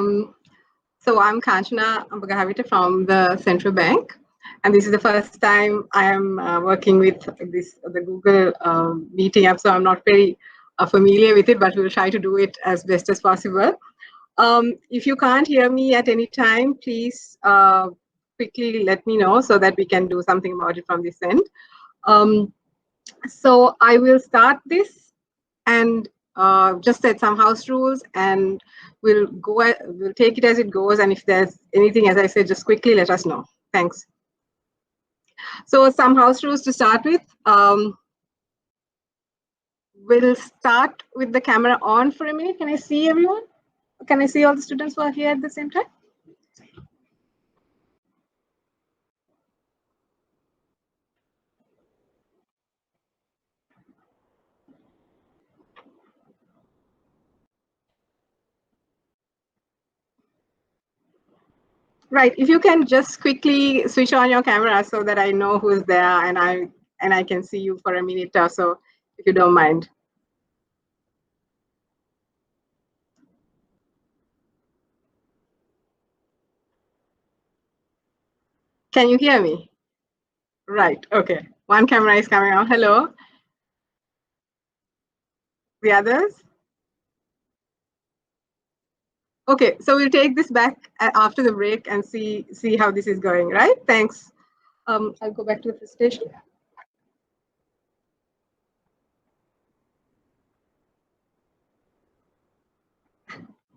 So I'm Kanchana Ambagahavita from the Central Bank, and this is the first time I am working with the Google Meeting app, so I'm not very familiar with it, but we'll try to do it as best as possible. If you can't hear me at any time, please quickly let me know so that we can do something about it from this end. So I will start this and just set some house rules, and we'll take it as it goes. And if there's anything, as I said, just quickly let us know. Thanks. So some house rules to start with. We'll start with the camera on for a minute. Can I see everyone? Can I see all the students who are here at the same time? Right. If you can just quickly switch on your camera so that I know who's there and I can see you for a minute or so, if you don't mind. Can you hear me? Right. Okay. One camera is coming on. Hello. The others? Okay. So we'll take this back after the break and see how this is going. Right. Thanks. I'll go back to the presentation.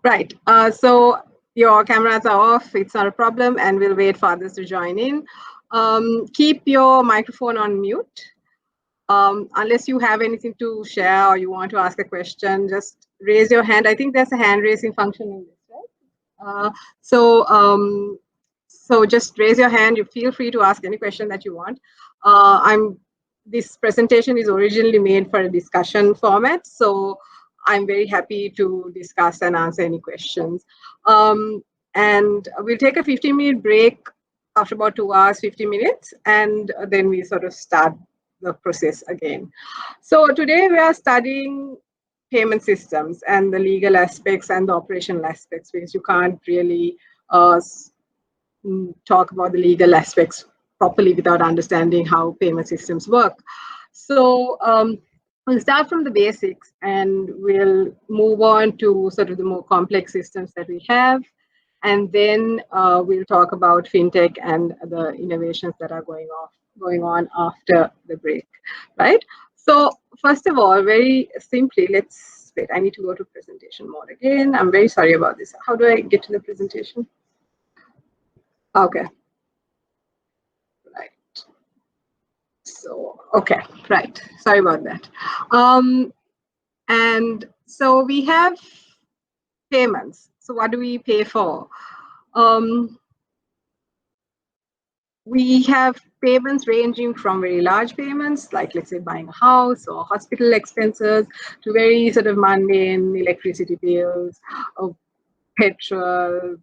Right. So your cameras are off. It's not a problem, and we'll wait for others to join in. Keep your microphone on mute. Unless you have anything to share or you want to ask a question, just raise your hand. I think there's a hand raising function in this, right? So just raise your hand. You feel free to ask any question that you want. This presentation is originally made for a discussion format, so I'm very happy to discuss and answer any questions. And we'll take a 15-minute break after about 2 hours, 50 minutes, and then we sort of start the process again. So today we are studying payment systems and the legal aspects and the operational aspects, because you can't really talk about the legal aspects properly without understanding how payment systems work. So we'll start from the basics and we'll move on to sort of the more complex systems that we have. And then we'll talk about fintech and the innovations that are going on after the break, right? So first of all, very simply, let's wait. I need to go to presentation mode again. I'm very sorry about this. How do I get to the presentation? Okay. Right. So, okay, right. Sorry about that. And so we have payments. So what do we pay for? We have payments ranging from very large payments, like let's say buying a house or hospital expenses, to very sort of mundane electricity bills, or petrol,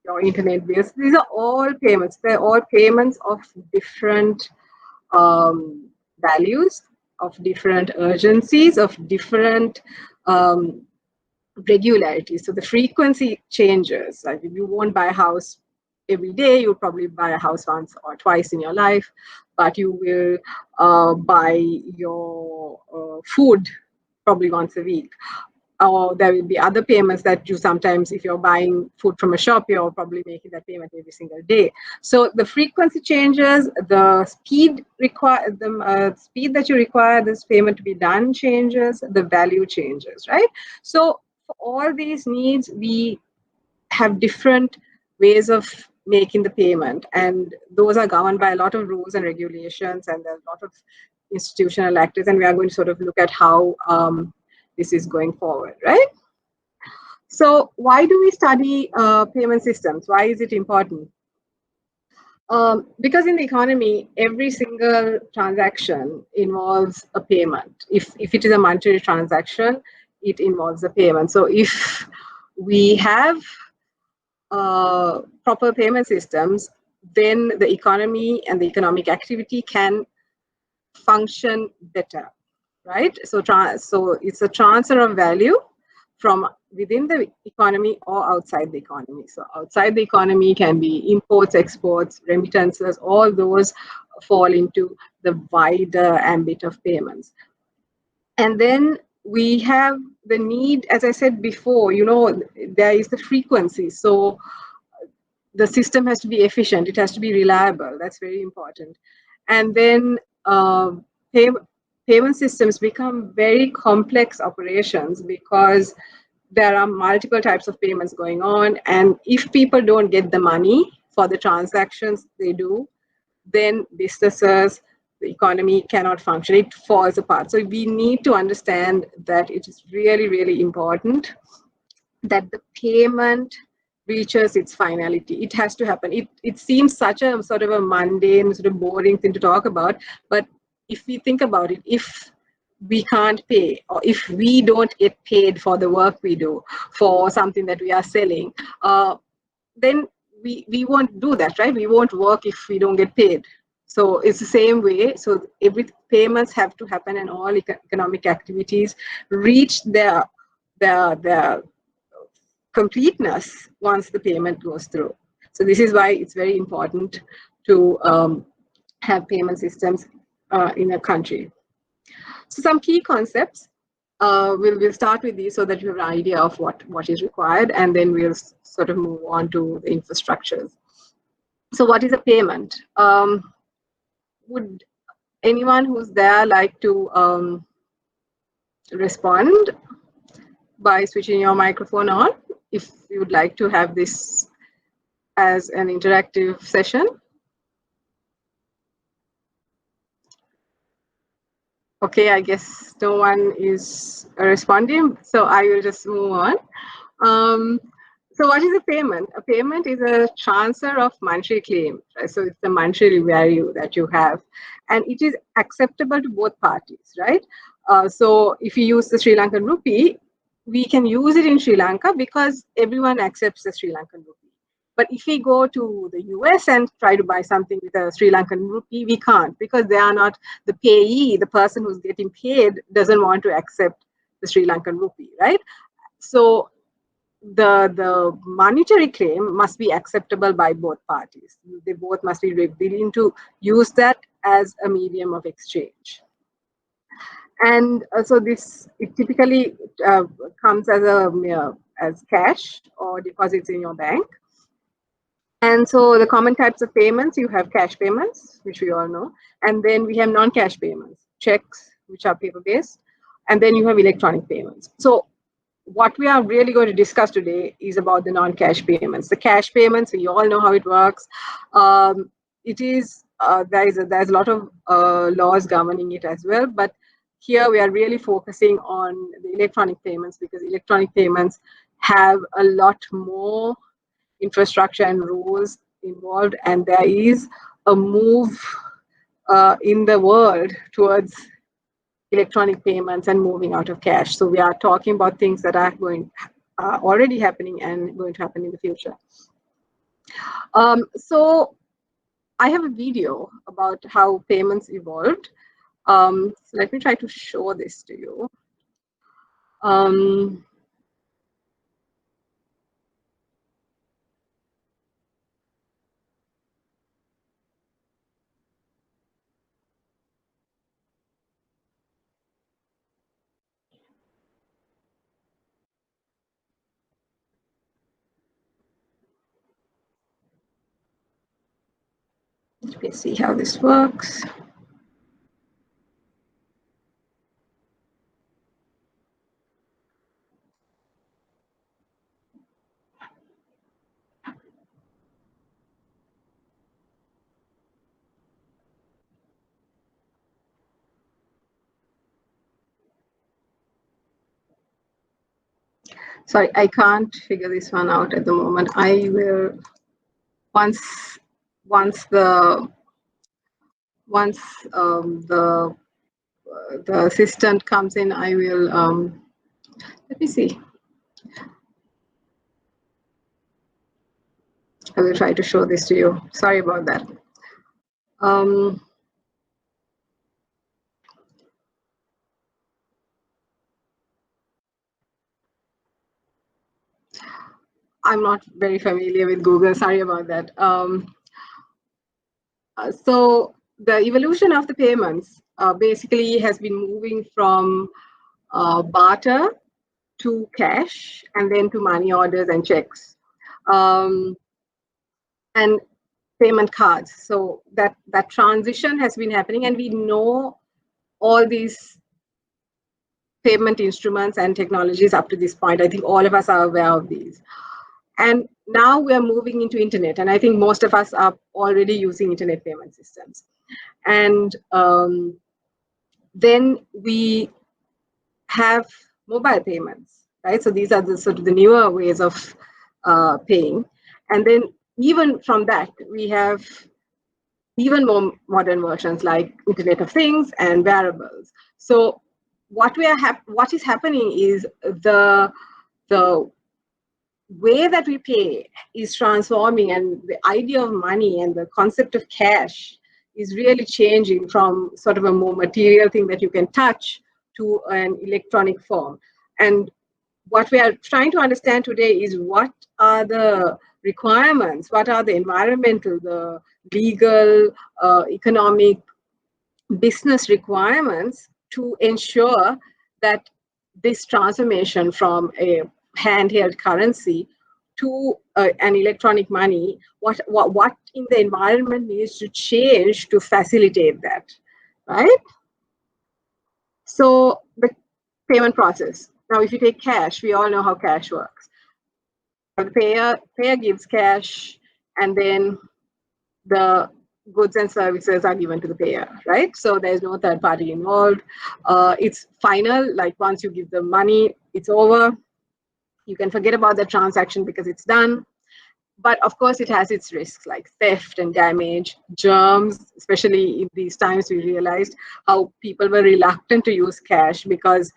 or internet bills. These are all payments. They're all payments of different values, of different urgencies, of different regularities. So the frequency changes. Like if you won't buy a house every day, you'll probably buy a house once or twice in your life, but you will buy your food probably once a week. Or there will be other payments that you sometimes, if you're buying food from a shop, you're probably making that payment every single day. So the frequency changes, the speed speed that you require this payment to be done changes, the value changes, right? So for all these needs, we have different ways of making the payment, and those are governed by a lot of rules and regulations, and there's a lot of institutional actors, and we are going to sort of look at how this is going forward, right? So why do we study payment systems? Why is it important? Because in the economy, every single transaction involves a payment. If it is a monetary transaction, it involves a payment. So if we have proper payment systems, then the economy and the economic activity can function better, right? So it's a transfer of value from within the economy or outside the economy. So outside the economy can be imports, exports, remittances, all those fall into the wider ambit of payments. And then we have the need, as I said before, there is the frequency. So the system has to be efficient, it has to be reliable. That's very important. And then pay, payment systems become very complex operations because there are multiple types of payments going on. And if people don't get the money for the transactions they do, then businesses, the economy cannot function. It falls apart. So we need to understand that it is really, really important that the payment reaches its finality. It has to happen. It seems such a sort of a mundane, sort of boring thing to talk about, but if we think about it, if we can't pay, or if we don't get paid for the work we do, for something that we are selling, then we won't do that, right? We won't work if we don't get paid. So it's the same way. So every payments have to happen, and all economic activities reach their completeness once the payment goes through. So this is why it's very important to have payment systems in a country. So some key concepts. We'll start with these so that you have an idea of what is required, and then we'll sort of move on to the infrastructures. So what is a payment? Would anyone who's there like to respond by switching your microphone on if you would like to have this as an interactive session? Okay, I guess no one is responding, so I will just move on. So what is a payment? A payment is a transfer of monetary claim. Right? So it's the monetary value that you have, and it is acceptable to both parties, right? So if you use the Sri Lankan rupee, we can use it in Sri Lanka because everyone accepts the Sri Lankan rupee. But if we go to the US and try to buy something with a Sri Lankan rupee, we can't, because they are not the payee. The person who's getting paid doesn't want to accept the Sri Lankan rupee, right? So the monetary claim must be acceptable by both parties. They both must be willing to use that as a medium of exchange. And so this, it typically comes as cash or deposits in your bank. And so the common types of payments, you have cash payments, which we all know, and then we have non-cash payments, checks, which are paper-based, and then you have electronic payments. So what we are really going to discuss today is about the non-cash payments. The cash payments, we all know how it works. It is there's a lot of laws governing it as well, but here we are really focusing on the electronic payments because electronic payments have a lot more infrastructure and rules involved, and there is a move in the world towards electronic payments and moving out of cash. So we are talking about things that are already happening and going to happen in the future. So I have a video about how payments evolved. So let me try to show this to you. Let me see how this works. Sorry, I can't figure this one out at the moment. I will, once the assistant comes in, I will, let me see. I will try to show this to you. Sorry about that. I'm not very familiar with Google. Sorry about that. So the evolution of the payments basically has been moving from barter to cash and then to money orders and checks and payment cards. So that transition has been happening, and we know all these payment instruments and technologies up to this point. I think all of us are aware of these. And now we are moving into internet, and I think most of us are already using internet payment systems. And then we have mobile payments, right? So these are the sort of the newer ways of paying. And then even from that, we have even more modern versions like Internet of Things and wearables. So what is happening is the way that we pay is transforming, and the idea of money and the concept of cash is really changing from sort of a more material thing that you can touch to an electronic form. And what we are trying to understand today is what are the requirements, what are the environmental, the legal, economic, business requirements to ensure that this transformation from a handheld currency to an electronic money, what in the environment needs to change to facilitate that, right? So the payment process. Now, if you take cash, we all know how cash works. The payer gives cash, and then the goods and services are given to the payer, right? So there's no third party involved. It's final, like once you give the money, it's over. You can forget about the transaction because it's done. But of course, it has its risks like theft and damage, germs, especially in these times, we realized how people were reluctant to use cash because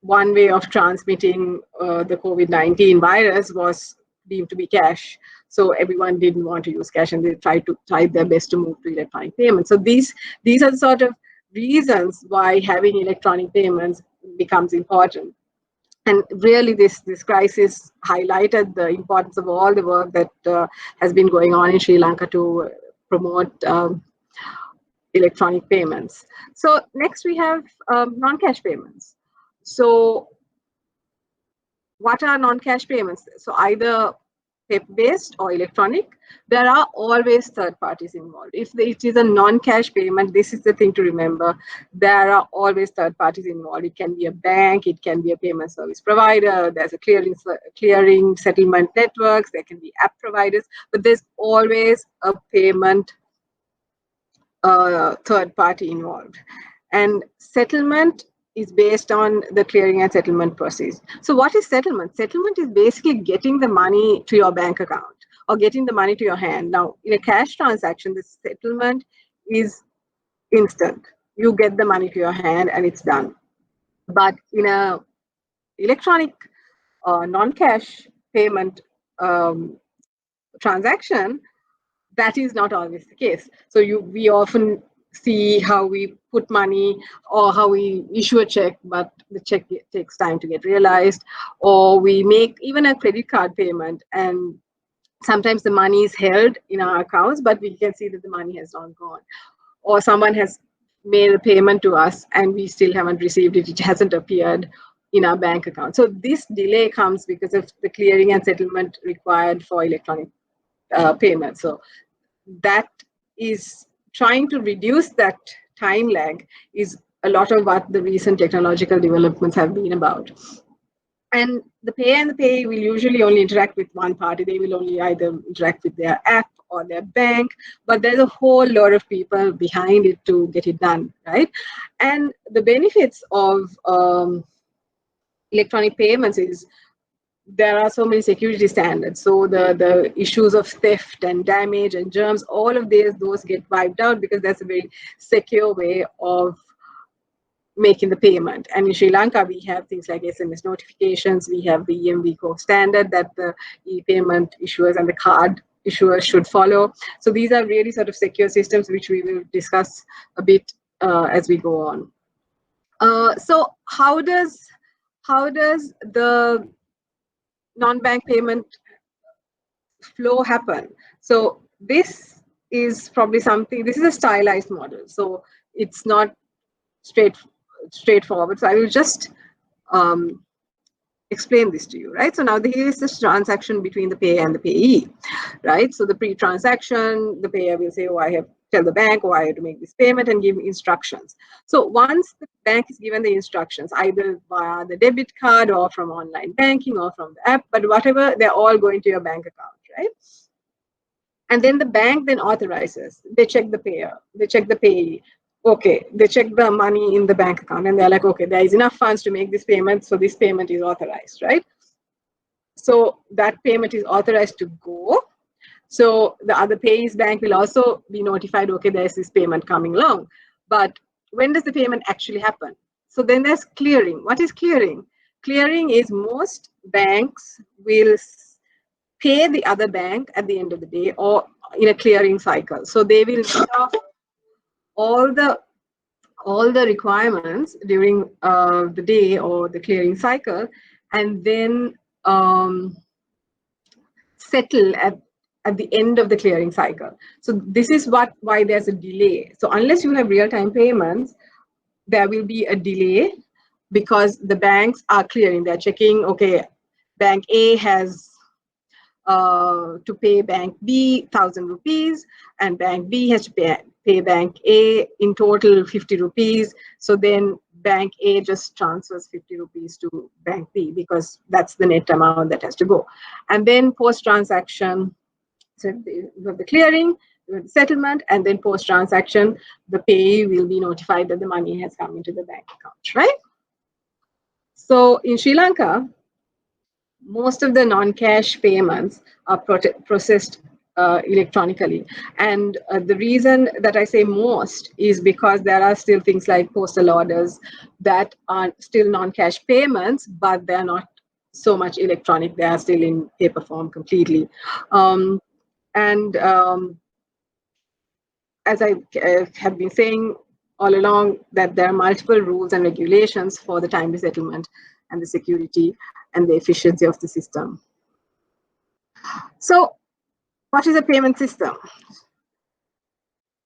one way of transmitting the COVID-19 virus was deemed to be cash. So everyone didn't want to use cash, and they tried their best to move to electronic payments. So these are the sort of reasons why having electronic payments becomes important. And really, this crisis highlighted the importance of all the work that has been going on in Sri Lanka to promote electronic payments. So next we have non-cash payments. So what are non-cash payments? So either paper-based or electronic. There are always third parties involved. If it is a non-cash payment, this is the thing to remember. There are always third parties involved. It can be a bank, it can be a payment service provider, there's a clearing settlement networks, there can be app providers, but there's always a payment third party involved. And settlement is based on the clearing and settlement process. So what is settlement? Settlement is basically getting the money to your bank account or getting the money to your hand. Now, in a cash transaction, the settlement is instant. You get the money to your hand and it's done. But in a electronic non-cash payment transaction, that is not always the case. So we often see how we put money or how we issue a check, but the check takes time to get realized, or we make even a credit card payment and sometimes the money is held in our accounts, but we can see that the money has not gone, or someone has made a payment to us and we still haven't received it. It hasn't appeared in our bank account. So this delay comes because of the clearing and settlement required for electronic payment. So that is trying to reduce that time lag is a lot of what the recent technological developments have been about. And the pay will usually only interact with one party. They will only either interact with their app or their bank, but there's a whole lot of people behind it to get it done, right? And the benefits of electronic payments is there are so many security standards. So the issues of theft and damage and germs, all of those get wiped out because that's a very secure way of making the payment. And in Sri Lanka, we have things like SMS notifications. We have the EMV core standard that the e-payment issuers and the card issuers should follow. So these are really sort of secure systems, which we will discuss a bit as we go on. So how does the non-bank payment flow happen. So this is probably something, this is a stylized model. So it's not straightforward. So I will just um, explain this to you, right? So now here is this transaction between the payer and the payee, right? So the pre-transaction, the payer will say, oh, I have tell the bank, oh, I have to make this payment and give instructions. So once the bank is given the instructions, either via the debit card or from online banking or from the app, but whatever, they're all going to your bank account, right? And then the bank then authorizes. They check the payer, they check the payee. Okay, they check the money in the bank account and they're like, okay, there is enough funds to make this payment, so this payment is authorized, right? So that payment is authorized to go. So the other payee's bank will also be notified, okay, there's this payment coming along. But when does the payment actually happen? So then there's clearing. What is clearing? Clearing is most banks will pay the other bank at the end of the day or in a clearing cycle. So they will net off all the requirements during the day or the clearing cycle, and then settle at the end of the clearing cycle. So this is why there's a delay. So unless you have real-time payments, there will be a delay because the banks are clearing. They're checking, okay, bank A has to pay bank B 1,000 rupees, and bank B has to pay bank A in total 50 rupees. So then bank A just transfers 50 rupees to bank B because that's the net amount that has to go. And then post-transaction, so you have the clearing, you have the settlement, and then post-transaction, the payee will be notified that the money has come into the bank account, right? So in Sri Lanka, most of the non-cash payments are processed electronically. And the reason that I say most is because there are still things like postal orders that are still non-cash payments, but they're not so much electronic. They are still in paper form completely. As I have been saying all along, that there are multiple rules and regulations for the timely settlement and the security and the efficiency of the system. So what is a payment system?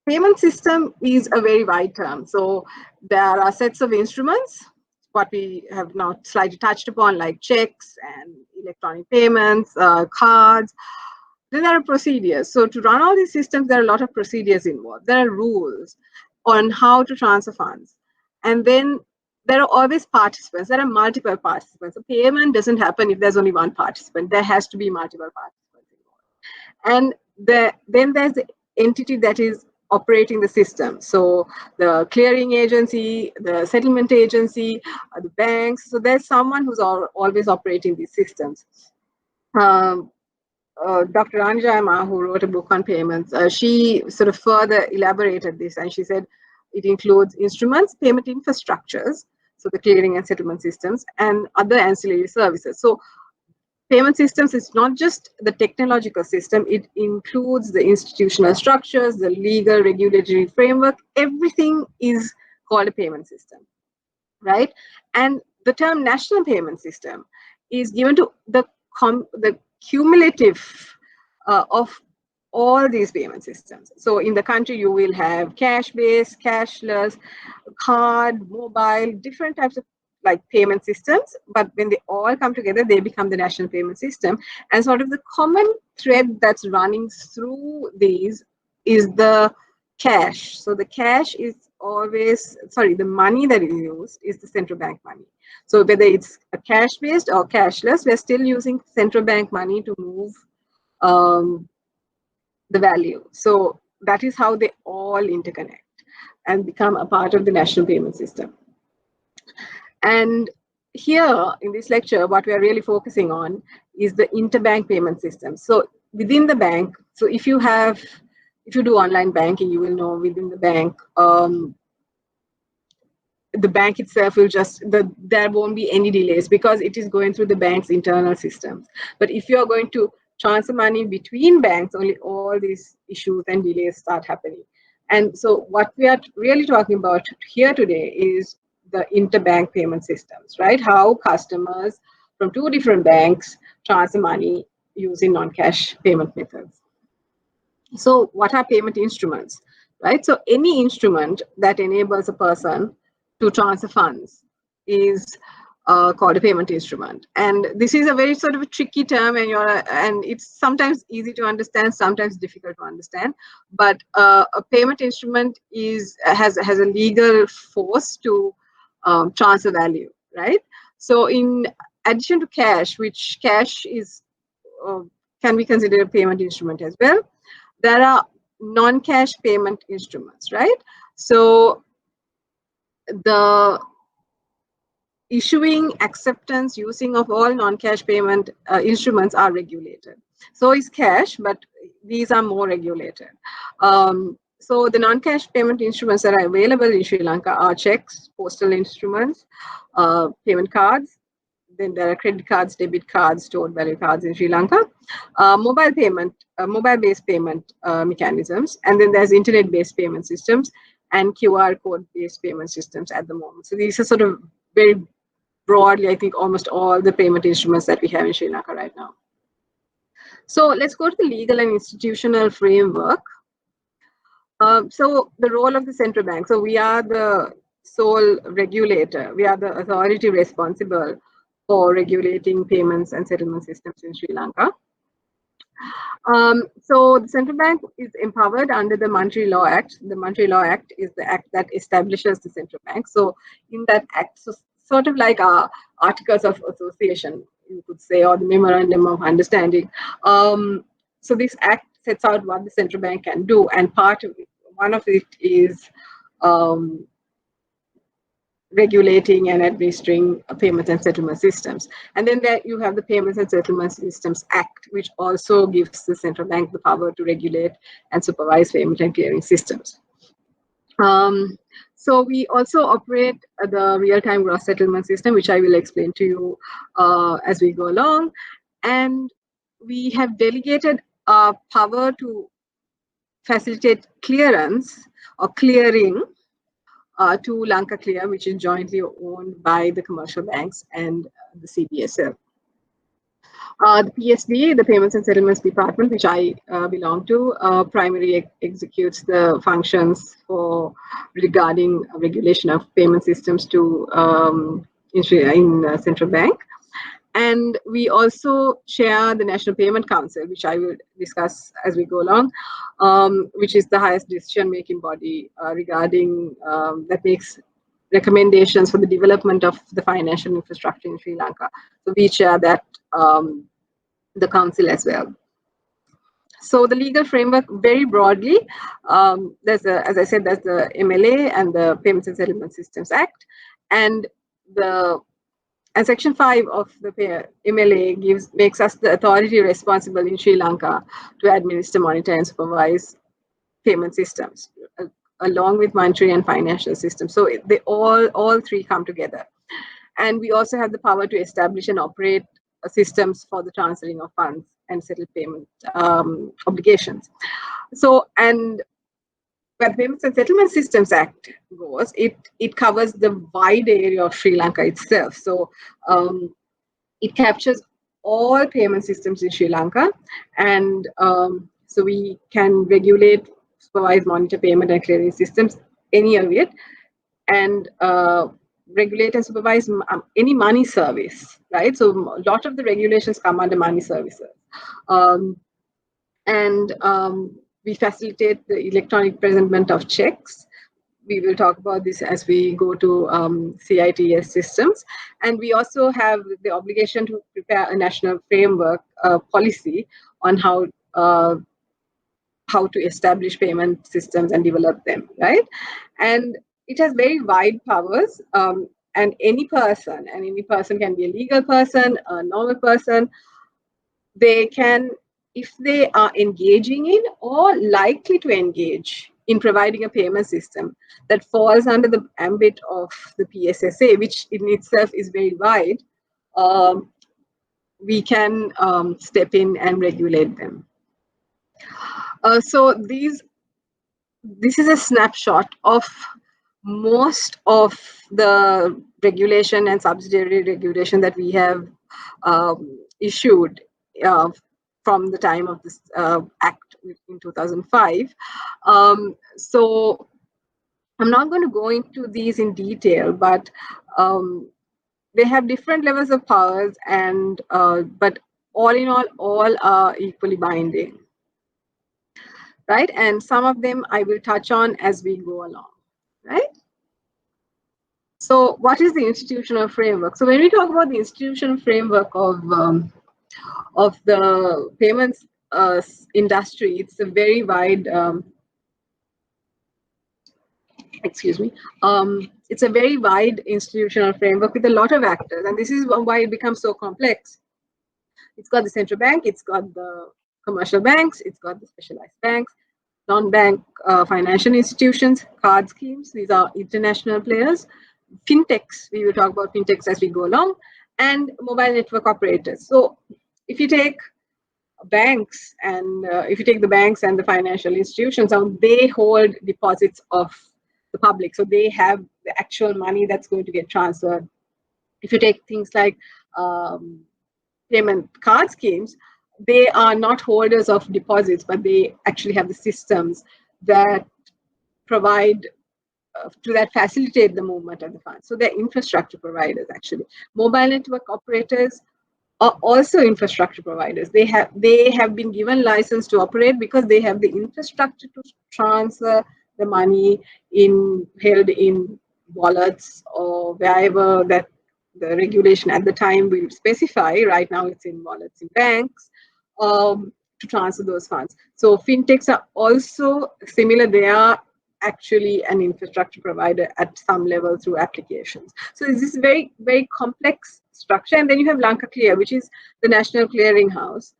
Payment system is a very wide term. So there are sets of instruments, what we have now slightly touched upon, like checks and electronic payments, cards. Then there are procedures. So to run all these systems, there are a lot of procedures involved. There are rules on how to transfer funds. And then there are always participants. There are multiple participants. A payment doesn't happen if there's only one participant. There has to be multiple participants involved. And then there's the entity that is operating the system. So the clearing agency, the settlement agency, the banks. So there's someone who's always operating these systems. Dr. Anjama, who wrote a book on payments, she sort of further elaborated this, and she said it includes instruments, payment infrastructures, so the clearing and settlement systems, and other ancillary services. So payment systems is not just the technological system, it includes the institutional structures, the legal regulatory framework. Everything is called a payment system, right? And the term national payment system is given to the cumulative of all these payment systems. So in the country, you will have cash-based, cashless, card, mobile, different types of like payment systems, but when they all come together, they become the national payment system. And sort of the common thread that's running through these is the cash. So the cash is always, sorry, the money that is used is the central bank money. So whether it's a cash-based or cashless, we're still using central bank money to move the value. So that is how they all interconnect and become a part of the national payment system. And here in this lecture, what we are really focusing on is the interbank payment system. So within the bank, so if you do online banking, you will know within the bank, the bank itself will there won't be any delays because it is going through the bank's internal systems. But if you're going to transfer money between banks, only all these issues and delays start happening. And so what we are really talking about here today is the interbank payment systems, right? How customers from two different banks transfer money using non-cash payment methods. So what are payment instruments, right? So any instrument that enables a person to transfer funds is called a payment instrument. And this is a very sort of a tricky term, and it's sometimes easy to understand, sometimes difficult to understand. But a payment instrument has a legal force to transfer value, right? So in addition to cash, which cash is can be considered a payment instrument as well, there are non-cash payment instruments, right? So the issuing, acceptance, using of all non-cash payment instruments are regulated. So is cash, but these are more regulated. So the non-cash payment instruments that are available in Sri Lanka are checks, postal instruments, payment cards. Then there are credit cards, debit cards, stored value cards in Sri Lanka, mobile-based payment mechanisms, and then there's internet-based payment systems and QR code-based payment systems at the moment. So these are sort of very broadly, I think, almost all the payment instruments that we have in Sri Lanka right now. So let's go to the legal and institutional framework. So the role of the central bank. So we are the sole regulator. We are the authority responsible for regulating payments and settlement systems in Sri Lanka. So the central bank is empowered under the Monetary Law Act. The Monetary Law Act is the act that establishes the central bank. So in that act, so sort of like our articles of association, you could say, or the memorandum of understanding. So this act sets out what the central bank can do, and one of it is regulating and administering payments and settlement systems. And then there you have the Payments and Settlement Systems Act, which also gives the central bank the power to regulate and supervise payment and clearing systems. So we also operate the real-time gross settlement system, which I will explain to you as we go along. And we have delegated our power to facilitate clearance or clearing to Lanka Clear, which is jointly owned by the commercial banks and the CBSL. The PSD, the Payments and Settlements Department, which I belong to, primarily executes the functions regarding regulation of payment systems to in central bank. And we also chair the National Payment Council, which I will discuss as we go along, which is the highest decision-making body regarding that makes recommendations for the development of the financial infrastructure in Sri Lanka. So we chair that the council as well. So the legal framework, very broadly, as I said, there's the MLA and the Payments and Settlement Systems Act, and Section 5 of the MLA makes us the authority responsible in Sri Lanka to administer, monitor, and supervise payment systems, along with monetary and financial systems. So they all three come together. And we also have the power to establish and operate systems for the transferring of funds and settle payment obligations. So, and where the Payments and Settlement Systems Act goes, it covers the wide area of Sri Lanka itself. So it captures all payment systems in Sri Lanka, and so we can regulate, supervise, monitor payment and clearing systems, any of it, and regulate and supervise any money service, right? So a lot of the regulations come under money services. We facilitate the electronic presentment of checks. We will talk about this as we go to CITS systems. And we also have the obligation to prepare a national framework policy on how to establish payment systems and develop them, right? And it has very wide powers, and any person can be a legal person, a normal person. They can, if they are engaging in or likely to engage in providing a payment system that falls under the ambit of the PSSA, which in itself is very wide, we can step in and regulate them. So this is a snapshot of most of the regulation and subsidiary regulation that we have issued from the time of this act in 2005. So I'm not going to go into these in detail, but they have different levels of powers, and but all in all are equally binding, right? And some of them I will touch on as we go along, right? So what is the institutional framework? So when we talk about the institutional framework of the payments industry, it's a very wide excuse me, it's a very wide institutional framework with a lot of actors, and this is why it becomes so complex. It's got the central bank, it's got the commercial banks, it's got the specialized banks, non-bank financial institutions, card schemes, these are international players, fintechs, we will talk about fintechs as we go along, and mobile network operators. So if you take banks and if you take the banks and the financial institutions, they hold deposits of the public, so they have the actual money that's going to get transferred. If you take things like payment card schemes, they are not holders of deposits, but they actually have the systems that provide that facilitate the movement of the funds. So they're infrastructure providers actually. Mobile network operators are also infrastructure providers. They have been given license to operate because they have the infrastructure to transfer the money held in wallets or wherever that the regulation at the time will specify. Right now it's in wallets in banks, to transfer those funds. So fintechs are also similar. They are actually an infrastructure provider at some level through applications. So this is very, very complex structure. And then you have Lanka Clear, which is the national clearing house.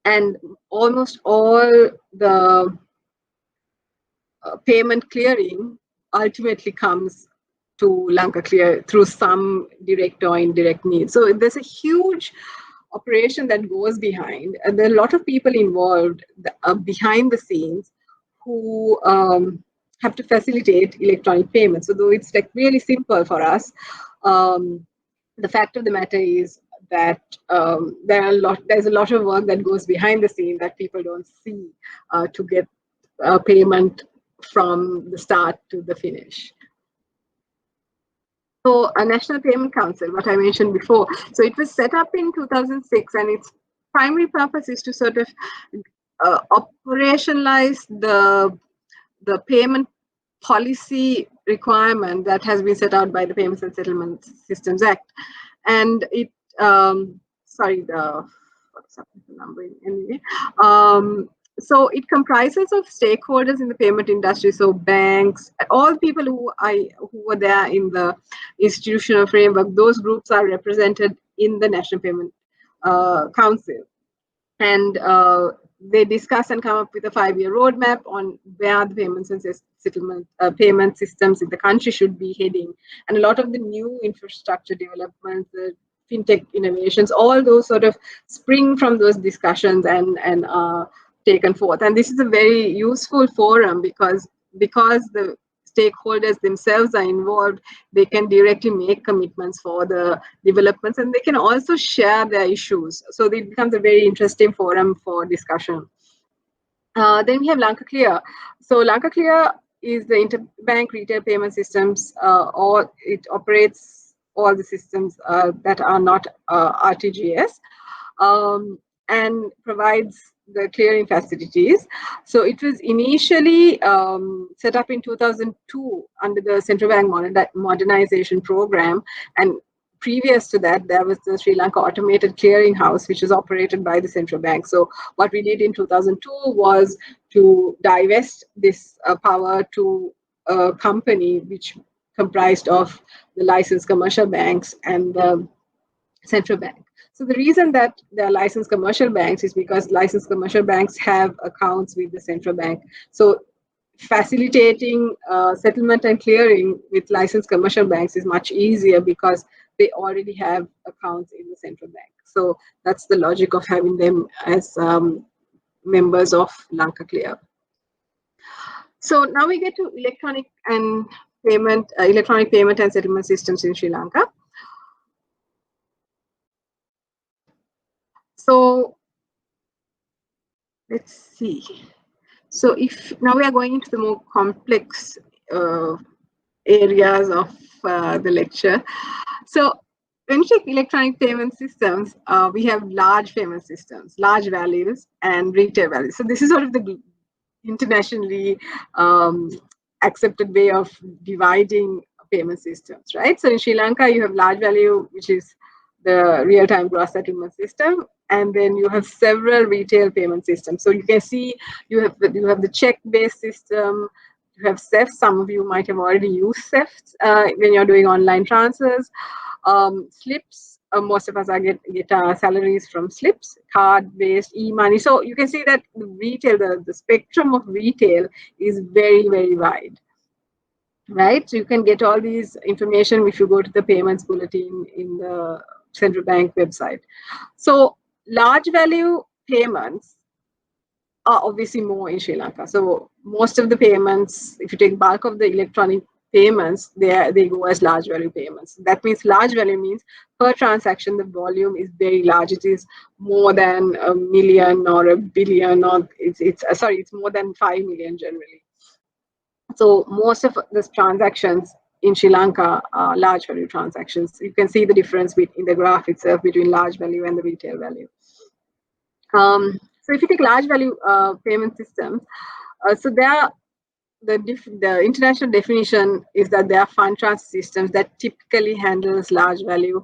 And almost all the payment clearing ultimately comes to Lanka Clear through some direct or indirect means. So there's a huge operation that goes behind, and there are a lot of people involved behind the scenes who have to facilitate electronic payments. So though it's like really simple for us, the fact of the matter is that there's a lot of work that goes behind the scene that people don't see to get payment from the start to the finish. So a National Payment Council, what I mentioned before, so it was set up in 2006, and its primary purpose is to sort of operationalize the payment policy requirement that has been set out by the Payments and Settlement Systems Act. And it, sorry, what's up with the number anyway? So it comprises of stakeholders in the payment industry, so banks, all people who were there in the institutional framework. Those groups are represented in the National Payment Council, and they discuss and come up with a 5-year roadmap on where the payments and settlement payment systems in the country should be heading. And a lot of the new infrastructure developments, the fintech innovations, all those sort of spring from those discussions and taken forth. And this is a very useful forum because the stakeholders themselves are involved, they can directly make commitments for the developments, and they can also share their issues. So it becomes a very interesting forum for discussion. Then we have Lanka Clear. So Lanka Clear is the interbank retail payment systems, or it operates all the systems that are not RTGS, and provides the clearing facilities. So it was initially set up in 2002 under the Central Bank Modernization Program, and previous to that there was the Sri Lanka Automated Clearing House, which is operated by the central bank. So what we did in 2002 was to divest this power to a company which comprised of the licensed commercial banks and the central bank. So the reason that there are licensed commercial banks is because licensed commercial banks have accounts with the central bank. So facilitating settlement and clearing with licensed commercial banks is much easier because they already have accounts in the central bank. So that's the logic of having them as members of Lanka Clear. So now we get to electronic payment and settlement systems in Sri Lanka. So let's see. So if now we are going into the more complex uh, areas of the lecture. So when you take electronic payment systems, we have large payment systems, large values, and retail values. So this is sort of the internationally um, accepted way of dividing payment systems, right? So in Sri Lanka, you have large value, which is the real-time gross settlement system, and then you have several retail payment systems. So you can see you have the check-based system, you have SEFs. Some of you might have already used SEFs when you're doing online transfers. Slips, most of us are get our salaries from slips, card-based, e-money. So you can see that the retail, the spectrum of retail is very, very wide, right? So you can get all these information if you go to the payments bulletin in the central bank website. So large value payments are obviously more in Sri Lanka. So most of the payments, if you take bulk of the electronic payments, they go as large value payments. That means large value means per transaction the volume is very large. It is more than a million or a billion, or it's more than 5 million generally. So most of these transactions in Sri Lanka are large value transactions. You can see the difference in the graph itself between large value and the retail value. So if you take large value payment systems, so the international definition is that they are fund transfer systems that typically handles large value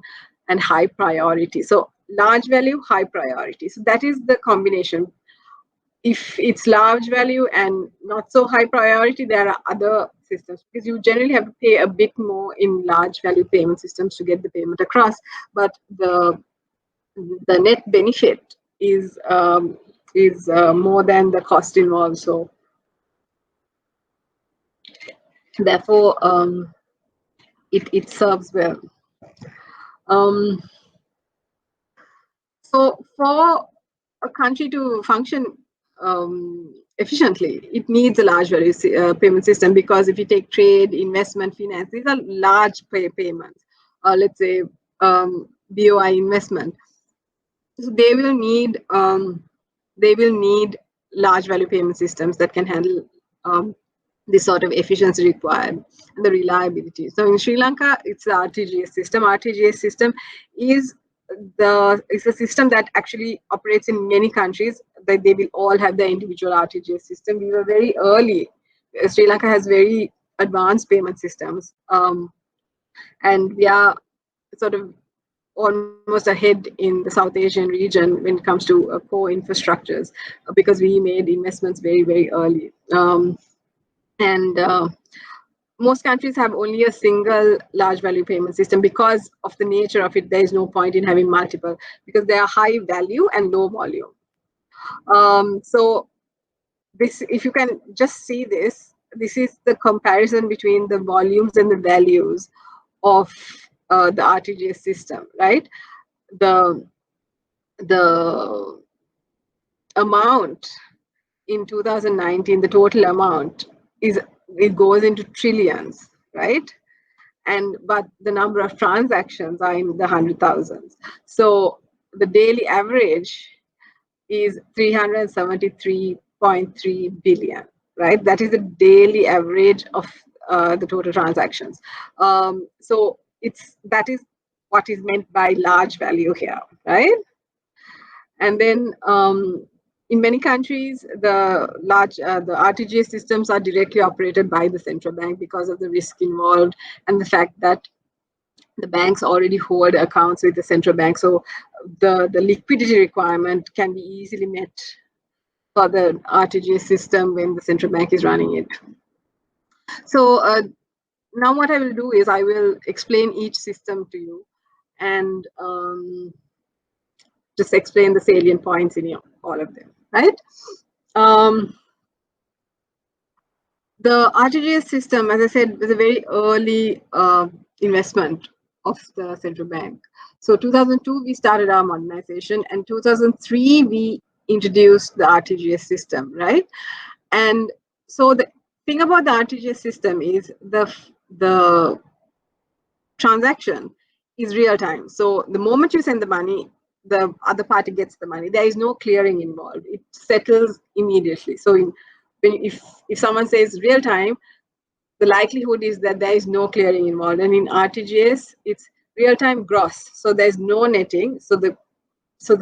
and high priority. So large value, high priority. So that is the combination. If it's large value and not so high priority, there are other systems, because you generally have to pay a bit more in large value payment systems to get the payment across. But the net benefit is more than the cost involved. So therefore, it serves well. So for a country to function efficiently, it needs a large value payment system, because if you take trade, investment, finance, these are large payments. Let's say BOI investment. So they will need large value payment systems that can handle the sort of efficiency required and the reliability. So in Sri Lanka, it's the RTGS system. RTGS system is a system that actually operates in many countries. That they will all have their individual RTGS system. We were very early. Sri Lanka has very advanced payment systems, and we are sort of almost ahead in the South Asian region when it comes to core infrastructures, because we made investments very, very early. And most countries have only a single large value payment system. Because of the nature of it, there is no point in having multiple, because they are high value and low volume. So this, if you can just see this is the comparison between the volumes and the values of the RTGS system, right? The amount in 2019, the total amount it goes into trillions, right? But the number of transactions are in the 100,000s. So the daily average is 373.3 billion, right? That is the daily average of the total transactions. So that is what is meant by large value here, right? And then in many countries, the RTGS systems are directly operated by the central bank because of the risk involved and the fact that the banks already hold accounts with the central bank. So the liquidity requirement can be easily met for the RTGS system when the central bank is running it. So now what I will do is I will explain each system to you and just explain the salient points in all of them, right? The RTGS system, as I said, was a very early investment of the central bank. So 2002, we started our modernization, and 2003, we introduced the RTGS system, right? And so the thing about the RTGS system is the transaction is real time. So the moment you send the money, the other party gets the money. There is no clearing involved. It settles immediately. So if someone says real time, the likelihood is that there is no clearing involved. And in RTGS, it's real time gross. So there's no netting. So the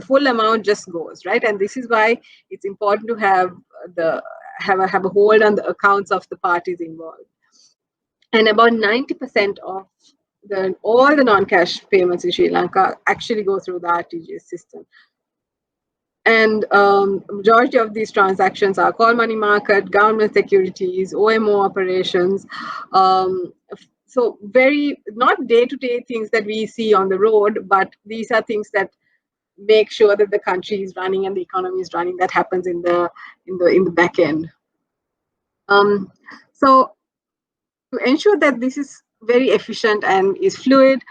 full amount just goes, right? And this is why it's important to have a hold on the accounts of the parties involved. And about 90% of all the non-cash payments in Sri Lanka actually go through the RTGS system. And majority of these transactions are call money market, government securities, OMO operations. So very not day-to-day things that we see on the road, but these are things that make sure that the country is running and the economy is running. That happens in the back end. So to ensure that this is very efficient and is fluid,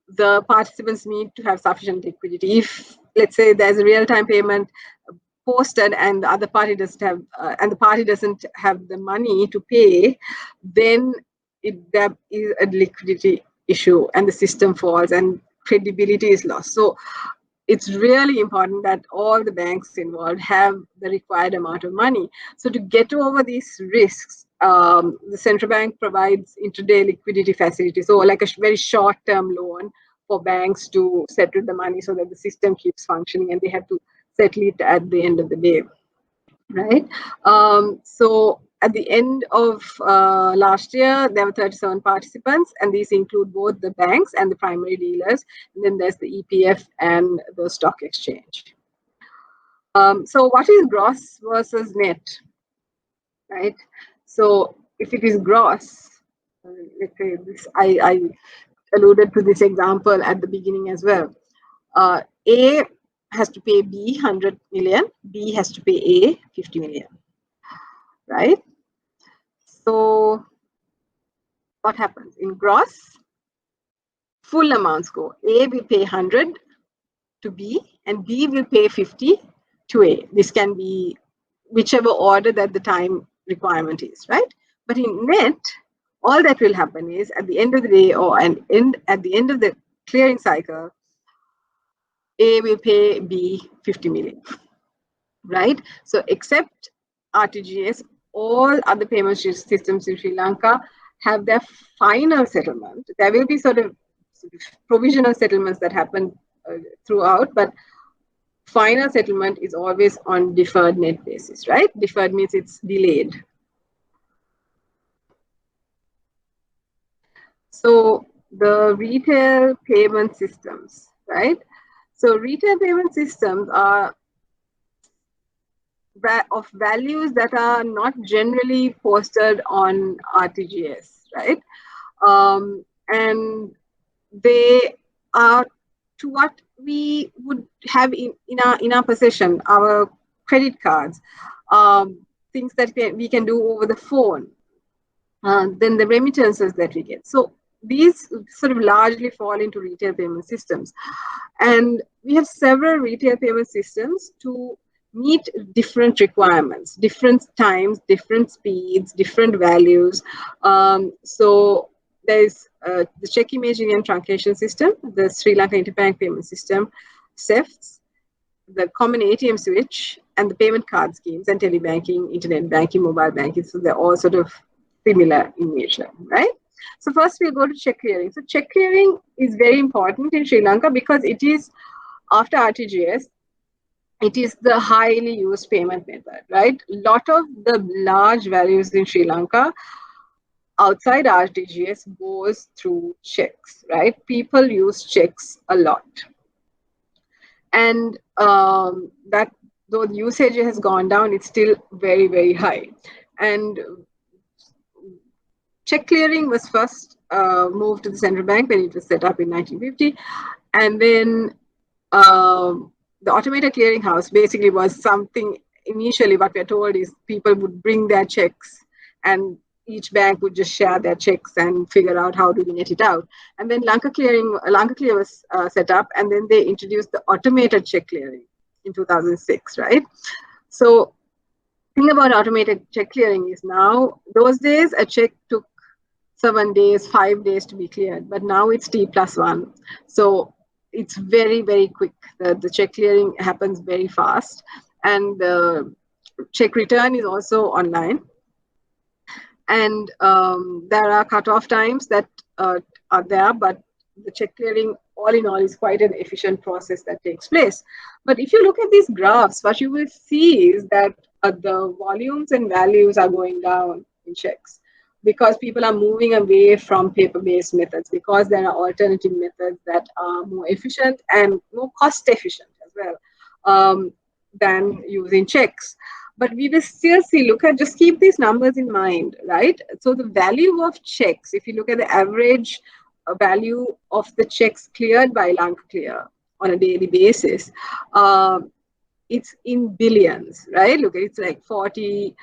the participants need to have sufficient liquidity. If, let's say, there's a real-time payment posted and the other party doesn't have the money to pay, then there is a liquidity issue and the system falls and credibility is lost. So it's really important that all the banks involved have the required amount of money. So to get over these risks, the central bank provides intraday liquidity facilities, so like a very short-term loan for banks to settle the money so that the system keeps functioning and they have to settle it at the end of the day, right? So at the end of last year, there were 37 participants, and these include both the banks and the primary dealers. And then there's the EPF and the stock exchange. So what is gross versus net, right? So if it is gross, let's say this, I alluded to this example at the beginning as well. A has to pay B 100 million, B has to pay A 50 million, right? So what happens? In gross, full amounts go. A will pay 100 to B and B will pay 50 to A. This can be whichever order that the time requirement is, right? But in net, all that will happen is at the end of the day at the end of the clearing cycle, A will pay B 50 million, right? So except RTGS, all other payment systems in Sri Lanka have their final settlement. There will be sort of provisional settlements that happen throughout, but final settlement is always on deferred net basis, right? Deferred means it's delayed. So the retail payment systems, right? So retail payment systems are of values that are not generally posted on RTGS, right? And they are to what we would have in our possession, our credit cards, things that we can do over the phone, then the remittances that we get. So these sort of largely fall into retail payment systems. And we have several retail payment systems to meet different requirements, different times, different speeds, different values. So there's the check imaging and truncation system, the Sri Lanka Interbank Payment System, SEFs, the common ATM switch, and the payment card schemes and telebanking, internet banking, mobile banking. So they're all sort of similar in nature, right? So first we'll go to check clearing. So check clearing is very important in Sri Lanka because it is, after RTGS, it is the highly used payment method, right? A lot of the large values in Sri Lanka outside RTGS goes through checks, right? People use checks a lot. And that, though the usage has gone down, it's still very, very high. And check clearing was first moved to the central bank when it was set up in 1950. And then the automated clearinghouse basically was something, initially what we're told is people would bring their checks and each bank would just share their checks and figure out how to net it out. And then Lanka Clear was set up, and then they introduced the automated check clearing in 2006, right? So the thing about automated check clearing is now, those days a check took 7 days, 5 days to be cleared, but now it's T+1. So it's very, very quick. The check clearing happens very fast, and the check return is also online. And there are cutoff times that are there, but the check clearing, all in all, is quite an efficient process that takes place. But if you look at these graphs, what you will see is that the volumes and values are going down in checks, because people are moving away from paper-based methods, because there are alternative methods that are more efficient and more cost efficient as well, than using checks. But we will still see, just keep these numbers in mind, right? So the value of checks, if you look at the average value of the checks cleared by Lanka Clear on a daily basis, it's in billions, right? Look, it's like 40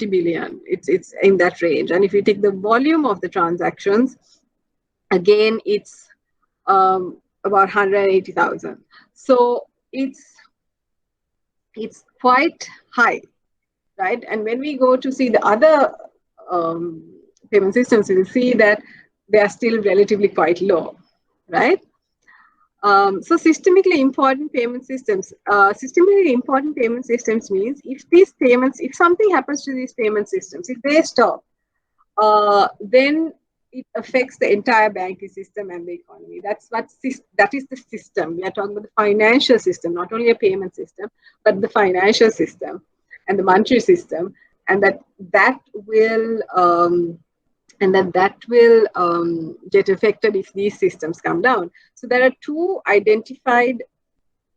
billion. It's in that range. And if you take the volume of the transactions, again, it's about 180,000. So it's quite high, right? And when we go to see the other payment systems, we'll see that they are still relatively quite low, right? So systemically important payment systems. Systemically important payment systems means if something happens to these payment systems, if they stop, then it affects the entire banking system and the economy. That is the system. We are talking about the financial system, not only a payment system, but the financial system and the monetary system, and that will get affected if these systems come down. So there are two identified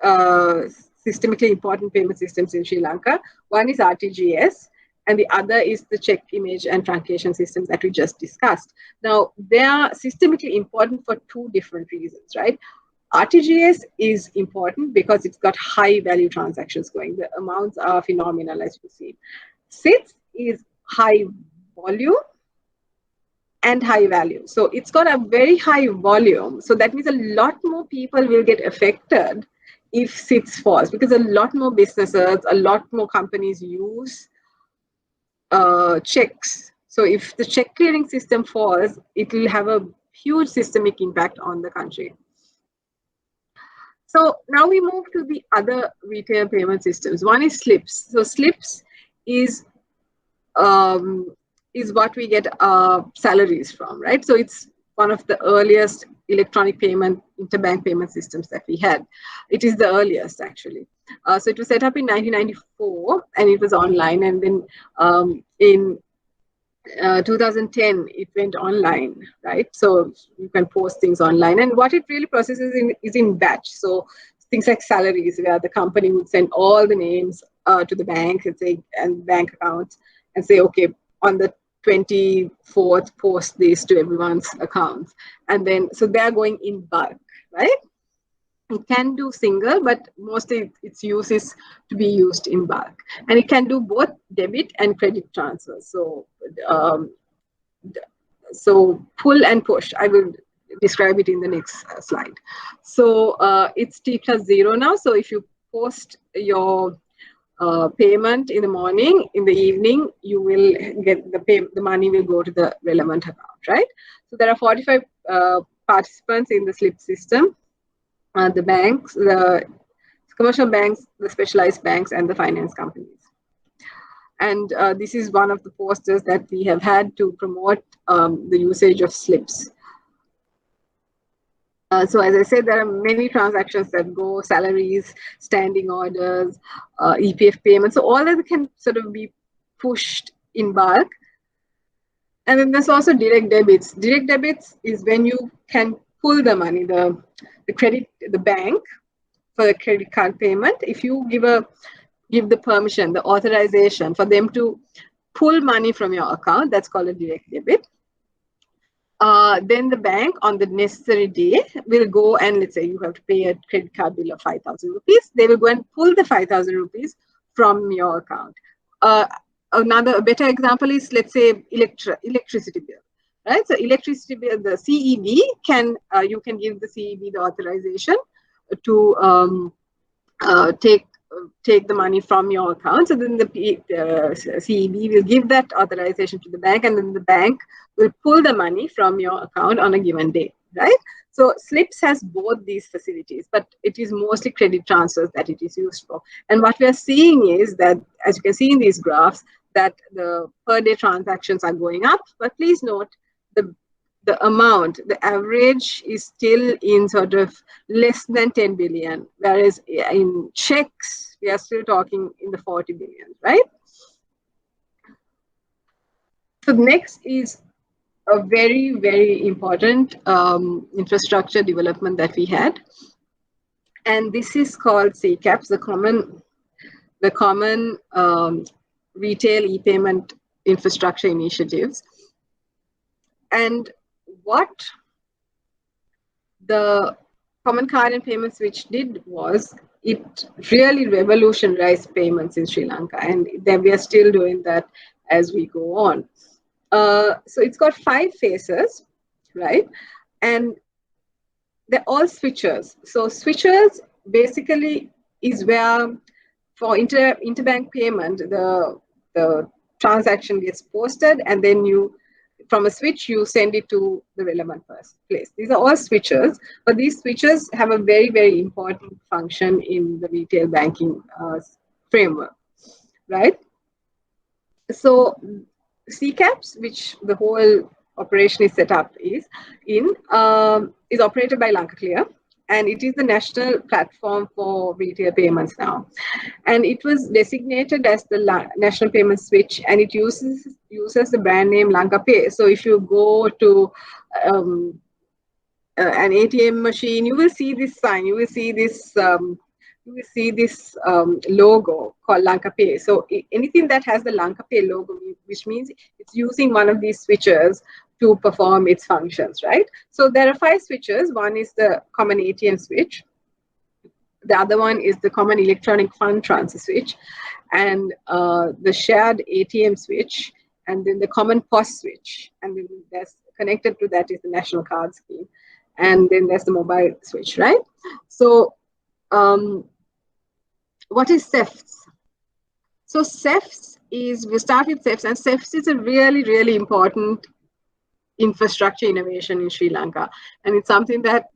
systemically important payment systems in Sri Lanka. One is RTGS, and the other is the check image and truncation systems that we just discussed. Now, they are systemically important for two different reasons, right? RTGS is important because it's got high value transactions going. The amounts are phenomenal, as you see. SITS is high volume and high value. So it's got a very high volume. So that means a lot more people will get affected if SITS falls, because a lot more businesses, a lot more companies use checks. So if the check clearing system falls, it will have a huge systemic impact on the country. So now we move to the other retail payment systems. One is SLIPS. So SLIPS is what we get salaries from, right? So it's one of the earliest electronic payment, interbank payment systems that we had. It is the earliest, actually. So it was set up in 1994, and it was online. And then in 2010, it went online, right? So you can post things online. And what it really processes is in batch. So things like salaries, where the company would send all the names to the bank and bank accounts and say, okay, on the 24th, post this to everyone's accounts. And then, so they're going in bulk, right? It can do single, but mostly its use is to be used in bulk. And it can do both debit and credit transfers. So pull and push. I will describe it in the next slide. So it's T+0 now. So if you post your payment in the morning, in the evening, you will get the money will go to the relevant account, right? So there are 45 participants in the SLIP system. The banks, the commercial banks, the specialized banks, and the finance companies. And this is one of the posters that we have had to promote the usage of SLIPs. So as I said, there are many transactions that go, salaries, standing orders, EPF payments. So all that can sort of be pushed in bulk. And then there's also direct debits. Direct debits is when you can pull the money, the bank for the credit card payment. If you give the permission, the authorization for them to pull money from your account, that's called a direct debit. Then the bank on the necessary day will go and, let's say you have to pay a credit card bill of 5,000 rupees. They will go and pull the 5,000 rupees from your account. A better example is, let's say, electricity bill, right? So electricity bill, the CEB you can give the CEB the authorization to take the money from your account. So then the CEB will give that authorization to the bank, and then the bank will pull the money from your account on a given day, right? So Slips has both these facilities, but it is mostly credit transfers that it is used for. And what we are seeing is that, as you can see in these graphs, that the per day transactions are going up. But please note the amount, the average is still in sort of less than 10 billion, whereas in checks, we are still talking in the 40 billion, right? So next is a very, very important infrastructure development that we had. And this is called CCAPS, the common retail e-payment infrastructure initiatives. And what the common card and payment switch did was it really revolutionized payments in Sri Lanka, and then we are still doing that as we go on. So it's got 5 phases, right? And they're all switchers. So switchers basically is where for interbank payment, the transaction gets posted, and then you, from a switch, you send it to the relevant place. These are all switchers, but these switchers have a very, very important function in the retail banking framework, right? So CCAPS, which the whole operation is set up is operated by Lanka Clear, and it is the national platform for retail payments now. And it was designated as the national payment switch, and it uses the brand name Lanka Pay. So if you go to an ATM machine, you will see this sign, you will see this logo called Lanka Pay. So anything that has the Lanka Pay logo, which means it's using one of these switchers to perform its functions, right? So there are 5 switchers. One is the common ATM switch. The other one is the common electronic fund transfer switch, and the shared ATM switch, and then the common POS switch, and then there's connected to that is the national card scheme, and then there's the mobile switch, right? So what is CEFS? So CEFS is, we start with CEFS, and CEFS is a really, really important infrastructure innovation in Sri Lanka, and it's something that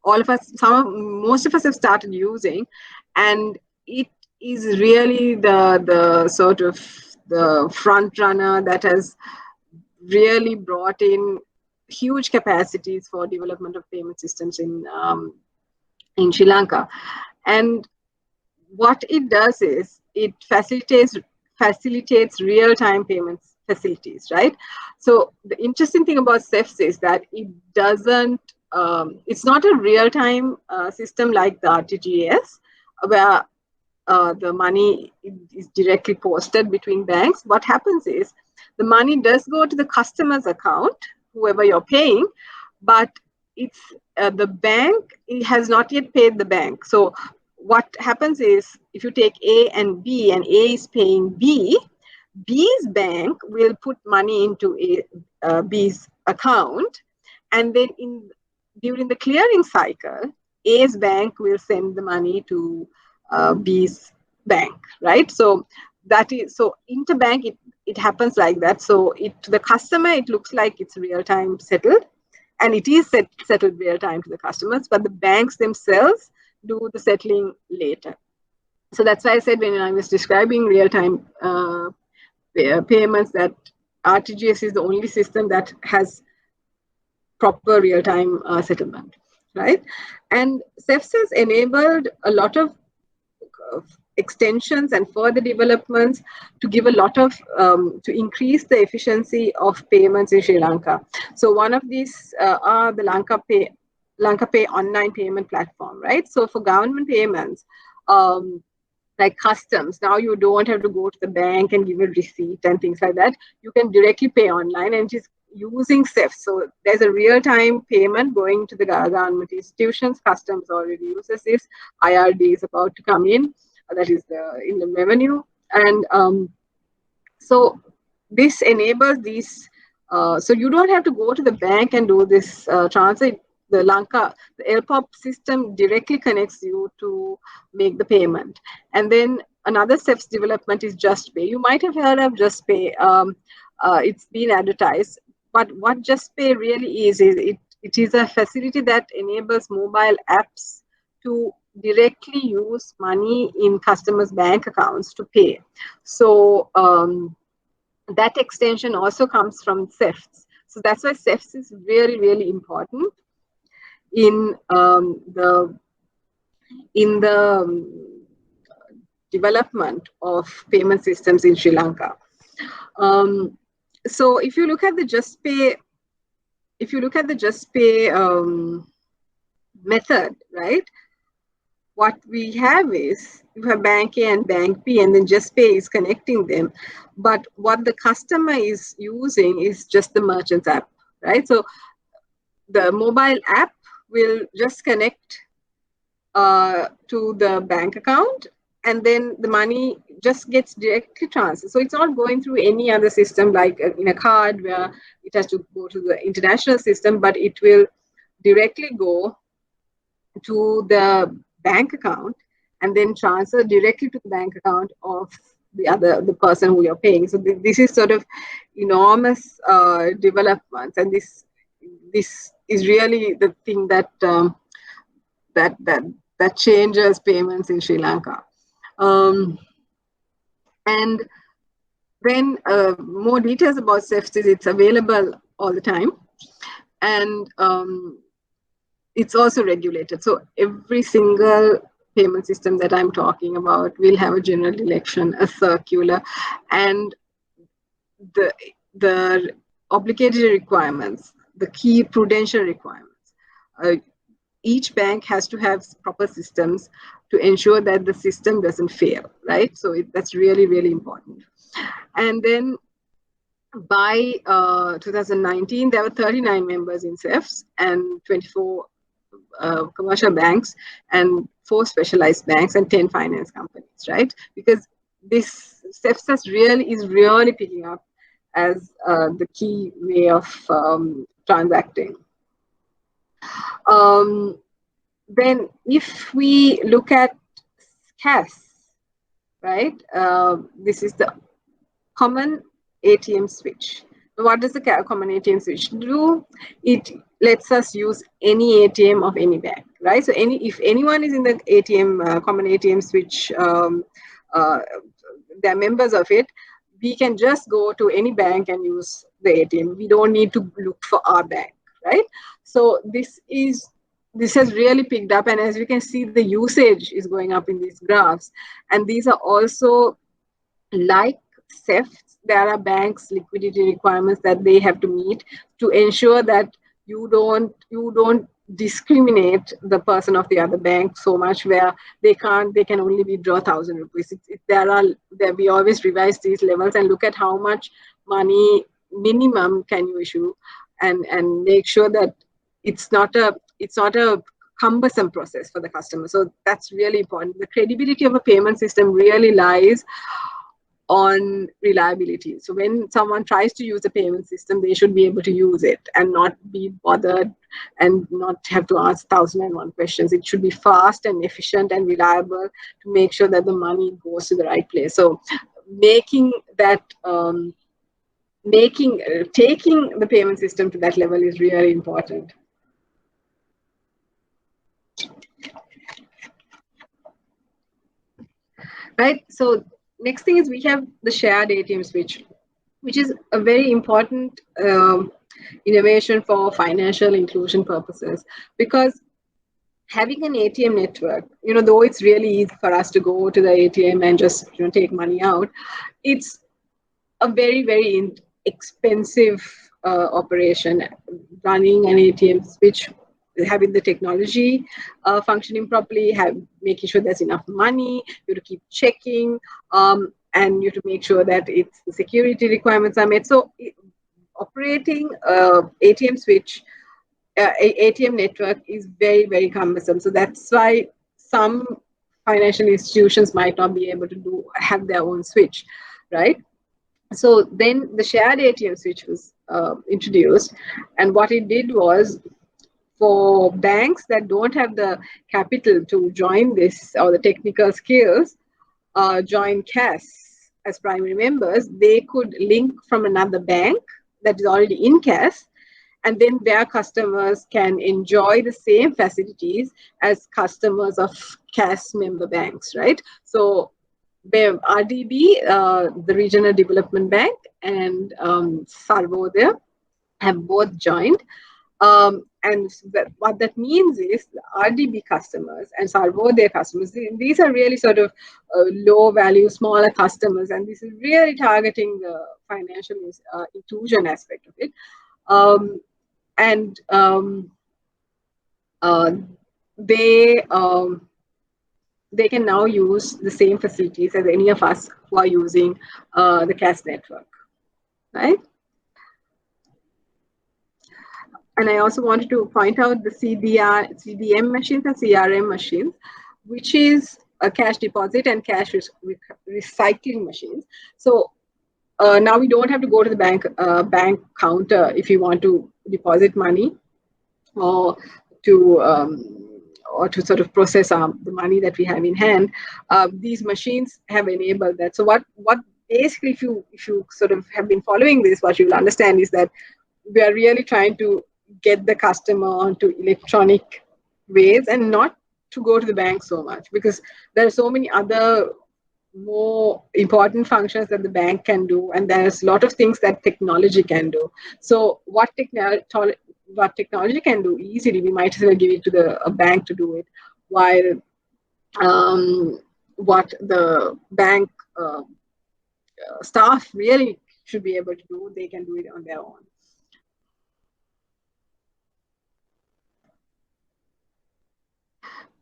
all of us, most of us have started using, and it is really the sort of the front runner that has really brought in huge capacities for development of payment systems in Sri Lanka. And what it does is it facilitates real-time payments facilities, right? So the interesting thing about CEFS is that it doesn't, it's not a real-time system like the RTGS, where the money is directly posted between banks. What happens is the money does go to the customer's account, whoever you're paying, but it's the bank, it has not yet paid the bank. So what happens is, if you take A and B, and A is paying B, B's bank will put money into B's account, and then during the clearing cycle, A's bank will send the money to B's bank, right? So that is, so interbank, it happens like that. So to the customer, it looks like it's real-time settled, and it is settled real-time to the customers, but the banks themselves do the settling later. So that's why I said when I was describing real-time payments, that RTGS is the only system that has proper real-time settlement, right? And CEFS has enabled a lot of extensions and further developments to give a lot of, to increase the efficiency of payments in Sri Lanka. So one of these are the Lanka Pay online payment platform, right? So for government payments, like customs, now you don't have to go to the bank and give a receipt and things like that. You can directly pay online, and just using CEFS. So there's a real-time payment going to the government institutions. Customs already uses this. IRD is about to come in. That is the Inland Revenue. And so this enables these. So you don't have to go to the bank and do this transfer. The LPOP system directly connects you to make the payment. And then another CEFS development is Just Pay. You might have heard of Just Pay. It's been advertised. But what Just Pay really is it It is a facility that enables mobile apps to directly use money in customers' bank accounts to pay. So that extension also comes from CEFs. So that's why CEFs is really, really important in the development of payment systems in Sri Lanka. So if you look at the Just Pay method, right? What we have is you have Bank A and Bank B, and then Just Pay is connecting them. But what the customer is using is just the merchant's app, right? So the mobile app will just connect to the bank account, and then the money just gets directly transferred. So it's not going through any other system like in a card where it has to go to the international system, but it will directly go to the bank account and then transfer directly to the bank account of the person who you're paying. So this is sort of enormous developments, and this is really the thing that that changes payments in Sri Lanka. And then more details about CEFs is it's available all the time, and it's also regulated. So every single payment system that I'm talking about will have a general election, a circular, and the obligatory requirements, the key prudential requirements. Each bank has to have proper systems to ensure that the system doesn't fail, right? So that's really, really important. And then by 2019, there were 39 members in CEFs and 24 commercial banks and 4 specialized banks and 10 finance companies, right? Because this CEFs is really picking up as the key way of transacting. Then if we look at CAS, right, this is the common ATM switch. What does the common ATM switch do? It lets us use any ATM of any bank, right? So if anyone is in the ATM, common ATM switch, they're members of it, we can just go to any bank and use the ATM. We don't need to look for our bank, right? So this has really picked up, and as you can see, the usage is going up in these graphs. And these are also like CEFs. There are banks' liquidity requirements that they have to meet to ensure that you don't discriminate the person of the other bank so much where they can only withdraw 1,000 rupees. We always revise these levels and look at how much money minimum can you issue, and make sure that it's not a cumbersome process for the customer. So that's really important. The credibility of a payment system really lies on reliability. So when someone tries to use a payment system, they should be able to use it and not be bothered and not have to ask 1,001 questions. It should be fast and efficient and reliable to make sure that the money goes to the right place. So taking the payment system to that level is really important. Right. So next thing is we have the shared ATM switch, which is a very important innovation for financial inclusion purposes, because having an ATM network, though it's really easy for us to go to the ATM and just take money out, it's a very, very expensive operation. Running an ATM switch, having the technology functioning properly, making sure there's enough money, you have to keep checking, and you have to make sure that the security requirements are met. So operating ATM switch, ATM network is very, very cumbersome. So that's why some financial institutions might not be able to have their own switch, right? So then the shared ATM switch was introduced, and what it did was, for banks that don't have the capital to join this or the technical skills, join CAS as primary members, they could link from another bank that is already in CAS and then their customers can enjoy the same facilities as customers of CAS member banks, right? So RDB, the Regional Development Bank, and Sarvodaya have both joined. And what that means is the RDB customers and Sarvodaya customers, these are really sort of low value, smaller customers, and this is really targeting the financial inclusion aspect of it. And they can now use the same facilities as any of us who are using the CAS network, right? And I also wanted to point out the CDM machines and CRM machines, which is a cash deposit and cash recycling machines. So now we don't have to go to the bank counter if you want to deposit money or to sort of process the money that we have in hand. These machines have enabled that. So what basically, if you sort of have been following this, what you'll understand is that we are really trying to get the customer onto electronic ways and not to go to the bank so much, because there are so many other more important functions that the bank can do, and there's a lot of things that technology can do. So what technology can do easily, we might as well give it to a bank to do it, while what the bank staff really should be able to do, they can do it on their own.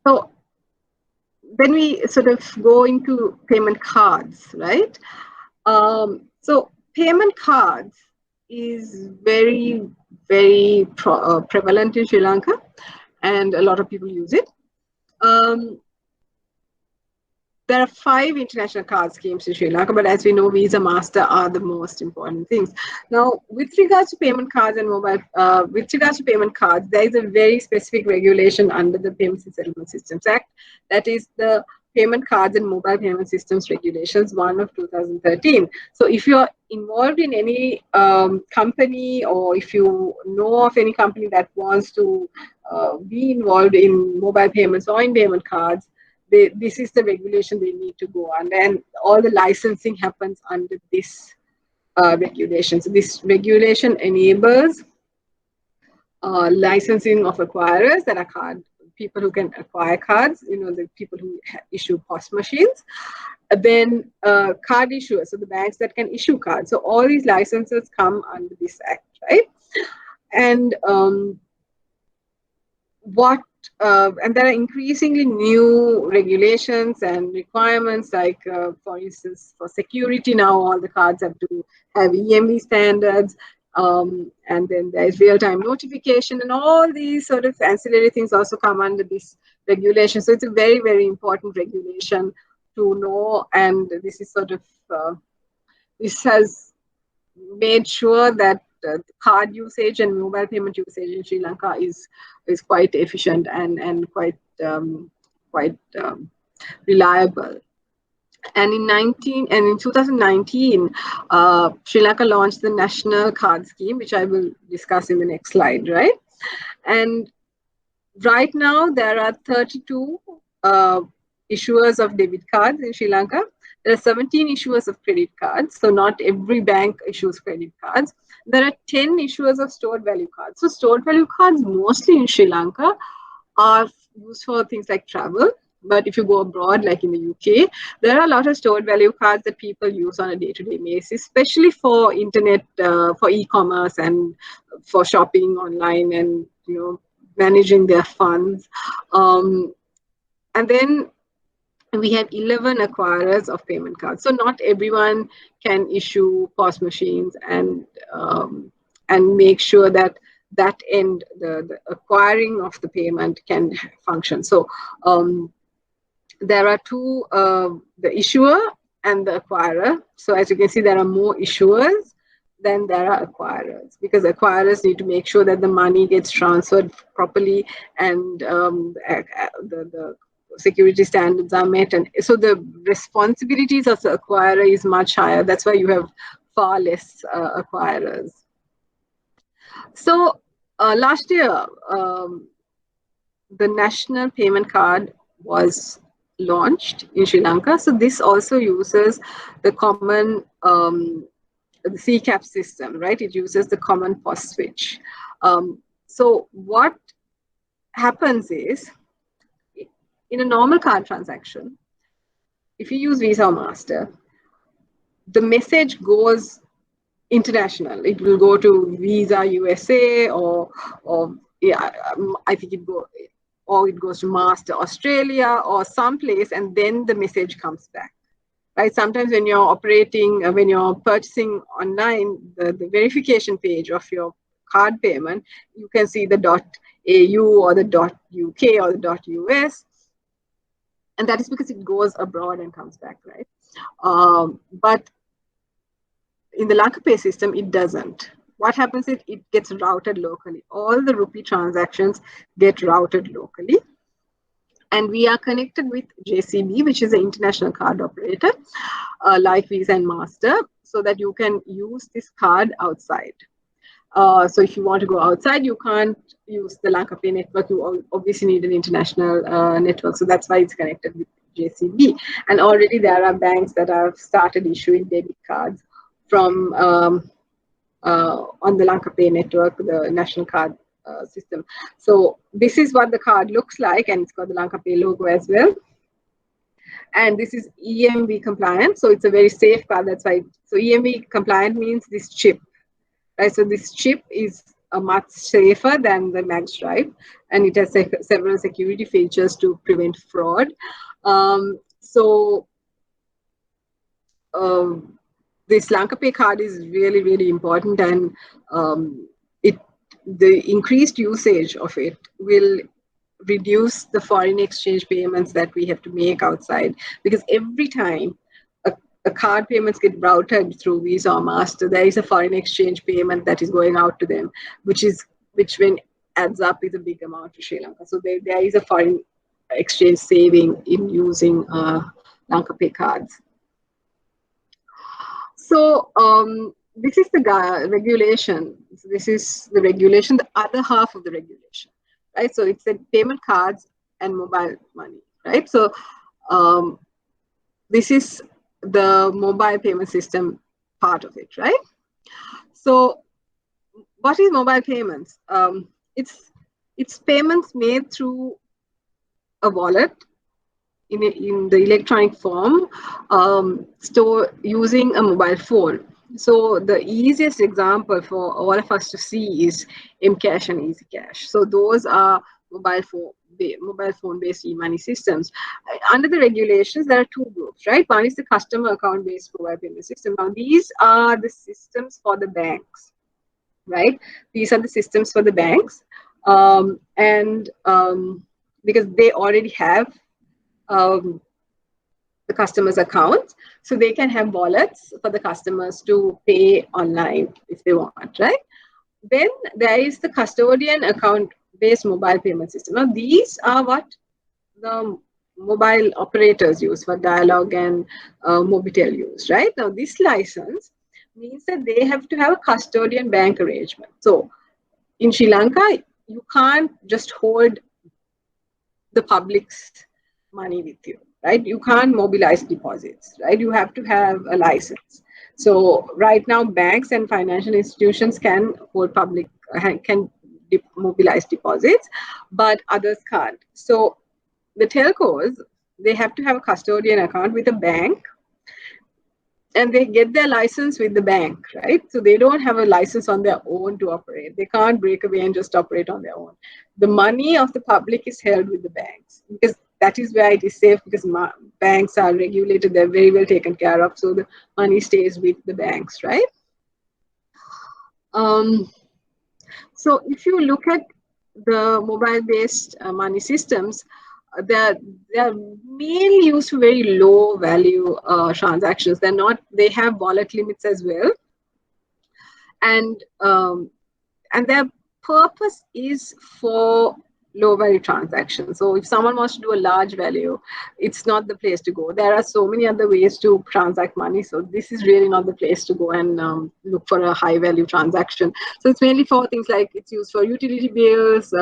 So then we sort of go into payment cards, right? So payment cards is very, very prevalent in Sri Lanka, and a lot of people use it. There are 5 international card schemes in Sri Lanka, but as we know, Visa, Master are the most important things. Now, with regards to payment cards and mobile, with regards to payment cards, there is a very specific regulation under the Payments and Settlement Systems Act. That is the Payment Cards and Mobile Payment Systems Regulations 1 of 2013. So if you're involved in any company, or if you know of any company that wants to be involved in mobile payments or in payment cards, this is the regulation they need to go under, and all the licensing happens under this regulation. So this regulation enables licensing of acquirers, that are people who can acquire cards, the people who issue POS machines, then card issuers, so the banks that can issue cards. So all these licenses come under this act, right? And and there are increasingly new regulations and requirements, like for instance, for security now, all the cards have to have EMV standards, and then there's real-time notification, and all these sort of ancillary things also come under this regulation. So it's a very, very important regulation to know, and this is sort of this has made sure that card usage and mobile payment usage in Sri Lanka is quite efficient and quite reliable. And in 2019, Sri Lanka launched the National Card Scheme, which I will discuss in the next slide, right? And right now there are 32 issuers of debit cards in Sri Lanka. There are 17 issuers of credit cards, so not every bank issues credit cards. There are 10 issuers of stored value cards. So stored value cards mostly in Sri Lanka are used for things like travel. But if you go abroad, like in the UK, there are a lot of stored value cards that people use on a day-to-day basis, especially for internet, for e-commerce and for shopping online and, managing their funds. And then we have 11 acquirers of payment cards. So not everyone can issue POS machines and make sure that end, the acquiring of the payment can function. So there are two, the issuer and the acquirer. So as you can see, there are more issuers than there are acquirers, because acquirers need to make sure that the money gets transferred properly and the security standards are met, and so the responsibilities of the acquirer is much higher. That's why you have far less acquirers. So Last year, the national payment card was launched in Sri Lanka. So this also uses the common the CCAP system, right? It uses the common POS switch. So what happens is, in a normal card transaction, if you use Visa or Master, the message goes international. It will go to Visa USA, or yeah, I think it goes to Master Australia or someplace, and then the message comes back. Right? Sometimes when you're when you're purchasing online, the verification page of your card payment, you can see the .au or the .uk or the .us, and that is because it goes abroad and comes back, right? But in the Lanka Pay system, it doesn't. What happens is it gets routed locally. All the rupee transactions get routed locally. And we are connected with JCB, which is an international card operator, like Visa and Master, so that you can use this card outside. So if you want to go outside, you can't use the Lanka Pay network. You obviously need an international network. So that's why it's connected with JCB. And already there are banks that have started issuing debit cards from on the Lanka Pay network, the national card system. So this is what the card looks like, and it's got the Lanka Pay logo as well. And this is EMV compliant, so it's a very safe card. That's why. So EMV compliant means this chip, right? So this chip is much safer than the magstripe, and it has several security features to prevent fraud. This Lanka Pay card is really, really important, and the increased usage of it will reduce the foreign exchange payments that we have to make outside, because every time a card payments get routed through Visa or Master, there is a foreign exchange payment that is going out to them, which when adds up is a big amount to Sri Lanka. So there is a foreign exchange saving in using Lanka Pay cards. So this is the regulation. So this is the regulation, the other half of the regulation, right? So it's the payment cards and mobile money, right? So this is the mobile payment system part of it, right? So what is mobile payments? It's payments made through a wallet in the electronic form, store using a mobile phone. So the easiest example for all of us to see is Mcash and EasyCash. So those are mobile phone based e-money systems. Under the regulations, there are two groups, right? One is the customer account based mobile payment system. Now these are the systems for the banks, right? These are the systems for the banks, because they already have the customer's accounts, so they can have wallets for the customers to pay online if they want, right? Then there is the custodian account based mobile payment system. Now these are what the mobile operators use, for Dialog and Mobitel use, right? Now this license means that they have to have a custodian bank arrangement. So in Sri Lanka, you can't just hold the public's money with you, right? You can't mobilize deposits, right? You have to have a license. So right now, banks and financial institutions can hold can mobilize deposits, but others can't. So the telcos, they have to have a custodian account with a bank, and they get their license with the bank, right? So they don't have a license on their own to operate. They can't break away and just operate on their own. The money of the public is held with the banks, because that is where it is safe, because banks are regulated, they're very well taken care of. So the money stays with the banks, right? So if you look at the mobile-based money systems, they're mainly used for very low value transactions. They have wallet limits as well, and their purpose is for low value transactions. So if someone wants to do a large value, it's not the place to go. There are so many other ways to transact money. So this is really not the place to go and look for a high value transaction. So it's mainly for things like it's used for utility bills,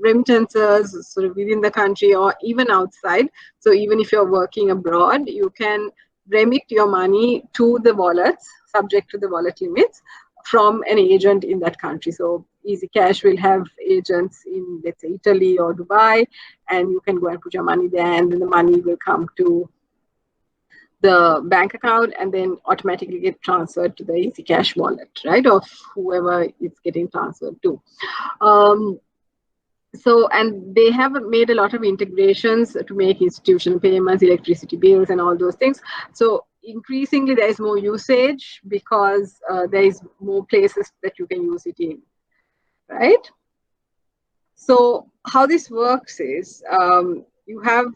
remittances, sort of within the country or even outside. So even if you're working abroad, you can remit your money to the wallets subject to the wallet limits from an agent in that country. So Easy Cash will have agents in, let's say, Italy or Dubai, and you can go and put your money there, and then the money will come to the bank account and then automatically get transferred to the Easy Cash wallet, right, of whoever it's getting transferred to. Um, and they have made a lot of integrations to make institutional payments, electricity bills, and all those things. So increasingly, there is more usage because there is more places that you can use it in, right? So how this works is you have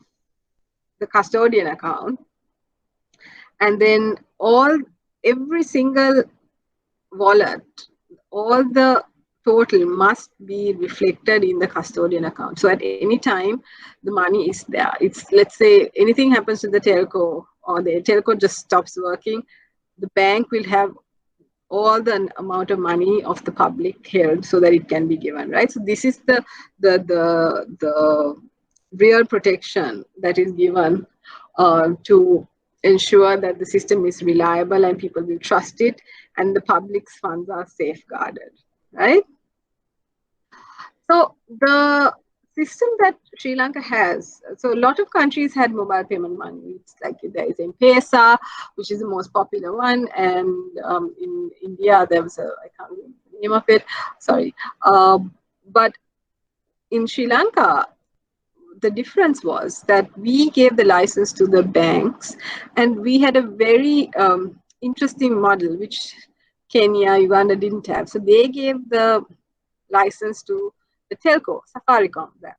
the custodian account, and then every single wallet, all the total must be reflected in the custodian account. So at any time, the money is there. It's, let's say anything happens to the telco or the telco just stops working, the bank will have all the amount of money of the public held so that it can be given, right? So this is the real protection that is given to ensure that the system is reliable and people will trust it and the public's funds are safeguarded, right? So the system that Sri Lanka has, so a lot of countries had mobile payment money. It's like there is M-Pesa, which is the most popular one, and in India there was I can't remember the name of it, sorry. But in Sri Lanka, the difference was that we gave the license to the banks, and we had a very interesting model which Kenya, Uganda didn't have. So they gave the license to the telco, Safaricom there.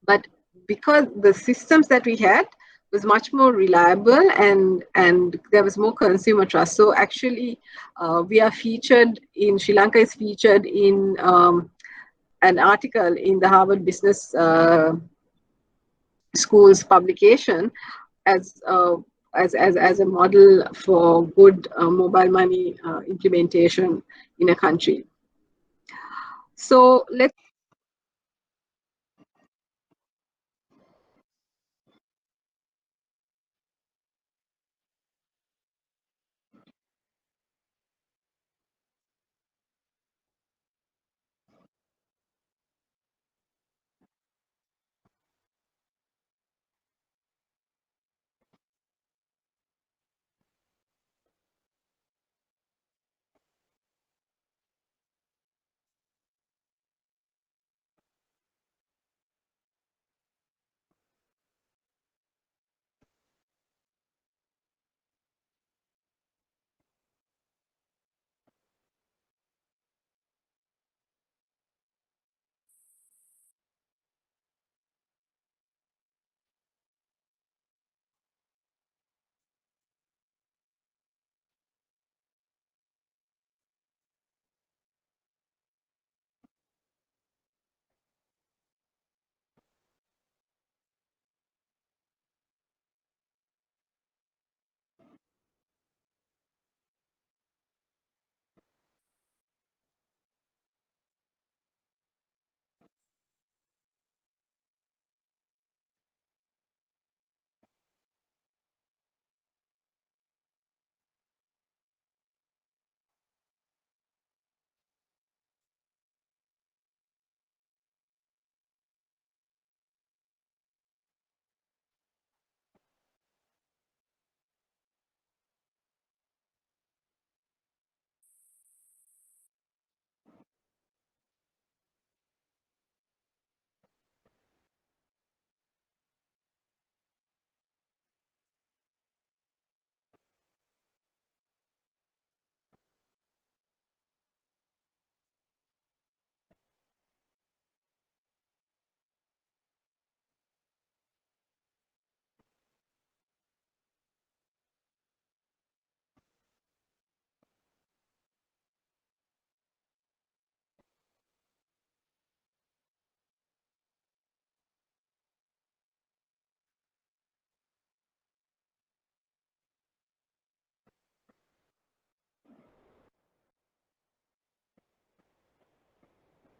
But because the systems that we had was much more reliable and there was more consumer trust. So actually, we are featured in Sri Lanka is featured in an article in the Harvard Business School's publication as as a model for good mobile money implementation in a country. So let's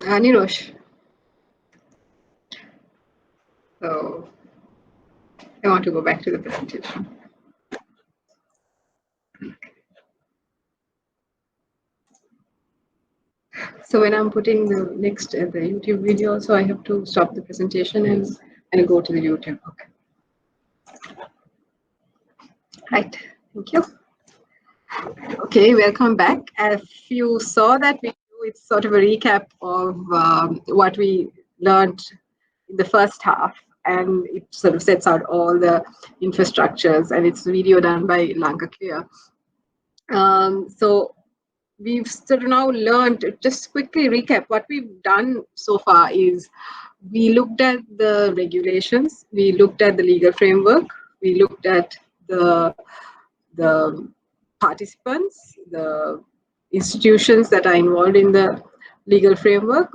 Nirosh. So I want to go back to the presentation. So when I'm putting the next the YouTube video, so I have to stop the presentation and go to the YouTube. Okay. Right. Thank you. Okay, welcome back. If you saw that video, it's sort of a recap of what we learned in the first half, and it sort of sets out all the infrastructures, and it's a video done by Lanka Clear. So we've sort of now learned, just quickly recap, what we've done so far is we looked at the regulations, we looked at the legal framework, we looked at the participants, the institutions that are involved in the legal framework.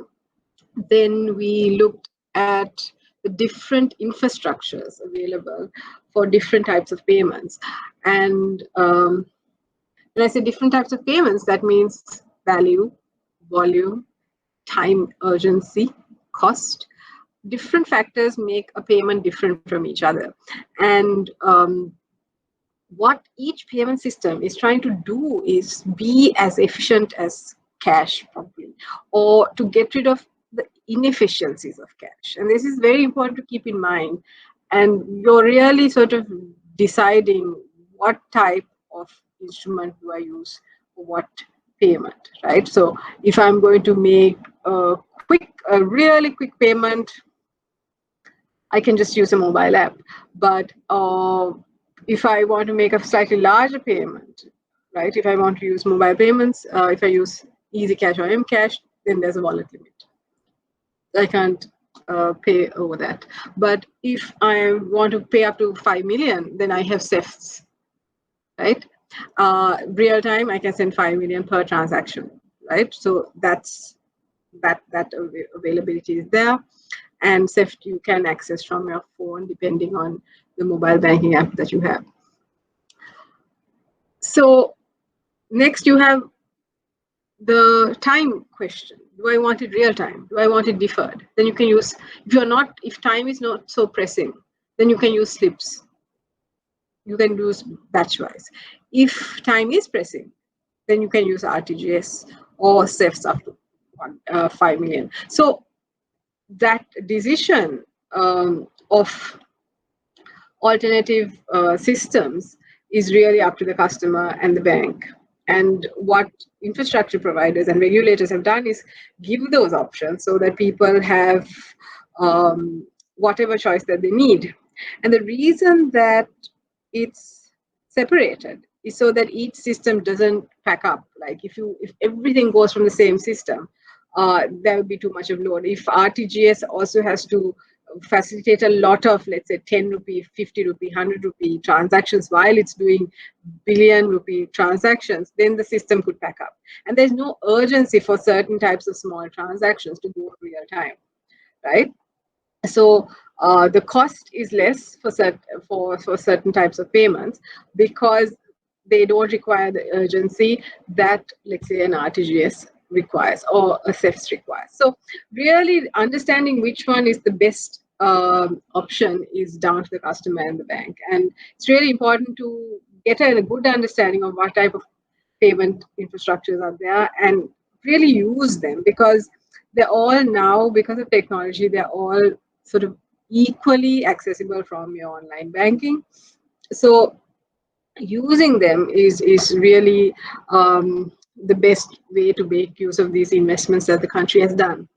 Then we looked at the different infrastructures available for different types of payments. And when I say different types of payments, that means value, volume, time, urgency, cost. Different factors make a payment different from each other. And what each payment system is trying to do is be as efficient as cash, probably, or to get rid of the inefficiencies of cash. And this is very important to keep in mind. And you're really sort of deciding what type of instrument do I use for what payment, right? So if I'm going to make a really quick payment, I can just use a mobile app. But if I want to make a slightly larger payment, right? If I want to use mobile payments, if I use Easy Cash or Mcash, then there's a wallet limit. I can't pay over that. But if I want to pay up to 5 million, then I have SEFs, right? Real time, I can send 5 million per transaction, right? So that's that availability is there. And SEFT you can access from your phone depending on the mobile banking app that you have. So next you have the time question. Do I want it real time? Do I want it deferred? Then you can use, if time is not so pressing, then you can use slips. You can use batch wise. If time is pressing, then you can use RTGS or SEFs up to 5 million. So that decision of alternative systems is really up to the customer and the bank. And what infrastructure providers and regulators have done is give those options so that people have whatever choice that they need. And the reason that it's separated is so that each system doesn't pack up. Like if everything goes from the same system, there will be too much of load. If RTGS also has to facilitate a lot of, let's say, 10 rupee, 50 rupee, 100 rupee transactions while it's doing billion rupee transactions, then the system could pack up. And there's no urgency for certain types of small transactions to go real time, right? So the cost is less for certain types of payments because they don't require the urgency that, let's say, an RTGS requires or a SEFs requires. So really understanding which one is the best option is down to the customer and the bank. And it's really important to get a good understanding of what type of payment infrastructures are there and really use them, because they're all now, because of technology, they're all sort of equally accessible from your online banking. So using them is really the best way to make use of these investments that the country has done.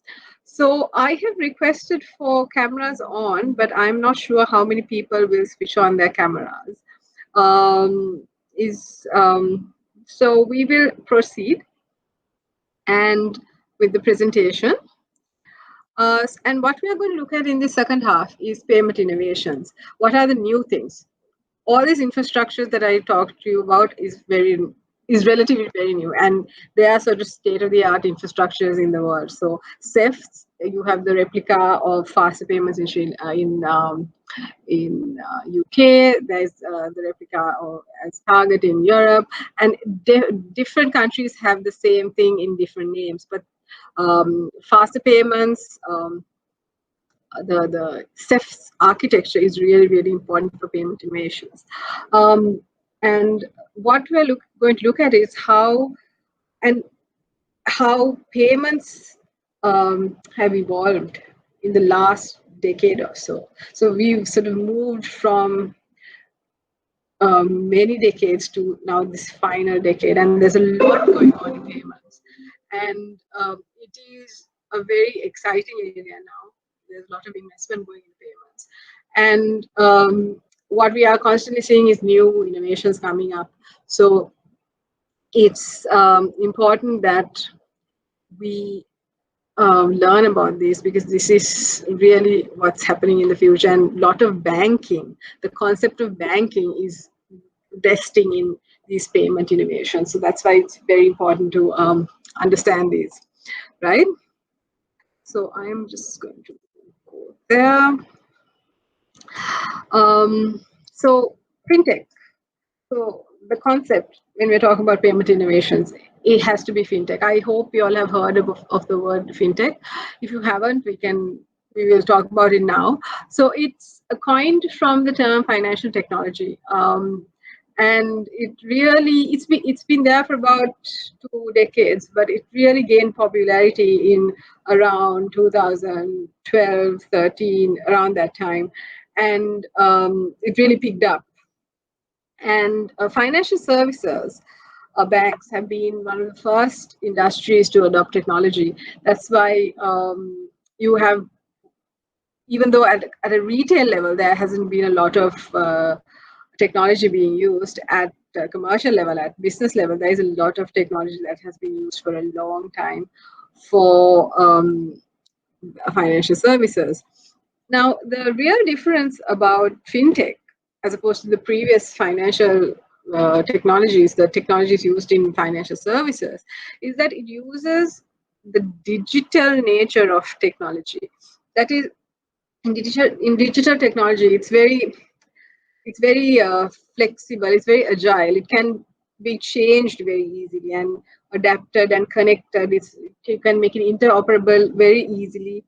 So I have requested for cameras on, but I'm not sure how many people will switch on their cameras. So we will proceed and with the presentation. And what we are going to look at in the second half is payment innovations. What are the new things? All these infrastructures that I talked to you about is relatively very new, and they are sort of state-of-the-art infrastructures in the world. So SEFs, you have the replica of faster payments in UK. There's the replica as Target in Europe, and different countries have the same thing in different names. But Faster payments. The CEF's architecture is really, really important for payment innovations. And what we're going to look at is how payments have evolved in the last decade or so. So we've sort of moved from many decades to now this final decade, and there's a lot going on in payments. And it is a very exciting area now. There's a lot of investment going in payments. And what we are constantly seeing is new innovations coming up. So it's important that we learn about this, because this is really what's happening in the future. And a lot of banking, the concept of banking is resting in these payment innovations. So that's why it's very important to understand these, right? So I'm just going to go there. So fintech. So the concept, when we're talking about payment innovations, it has to be fintech. I hope you all have heard of the word fintech. If you haven't, we will talk about it now. So it's coined from the term financial technology. And it's been there for about 2 decades, but it really gained popularity in around 2012, 13, around that time. And it really picked up. And financial services, banks have been one of the first industries to adopt technology. That's why you have, even though at a retail level, there hasn't been a lot of technology being used, at commercial level, at business level, there is a lot of technology that has been used for a long time for financial services. Now, the real difference about fintech, as opposed to the previous financial technologies, the technologies used in financial services, is that it uses the digital nature of technology. That is, in digital technology, it's very flexible, it's very agile, it can be changed very easily and adapted and connected. You can make it interoperable very easily.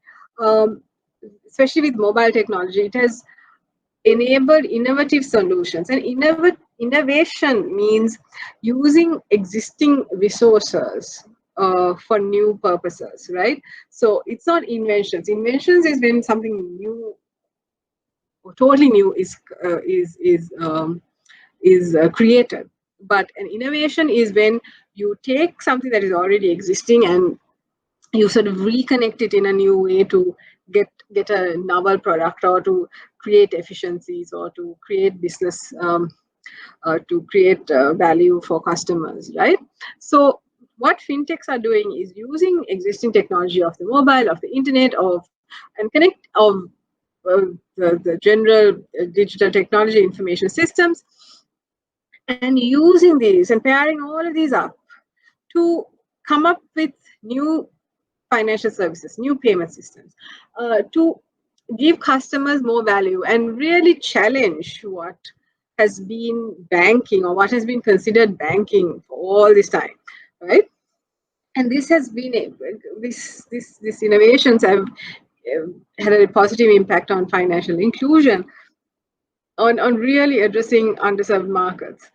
Especially with mobile technology, it has enabled innovative solutions. And innovation means using existing resources for new purposes, right? So it's not inventions. Inventions is when something new or totally new is created. But an innovation is when you take something that is already existing and you sort of reconnect it in a new way to get a novel product, or to create efficiencies, or to create business, to create value for customers, right? So what fintechs are doing is using existing technology of the mobile, of the internet, and connect of the general digital technology information systems, and using these and pairing all of these up to come up with new financial services, new payment systems, to give customers more value and really challenge what has been banking, or what has been considered banking for all this time, right? And this has been these innovations have had a positive impact on financial inclusion, on really addressing underserved markets.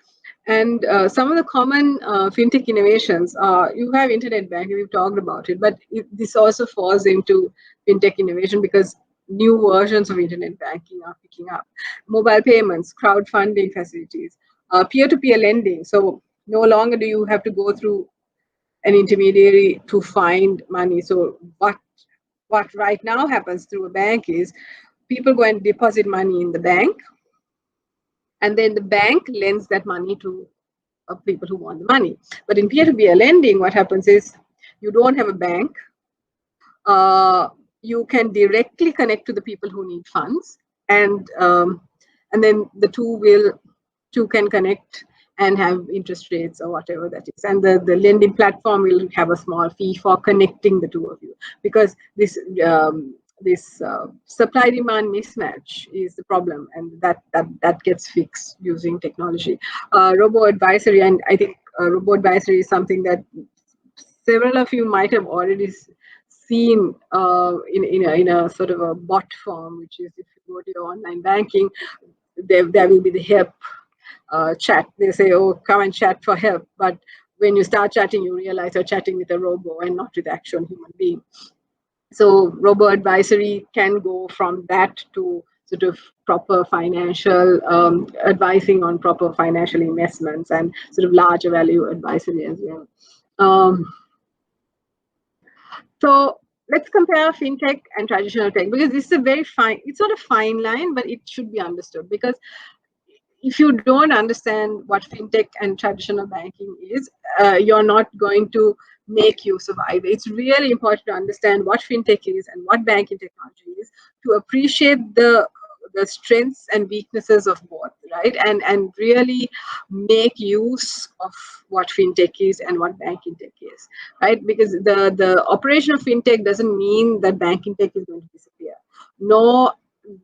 And some of the common fintech innovations are, you have internet banking, we've talked about it, but this also falls into fintech innovation because new versions of internet banking are picking up. Mobile payments, crowdfunding facilities, peer-to-peer lending. So no longer do you have to go through an intermediary to find money. So what right now happens through a bank is people go and deposit money in the bank, and then the bank lends that money to people who want the money. But in peer-to-peer lending, what happens is you don't have a bank. You can directly connect to the people who need funds, and then the two can connect and have interest rates or whatever that is. And the lending platform will have a small fee for connecting the two of you, because this supply-demand mismatch is the problem, and that gets fixed using technology. Robo-advisory, and I think robo-advisory is something that several of you might have already seen in a sort of a bot form, which is if you go to your online banking, there will be the help chat. They say, oh, come and chat for help. But when you start chatting, you realize you're chatting with a robo and not with the actual human being. So robo advisory can go from that to sort of proper financial advising on proper financial investments and sort of larger value advisory as well. So let's compare fintech and traditional tech, because this is a very fine, it's not a fine line, but it should be understood, because if you don't understand what fintech and traditional banking is, you're not going to make use of either. It's really important to understand what fintech is and what banking technology is to appreciate the strengths and weaknesses of both, right? And really make use of what fintech is and what banking tech is, right? Because the operation of fintech doesn't mean that banking tech is going to disappear. No,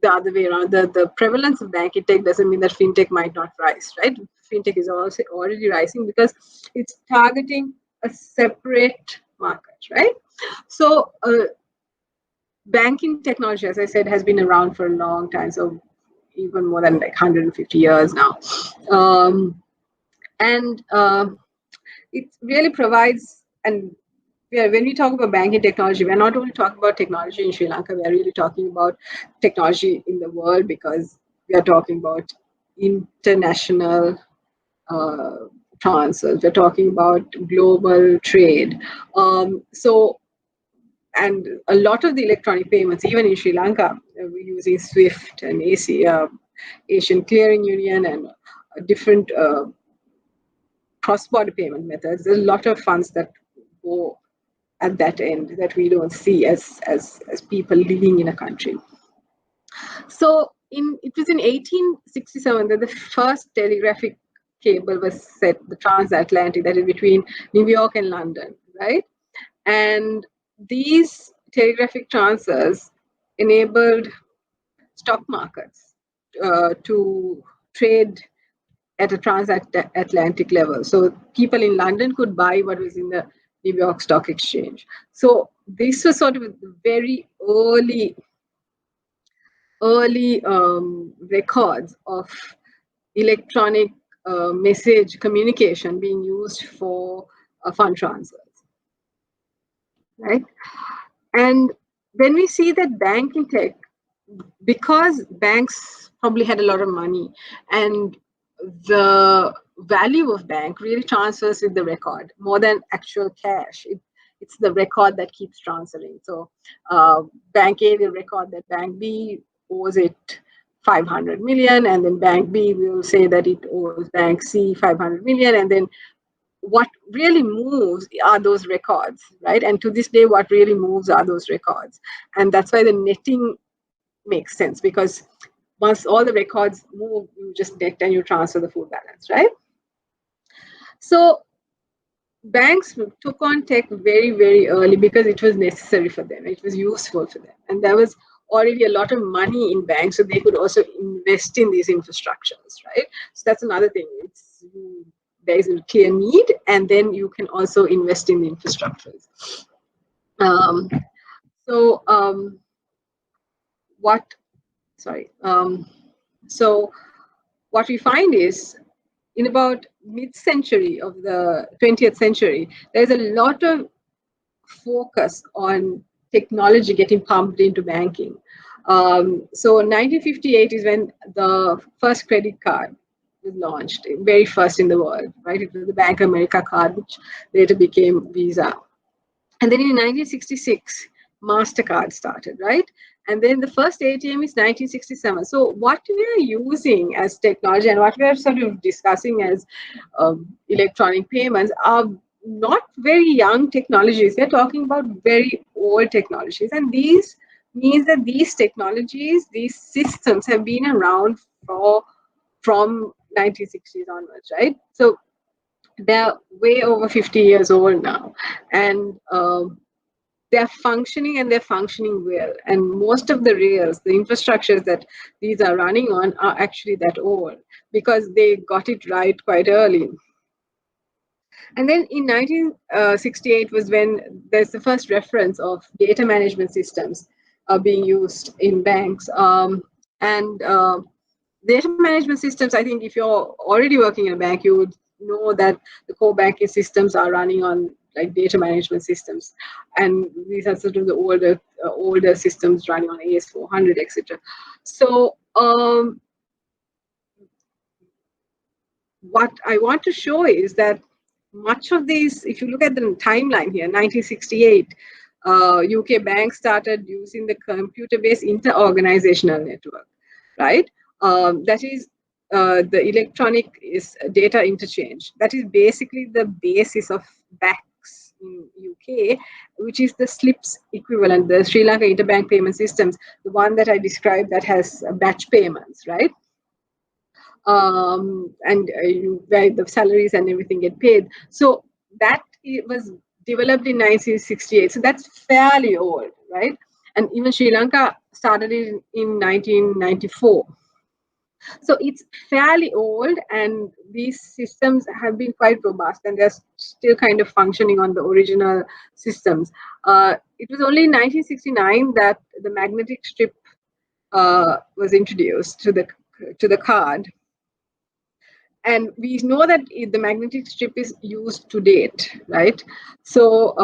the other way around. The prevalence of banking tech doesn't mean that fintech might not rise, right? Fintech is also already rising because it's targeting a separate market, right? So banking technology, as I said, has been around for a long time, so even more than like 150 years now. And it really provides, and when we talk about banking technology, we're not only talking about technology in Sri Lanka, we're really talking about technology in the world, because we are talking about international transfers, we're talking about global trade. And a lot of the electronic payments, even in Sri Lanka, we're using SWIFT and Asian Clearing Union, and different cross-border payment methods. There's a lot of funds that go at that end that we don't see as people living in a country. So it was in 1867 that the first telegraphic cable was set, the transatlantic, that is between New York and London, right? And these telegraphic transfers enabled stock markets to trade at a transatlantic level. So people in London could buy what was in the New York Stock Exchange. So this was sort of the very early records of electronic message communication being used for fund transfers, right? And when we see that banking tech, because banks probably had a lot of money, and the value of bank really transfers with the record more than actual cash. It's the record that keeps transferring. So bank A will record that bank B owes it 500 million, and then bank B will say that it owes bank C 500 million, and then what really moves are those records, right? And to this day, what really moves are those records. And that's why the netting makes sense, because once all the records move, you just net and you transfer the full balance, right? So banks took on tech very, very early because it was necessary for them. It was useful for them. And there was already a lot of money in banks, so they could also invest in these infrastructures, right? So that's another thing. There is a clear need, and then you can also invest in the infrastructures. So what we find is, in about mid-century of the 20th century, there's a lot of focus on technology getting pumped into banking. So 1958 is when the first credit card was launched, very first in the world, right? It was the Bank of America card, which later became Visa. And then in 1966, MasterCard started, right? And then the first ATM is 1967. So what we are using as technology and what we are sort of discussing as electronic payments are not very young technologies. We're talking about very old technologies. And these means that these technologies, these systems have been around from 1960s onwards, right? So they're way over 50 years old now. And they're functioning, and they're functioning well. And most of the rails, the infrastructures that these are running on, are actually that old because they got it right quite early. And then in 1968 was when there's the first reference of data management systems being used in banks. And Data management systems, I think if you're already working in a bank, you would know that the core banking systems are running on like data management systems. And these are sort of the older systems running on AS400, etc. So what I want to show is that much of these, if you look at the timeline here, 1968, UK banks started using the computer-based inter-organizational network, right? That is the electronic is data interchange. That is basically the basis of BACS in UK, which is the SLIPS equivalent, the Sri Lanka interbank payment systems, the one that I described that has batch payments, right? And where the salaries and everything get paid. So that was developed in 1968. So that's fairly old, right? And even Sri Lanka started it in 1994. So it's fairly old, and these systems have been quite robust, and they're still kind of functioning on the original systems. It was only in 1969 that the magnetic strip was introduced to the card, and we know that the magnetic strip is used to date, right? So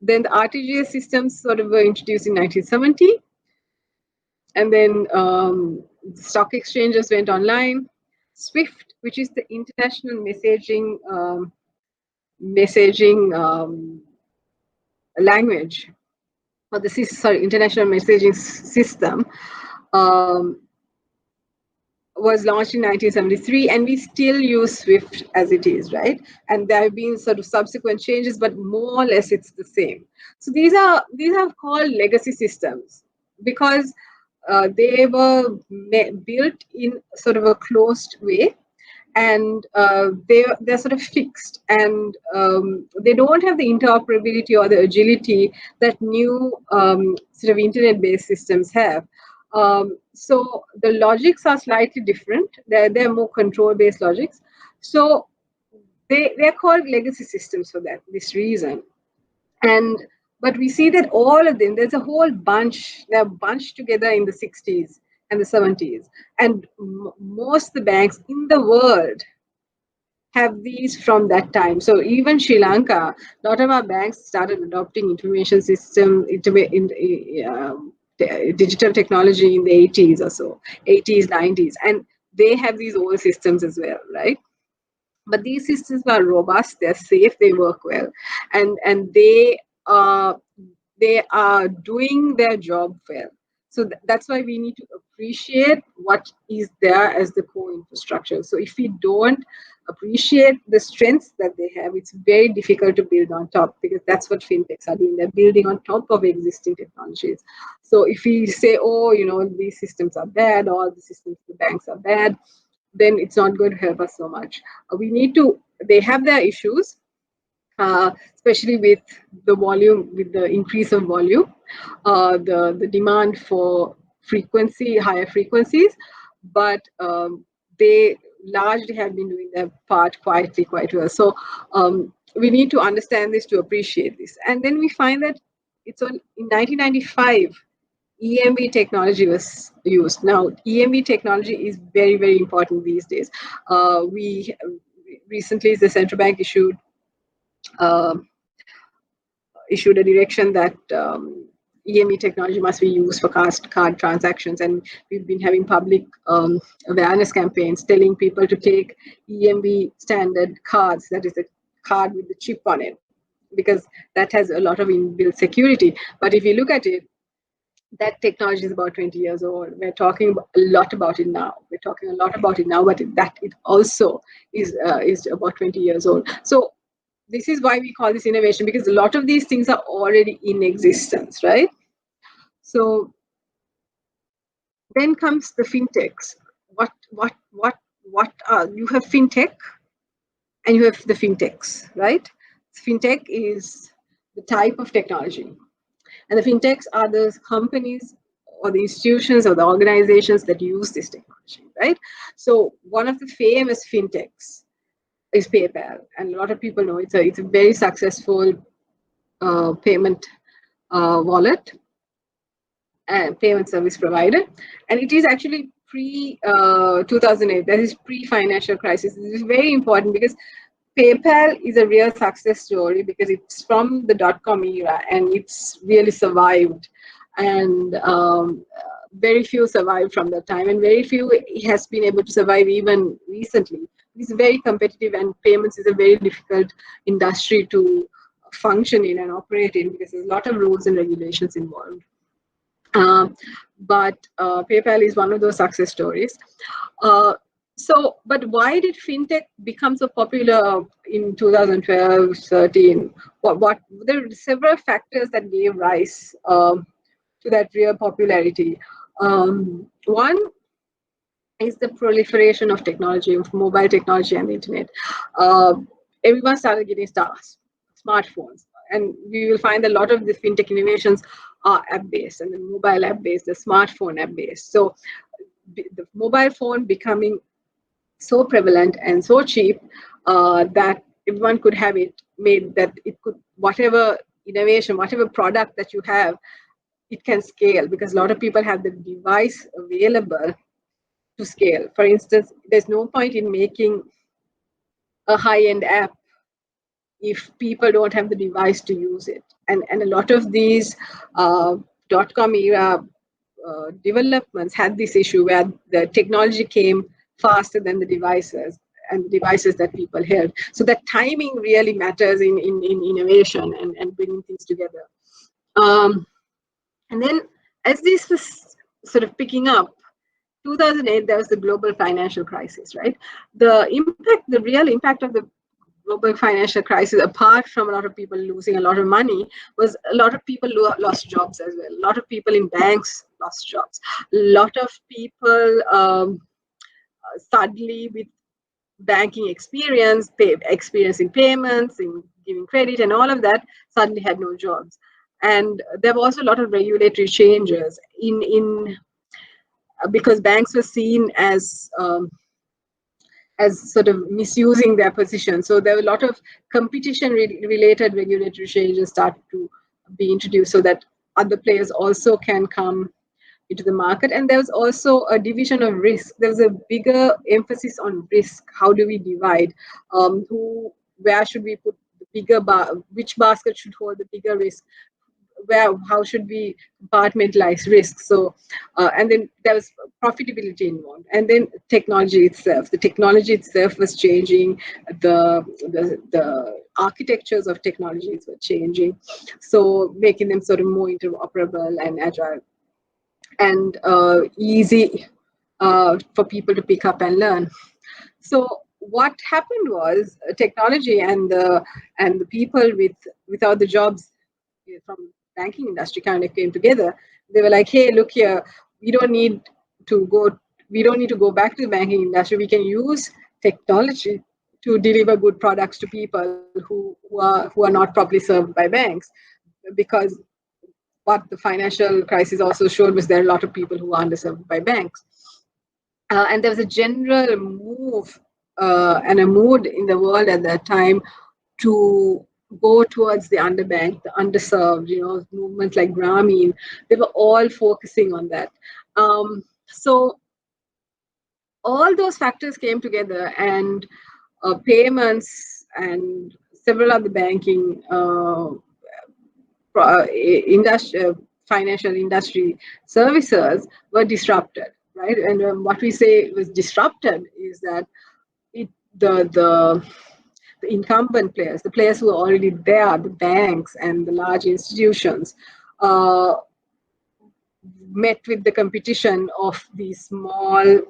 then the RTGS systems sort of were introduced in 1970, and then stock exchanges went online. SWIFT, which is the international messaging language, or the international messaging system, um, was launched in 1973, and we still use SWIFT as it is, right? And there have been sort of subsequent changes, but more or less it's the same. So these are called legacy systems because they were built in sort of a closed way, and they're sort of fixed, and they don't have the interoperability or the agility that new sort of internet-based systems have. So the logics are slightly different. They're more control-based logics. So they're called legacy systems for this reason. And but we see that all of them, there's a whole bunch, they're bunched together in the 60s and the 70s. And most of the banks in the world have these from that time. So even Sri Lanka, a lot of our banks started adopting information system, digital technology in the 80s or so, 80s, 90s. And they have these old systems as well, right? But these systems are robust, they're safe, they work well, and they are doing their job well. So that's why we need to appreciate what is there as the core infrastructure. So if we don't appreciate the strengths that they have, it's very difficult to build on top, because that's what fintechs are doing. They're building on top of existing technologies. So if we say, oh, these systems are bad, or the systems of the banks are bad, then it's not going to help us so much. They have their issues, especially with the volume, with the increase of volume, the demand for higher frequencies, but they largely have been doing their part quietly quite well. So we need to understand this to appreciate this. And then we find that in 1995, EMV technology was used. Now, EMV technology is very, very important these days. We recently, the central bank uh, issued a direction that EMV technology must be used for card transactions, and we've been having public awareness campaigns telling people to take EMV standard cards, that is a card with the chip on it, because that has a lot of inbuilt security. But if you look at it, that technology is about 20 years old. We're talking a lot about it now. But it also is about 20 years old. So this is why we call this innovation, because a lot of these things are already in existence, right? So then comes the fintechs. What are you have fintech and you have the fintechs, right? Fintech is the type of technology, and the fintechs are the companies or the institutions or the organizations that use this technology, right? So one of the famous fintechs is PayPal, and a lot of people know it's a very successful payment wallet and payment service provider, and it is actually pre 2008. That is pre financial crisis. This is very important because PayPal is a real success story because it's from the dot-com era and it's really survived. And very few survived from that time, and very few has been able to survive even recently. It's very competitive, and payments is a very difficult industry to function in and operate in because there's a lot of rules and regulations involved. Um, but PayPal is one of those success stories. But why did fintech become so popular in 2012, 13? What there are several factors that gave rise to that real popularity. One is the proliferation of technology, of mobile technology and the internet. Uh, Everyone started getting smartphones, and we will find a lot of the fintech innovations are app-based, and the mobile app-based, the smartphone app-based. So the mobile phone becoming so prevalent and so cheap that everyone could have it made that it could, whatever innovation, whatever product that you have, it can scale because a lot of people have the device available to scale. For instance, there's no point in making a high-end app if people don't have the device to use it. And a lot of these dot-com era developments had this issue where the technology came faster than the devices and the devices that people held. So that timing really matters in innovation and bringing things together. And then as this was sort of picking up, 2008, there was the global financial crisis, right? The real impact of the global financial crisis, apart from a lot of people losing a lot of money, was a lot of people lost jobs as well. A lot of people in banks lost jobs. A lot of people suddenly with banking experience, experiencing payments, in giving credit and all of that, suddenly had no jobs. And there were also a lot of regulatory changes in because banks were seen as sort of misusing their position. So there were a lot of competition-related regulatory changes start to be introduced so that other players also can come into the market. And there was also a division of risk. There was a bigger emphasis on risk. How do we divide? Where should we put the bigger which basket should hold the bigger risk? How should we compartmentalize risk? So and then there was profitability involved, and then technology itself. The technology itself was changing. The architectures of technologies were changing, so making them sort of more interoperable and agile and easy for people to pick up and learn. So what happened was technology and the people without the jobs from banking industry kind of came together. They were like, hey, look here, we don't need to go back to the banking industry. We can use technology to deliver good products to people who are not properly served by banks. Because what the financial crisis also showed was there are a lot of people who are underserved by banks. And there was a general move and a mood in the world at that time to go towards the underbanked, the underserved, movements like Grameen. They were all focusing on that. So all those factors came together, and payments and several other banking industry, financial industry services were disrupted, right? And what we say was disrupted is that the incumbent players, the players who are already there, the banks and the large institutions, met with the competition of these small,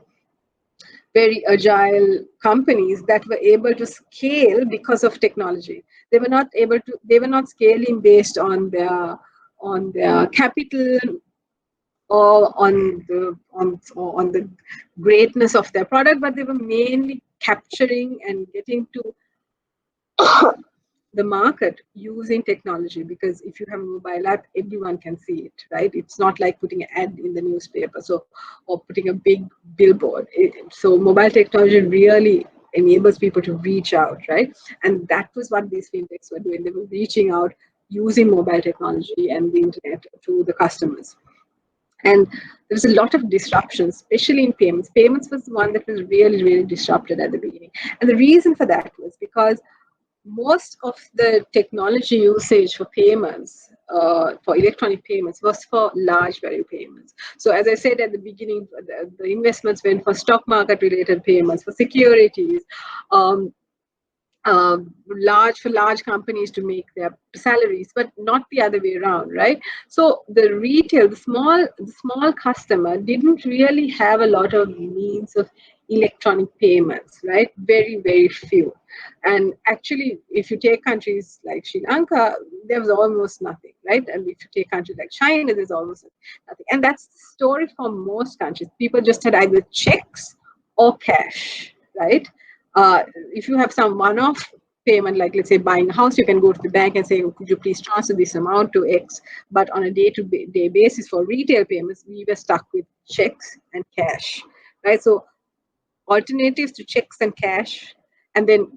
very agile companies that were able to scale because of technology. They were not scaling based on their capital or on the greatness of their product, but they were mainly capturing and getting to the market using technology, because if you have a mobile app, everyone can see it, right? It's not like putting an ad in the newspaper, or putting a big billboard. So mobile technology really enables people to reach out, right? And that was what these fintechs were doing. They were reaching out using mobile technology and the internet to the customers. And there was a lot of disruption, especially in payments. Payments was the one that was really, really disrupted at the beginning. And the reason for that was because most of the technology usage for payments, for electronic payments, was for large value payments. So, as I said at the beginning, the investments went for stock market related payments, for securities, um, large for large companies to make their salaries, but not the other way around, right? So the retail, the small customer didn't really have a lot of means of electronic payments, right? Very, very few. And actually, if you take countries like Sri Lanka, there was almost nothing, right? And if you take countries like China, there's almost nothing. And that's the story for most countries. People just had either checks or cash, right? If you have some one-off payment, like let's say buying a house, you can go to the bank and say, "Oh, could you please transfer this amount to X?" But on a day-to-day basis for retail payments, we were stuck with checks and cash, right? So alternatives to checks and cash, and then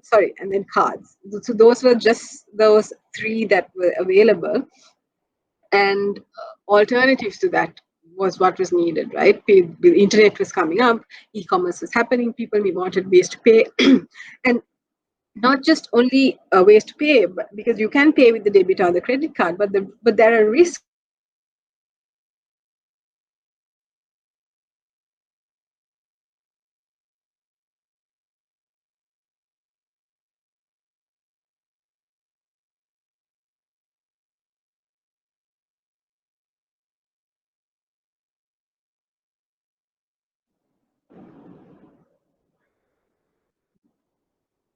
cards. So those were just those three that were available, and alternatives to that was what was needed, right? The internet was coming up, e-commerce was happening, people we wanted ways to pay, and not just only ways to pay, but because you can pay with the debit or the credit card, but there are risks associated with it, right?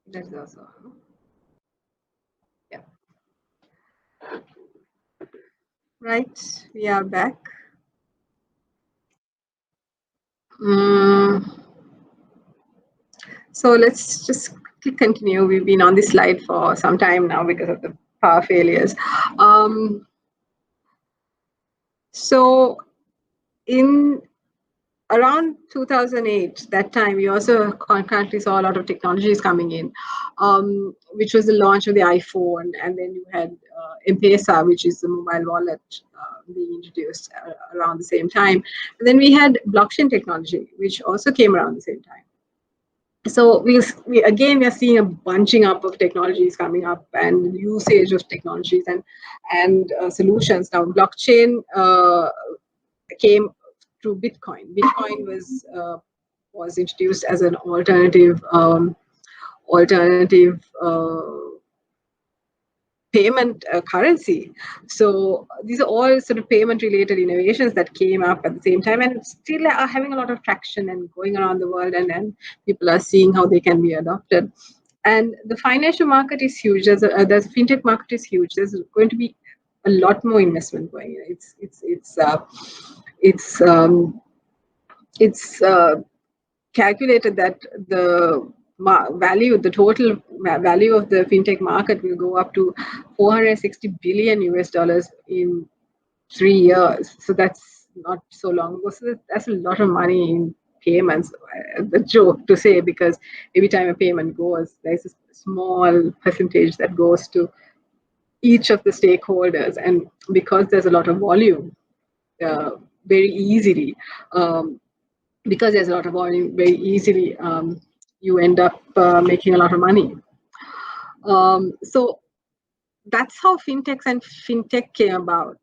Because that's also, yeah, right. We are back. Mm, so let's just quickly continue. We've been on this slide for some time now because of the power failures. Um, so in around 2008, that time, we also concurrently saw a lot of technologies coming in, which was the launch of the iPhone, and then you had M-Pesa, which is the mobile wallet, being introduced around the same time. And then we had blockchain technology, which also came around the same time. So we are seeing a bunching up of technologies coming up and usage of technologies and solutions. Now blockchain came through Bitcoin. Bitcoin was introduced as an alternative payment currency. So these are all sort of payment related innovations that came up at the same time and still are having a lot of traction and going around the world, and people are seeing how they can be adopted. And the financial market is huge. The fintech market is huge. There's going to be a lot more investment going in. It's calculated that the total value of the fintech market will go up to 460 billion US dollars in 3 years. So that's not so long ago. So that's a lot of money in payments. The joke to say, because every time a payment goes, there's a small percentage that goes to each of the stakeholders, and because there's a lot of volume, uh, very easily. Because there's a lot of volume, very easily you end up making a lot of money. So that's how fintech came about,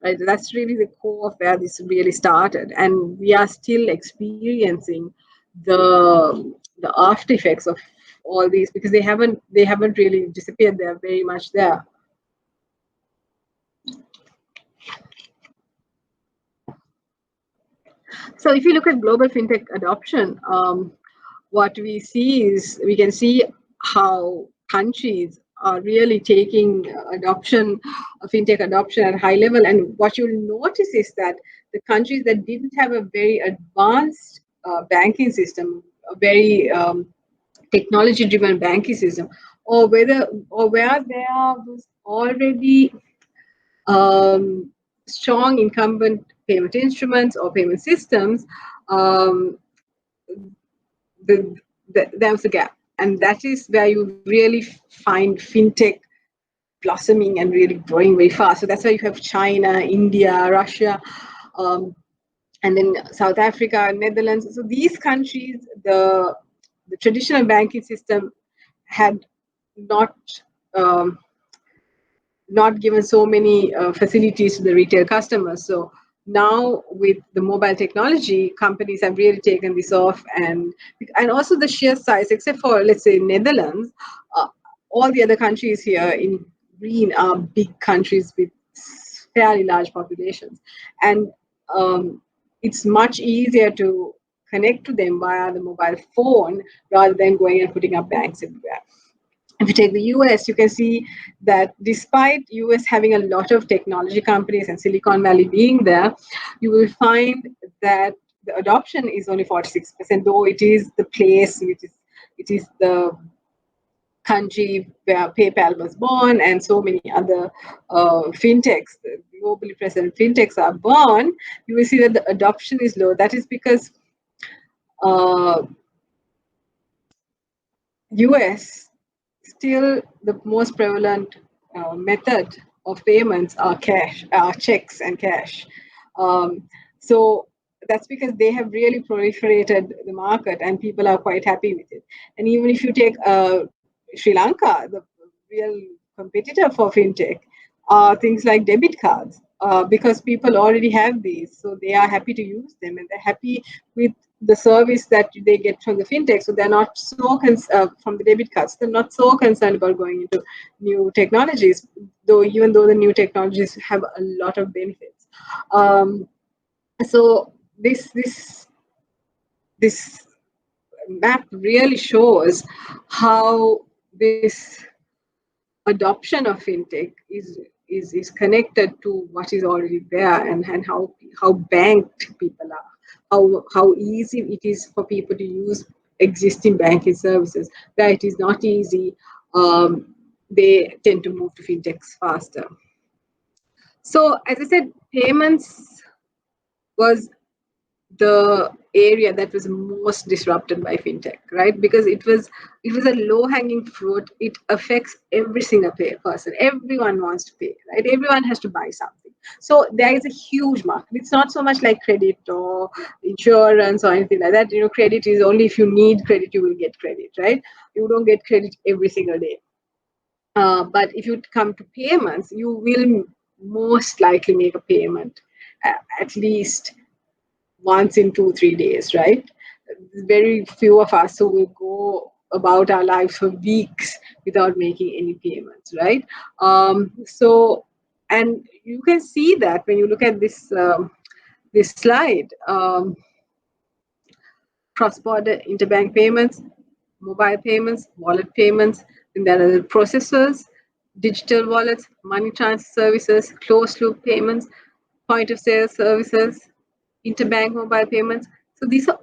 right? That's really the core of where this really started, and we are still experiencing the after effects of all these, because they haven't really disappeared. They're very much there. So if you look at global fintech adoption, what we can see how countries are really taking fintech adoption at a high level. And what you'll notice is that the countries that didn't have a very advanced banking system, a very technology-driven banking system, or where there was already um, strong incumbent payment instruments or payment systems, um, there was a gap. and that is where you really find fintech blossoming and really growing very fast. So that's why you have China, India, Russia, um, and then South Africa, Netherlands. So these countries, the traditional banking system had not um, not given so many facilities to the retail customers. So now with the mobile technology, companies have really taken this off, and also the sheer size, except for let's say Netherlands, uh, all the other countries here in green are big countries with fairly large populations, and it's much easier to connect to them via the mobile phone rather than going and putting up banks everywhere. If you take the US, you can see that despite US having a lot of technology companies and Silicon Valley being there, you will find that the adoption is only 46%, though it is the place which is it is the country where PayPal was born and so many other fintechs, the globally present fintechs are born. You will see that the adoption is low. That is because uh, US still the most prevalent method of payments are cash, checks and cash. Um, so that's because they have really proliferated the market and people are quite happy with it. And even if you take Sri Lanka, the real competitor for fintech, things like debit cards, because people already have these, so they are happy to use them and they're happy with the service that they get from the fintech. So they're not so from the debit cards. They're not so concerned about going into new technologies, though even though the new technologies have a lot of benefits. Um, so this map really shows how this adoption of fintech is connected to what is already there, and how banked people are, how easy it is for people to use existing banking services. Where it is not easy, they tend to move to fintechs faster. So as I said, payments was the area that was most disrupted by fintech, right? Because it was a low hanging fruit. It affects every single person. Everyone wants to pay, right? Everyone has to buy something. So there is a huge market. It's not so much like credit or insurance or anything like that. Credit is only if you need credit, you will get credit, right? You don't get credit every single day. But if you come to payments, you will most likely make a payment at least once in 2 3 days, right? Very few of us who will go about our lives for weeks without making any payments, right? So, and you can see that when you look at this slide. Cross-border interbank payments, mobile payments, wallet payments, and there are the processors, digital wallets, money transfer services, closed-loop payments, point-of-sale services, interbank mobile payments. So these are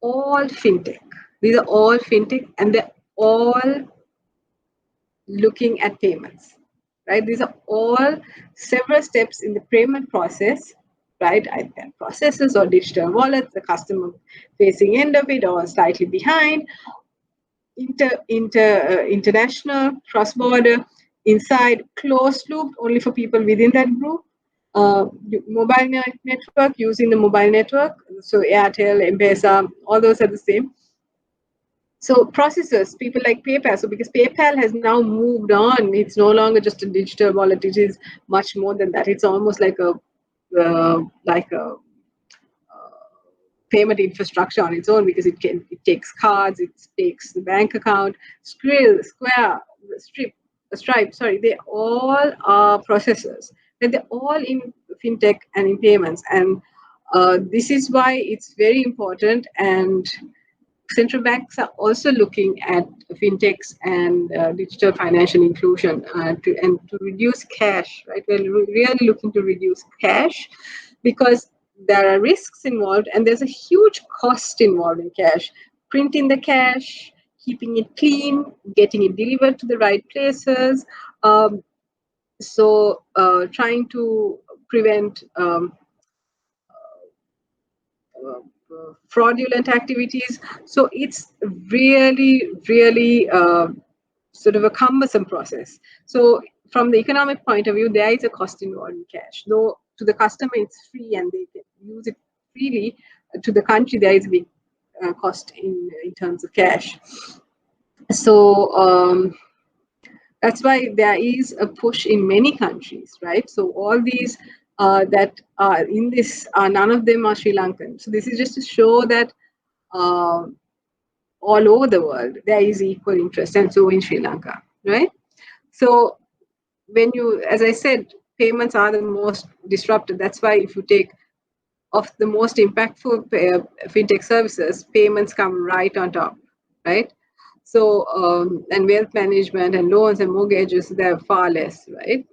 all fintech. These are all fintech, and they're all looking at payments, right? These are all several steps in the payment process, right? Either processes or digital wallets, the customer facing end of it or slightly behind, international, cross-border, inside, closed loop, only for people within that group. Mobile network, using the mobile network, so Airtel, M-Pesa, all those are the same. So processors, people like PayPal. So because PayPal has now moved on, it's no longer just a digital wallet. It is much more than that. It's almost like a payment infrastructure on its own, because it takes cards, it takes the bank account, Skrill, Square, Stripe. Sorry, they all are processors, and they're all in fintech and in payments. And this is why it's very important. And central banks are also looking at fintechs and digital financial inclusion to reduce cash, right? We're really looking to reduce cash because there are risks involved and there's a huge cost involved in cash. Printing the cash, keeping it clean, getting it delivered to the right places. Trying to prevent fraudulent activities. So it's really, really sort of a cumbersome process. So from the economic point of view, there is a cost involved in cash. Though to the customer it's free and they can use it freely, to the country there is a big cost in terms of cash. So that's why there is a push in many countries, right? So all these that are in this, none of them are Sri Lankan. So this is just to show that uh, all over the world there is equal interest, and so in Sri Lanka, right? So when you, as I said, payments are the most disrupted. That's why if you take of the most impactful fintech services, payments come right on top, right? So and wealth management and loans and mortgages, they're far less, right?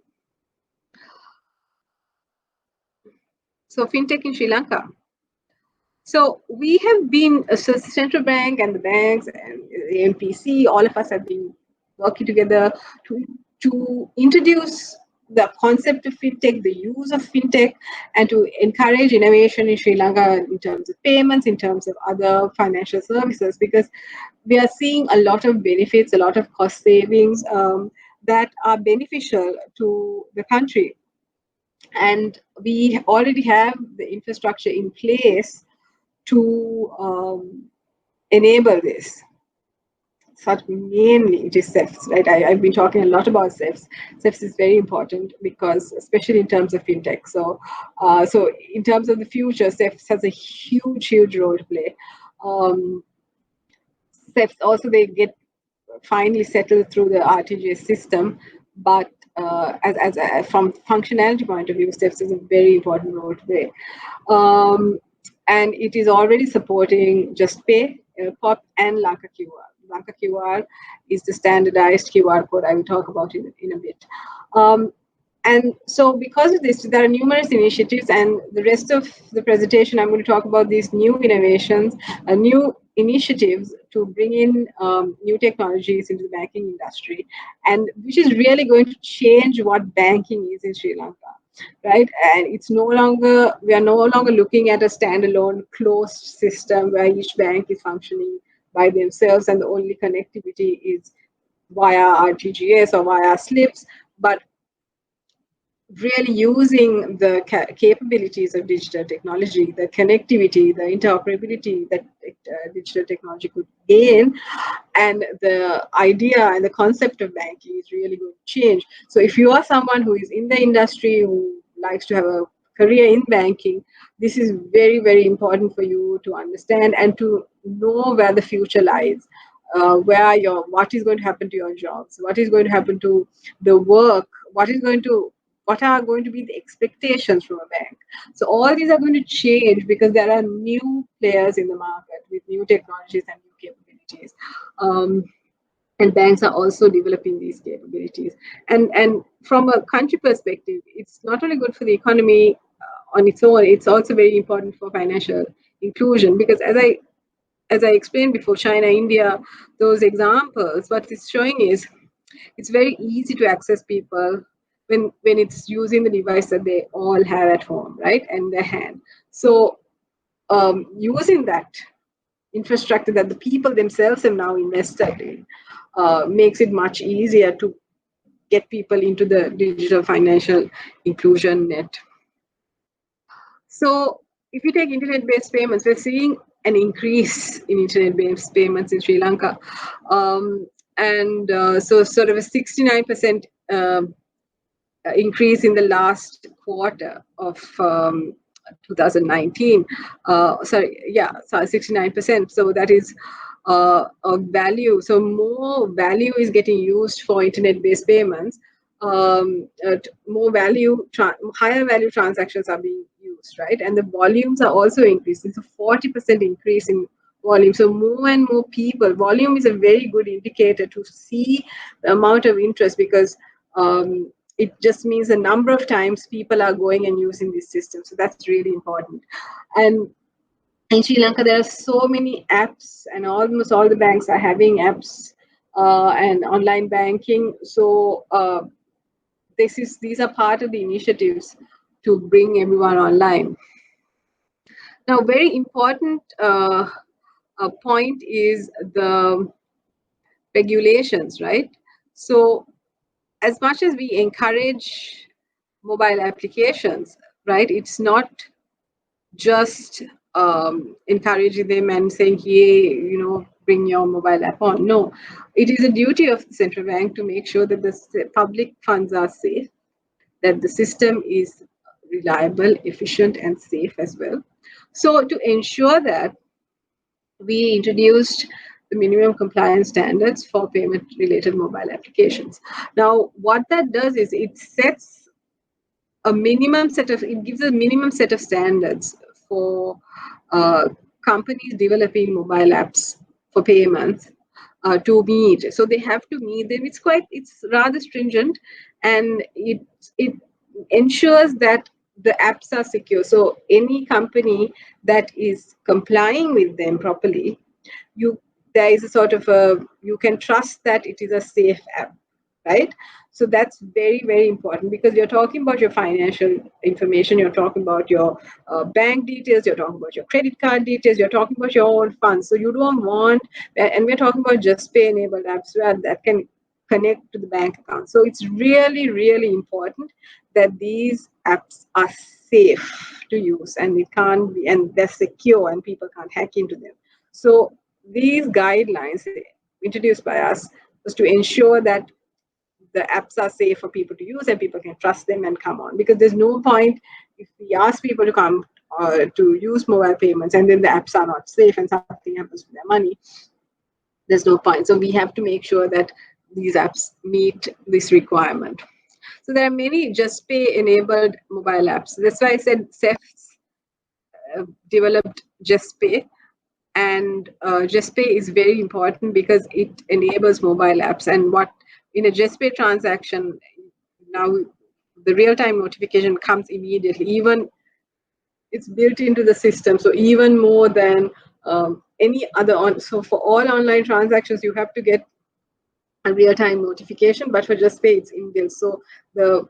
So fintech in Sri Lanka. So we have been, so the central bank and the banks and the MPC, all of us have been working together to introduce the concept of fintech, the use of fintech, and to encourage innovation in Sri Lanka in terms of payments, in terms of other financial services, because we are seeing a lot of benefits, a lot of cost savings that are beneficial to the country. And we already have the infrastructure in place to enable this. Such mainly it is CEFs, right? I've been talking a lot about CEFs. CEFs is very important because, especially in terms of fintech. So, so in terms of the future, CEFs has a huge, huge role to play. CEFs also, they get finally settled through the RTGS system, but from functionality point of view, CEFs is a very important role to play. And it is already supporting Just Pay, POP, and Lanka QR. Lanka QR is the standardized QR code I will talk about in a bit. And so because of this, there are numerous initiatives, and the rest of the presentation, I'm going to talk about these new innovations, new initiatives to bring in new technologies into the banking industry, and which is really going to change what banking is in Sri Lanka. Right, and it's no longer, we are no longer looking at a standalone closed system where each bank is functioning by themselves and the only connectivity is via RTGS or via slips, but really using the capabilities of digital technology, the connectivity, the interoperability that digital technology could gain, and the idea and the concept of banking is really going to change. So if you are someone who is in the industry, who likes to have a career in banking, this is very, very important for you to understand and to know where the future lies. What is going to happen to your jobs, what is going to happen to the work, what are going to be the expectations from a bank. So all these are going to change because there are new players in the market with new technologies and new capabilities. And banks are also developing these capabilities. And from a country perspective, it's not only good for the economy on its own, it's also very important for financial inclusion, because as I explained before, China, India, those examples, what it's showing is it's very easy to access people when it's using the device that they all have at home, right, in their hand. So using that infrastructure that the people themselves have now invested in makes it much easier to get people into the digital financial inclusion net. So if you take internet-based payments, we're seeing an increase in internet-based payments in Sri Lanka. So sort of a 69% increase in the last quarter of 2019. Sorry, yeah, so 69%. So that is a value. So more value is getting used for internet-based payments. More value, higher value transactions are being used, right? And the volumes are also increasing. So 40% increase in volume. So more and more people. Volume is a very good indicator to see the amount of interest, because it just means the number of times people are going and using this system. So that's really important. And in Sri Lanka, there are so many apps, and almost all the banks are having apps and online banking. So these are part of the initiatives to bring everyone online. Now, very important point is the regulations, right? So, as much as we encourage mobile applications, right, it's not just encouraging them and saying, "Hey, bring your mobile app on." No, it is a duty of the central bank to make sure that the public funds are safe, that the system is reliable, efficient, and safe as well. So, to ensure that, we introduced the minimum compliance standards for payment related mobile applications. Now, what that does is it gives a minimum set of standards for uh, companies developing mobile apps for payments to meet. So they have to meet them. It's rather stringent, and it ensures that the apps are secure. So any company that is complying with them properly, you there is a sort of a you can trust that it is a safe app, right? So that's very, very important, because you're talking about your financial information, you're talking about your bank details, you're talking about your credit card details, you're talking about your own funds. So you don't want, and we're talking about just pay enabled apps where that can connect to the bank account. So it's really, really important that these apps are safe to use, and it can't be, and they're secure, and people can't hack into them. So these guidelines introduced by us was to ensure that the apps are safe for people to use and people can trust them and come on, because there's no point if we ask people to come to use mobile payments and then the apps are not safe and something happens to their money. There's no point. So we have to make sure that these apps meet this requirement. So there are many just pay enabled mobile apps. That's why I said CEFs developed just pay, and JustPay is very important because it enables mobile apps. And what in a JustPay transaction now, the real-time notification comes immediately. Even it's built into the system, so even more than any other so for all online transactions, you have to get a real-time notification, but for JustPay, it's inbuilt. So the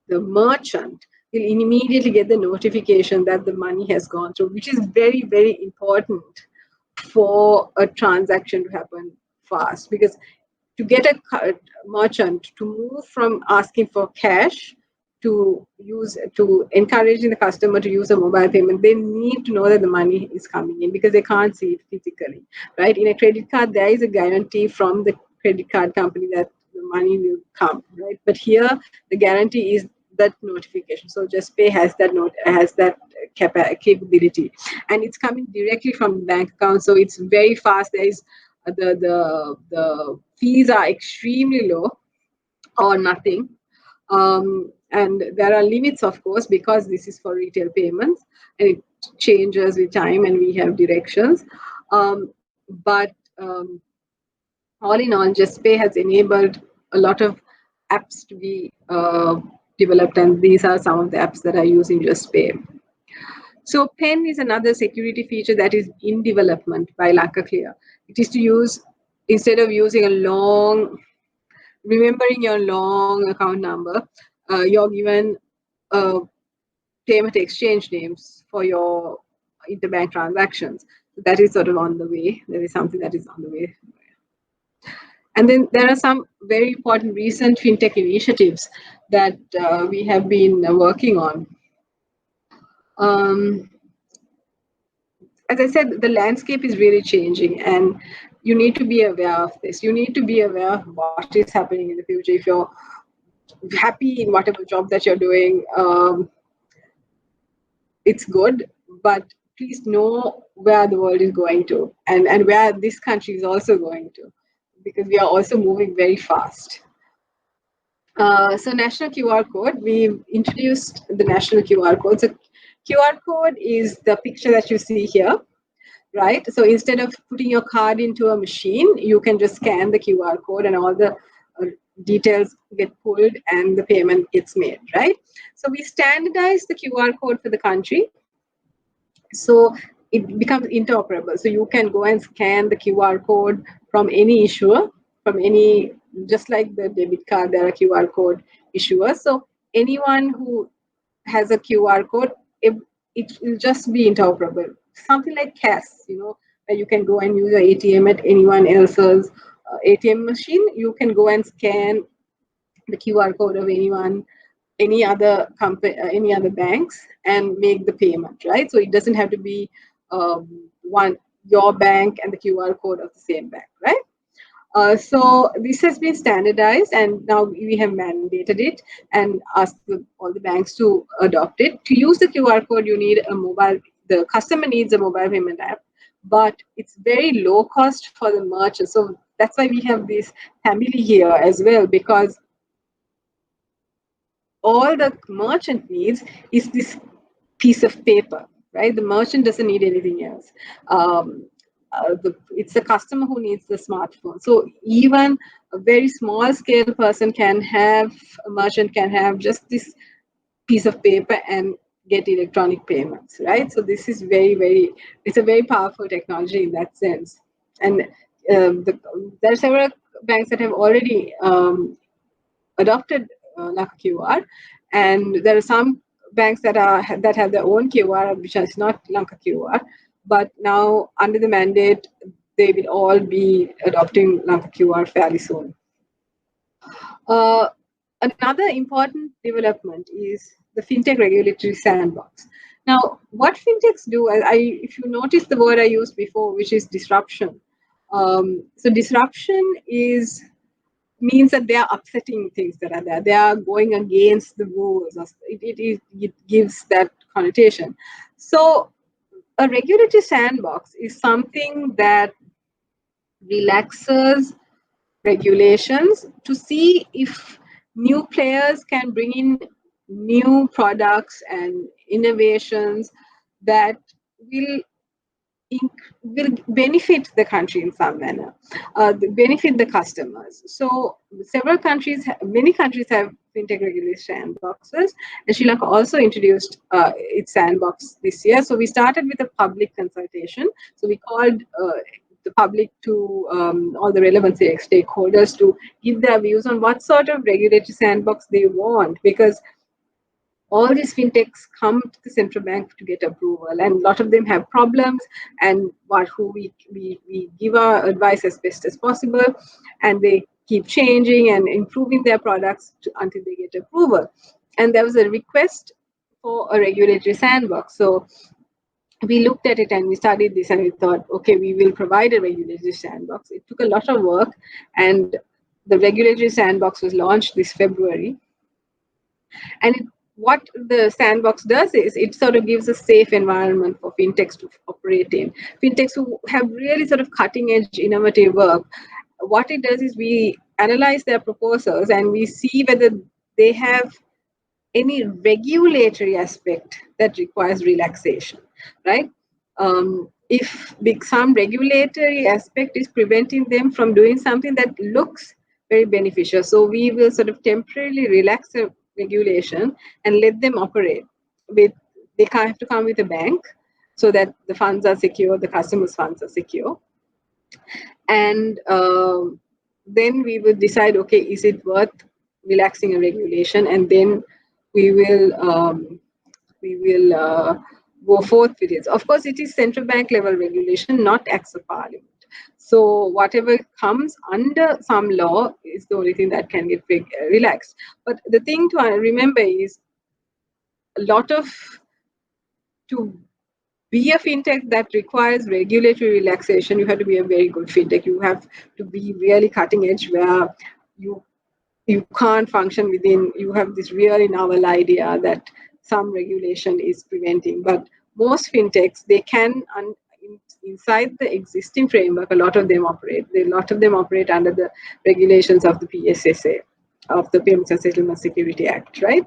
merchant will immediately get the notification that the money has gone through, which is very, very important for a transaction to happen fast. Because to get a merchant to move from asking for cash to encouraging the customer to use a mobile payment, they need to know that the money is coming in, because they can't see it physically, right? In a credit card, there is a guarantee from the credit card company that the money will come, right? But here the guarantee is that notification. So JustPay has that capability, and it's coming directly from the bank account, so it's very fast. There is the fees are extremely low or nothing, and there are limits, of course, because this is for retail payments and it changes with time and we have directions. But all in all, JustPay has enabled a lot of apps to be developed, and these are some of the apps that are using JustPay. So PEN is another security feature that is in development by Lanka Clear. It is to use, instead of using remembering your long account number, you're given payment exchange names for your interbank transactions. That is sort of on the way. There is something that is on the way. And then there are some very important recent fintech initiatives that we have been working on. As I said, the landscape is really changing, and you need to be aware of this. You need to be aware of what is happening in the future. If you're happy in whatever job that you're doing, it's good, but please know where the world is going to, and where this country is also going to, because we are also moving very fast. So national QR code, we've introduced the national QR code. So QR code is the picture that you see here, right? So instead of putting your card into a machine, you can just scan the QR code and all the details get pulled and the payment gets made, right? So we standardize the QR code for the country, so it becomes interoperable. So you can go and scan the QR code from any issuer, just like the debit card, there are QR code issuers. So anyone who has a QR code, it will just be interoperable something like CAS, where you can go and use your ATM at anyone else's ATM machine. You can go and scan the QR code of any other company, any other banks, and make the payment, right? So it doesn't have to be one your bank and the QR code of the same bank, right? So this has been standardized, and now we have mandated it and asked all the banks to adopt it. To use the QR code, you need a mobile. The customer needs a mobile payment app, but it's very low cost for the merchant. So that's why we have this family here as well, because all the merchant needs is this piece of paper, right? The merchant doesn't need anything else. It's the customer who needs the smartphone. So even a very small scale person a merchant can have just this piece of paper and get electronic payments, right? So this is it's a very powerful technology in that sense. And there are several banks that have already adopted Laka QR, and there are some banks that have their own QR, which is not Lanka QR. But now, under the mandate, they will all be adopting Lanka QR fairly soon. Uh, Another important development is the fintech regulatory sandbox. Now, what fintechs do, if you notice the word I used before, which is disruption. So disruption means that they are upsetting things that are there. They are going against the rules. It gives that connotation. So a regulatory sandbox is something that relaxes regulations to see if new players can bring in new products and innovations that will will benefit the country in some manner, benefit the customers. So many countries have fintech regulation sandboxes, and Sri Lanka also introduced its sandbox this year. So we started with a public consultation. So we called the public to all the relevant stakeholders to give their views on what sort of regulatory sandbox they want, because all these fintechs come to the central bank to get approval, and a lot of them have problems, and we give our advice as best as possible, and they keep changing and improving their products until they get approval. And there was a request for a regulatory sandbox. So we looked at it and we studied this, and we thought, okay, we will provide a regulatory sandbox. It took a lot of work, and the regulatory sandbox was launched this February. And what the sandbox does is it sort of gives a safe environment for fintechs to operate in. Fintechs who have really sort of cutting edge, innovative work. What it does is we analyze their proposals and we see whether they have any regulatory aspect that requires relaxation, right? If some regulatory aspect is preventing them from doing something that looks very beneficial, so we will sort of temporarily relax the regulation and let them operate. They can't have to come with a bank, so that the funds are secure, the customers' funds are secure, and then we will decide, okay, is it worth relaxing a regulation, and then we will go forth with it. Of course, it is central bank level regulation, not acts of parliament. So whatever comes under some law is the only thing that can get relaxed. But the thing to remember is a lot of to be a fintech that requires regulatory relaxation, you have to be a very good fintech. You have to be really cutting edge, where you you can't function within, you have this really novel idea that some regulation is preventing. But most fintechs, they can, inside the existing framework, a lot of them operate under the regulations of the PSSA, of the Payments and Settlement Security Act, right?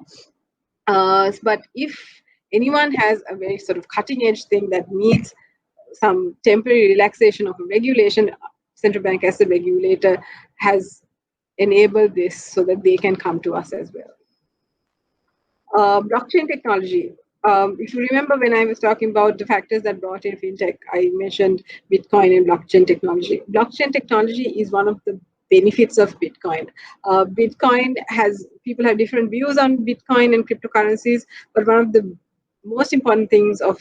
But if anyone has a very sort of cutting edge thing that needs some temporary relaxation of a regulation, central bank as a regulator has enabled this so that they can come to us as well. Blockchain technology. If you remember, when I was talking about the factors that brought in fintech, I mentioned Bitcoin and blockchain technology. Blockchain technology is one of the benefits of Bitcoin. People have different views on Bitcoin and cryptocurrencies, but one of the most important things of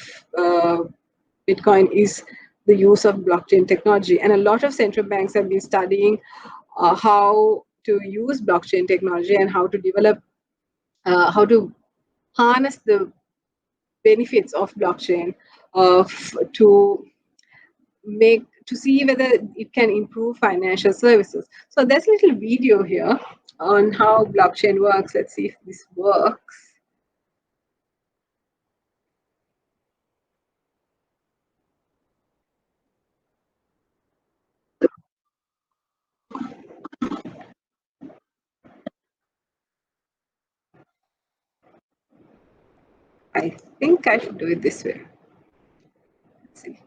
Bitcoin is the use of blockchain technology. And a lot of central banks have been studying how to use blockchain technology and how to develop, how to harness the benefits of blockchain to to see whether it can improve financial services. So there's a little video here on how blockchain works. Let's see if this works. I think I should do it this way. Let's see.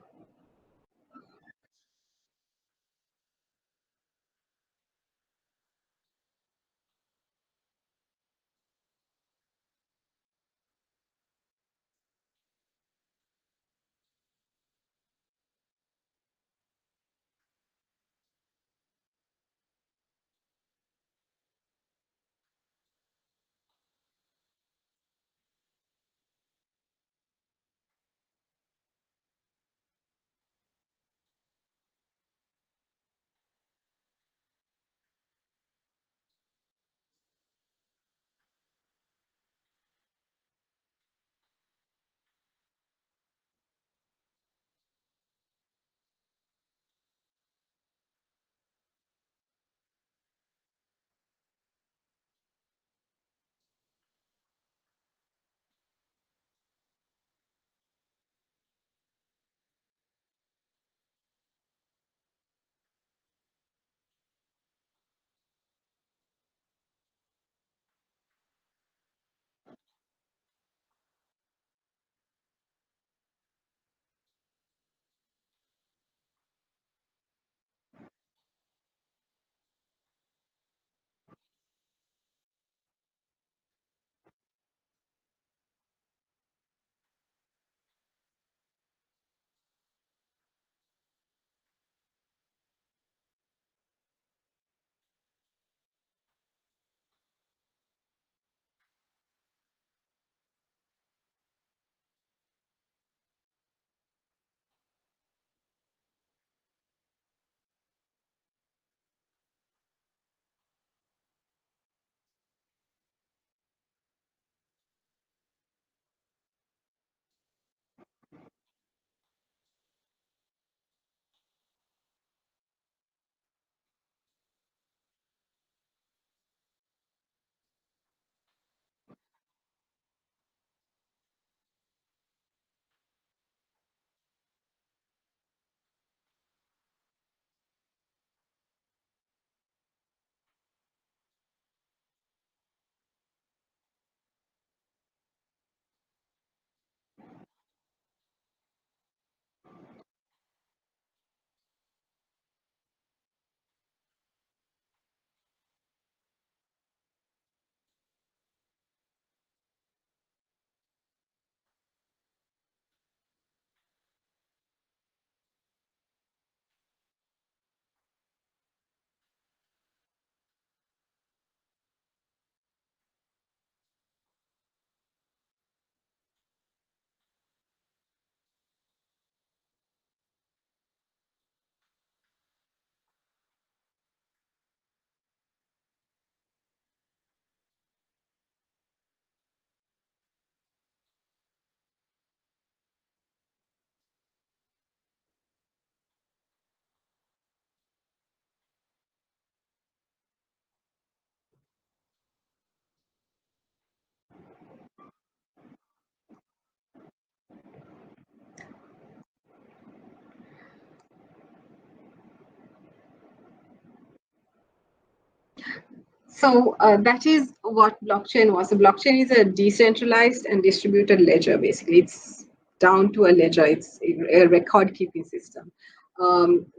So that is what blockchain was. So blockchain is a decentralized and distributed ledger. Basically, it's down to a ledger. It's a record keeping system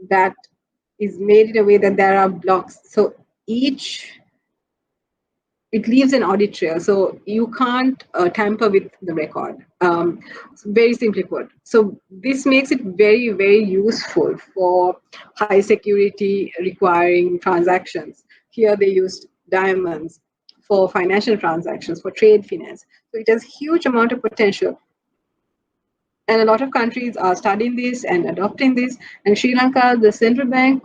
that is made in a way that there are blocks. So each it leaves an audit trail, so you can't tamper with the record. Very simply put. So this makes it very, very useful for high security requiring transactions. Here they used diamonds for financial transactions, for trade finance. So it has huge amount of potential. And a lot of countries are studying this and adopting this. And Sri Lanka, the central bank,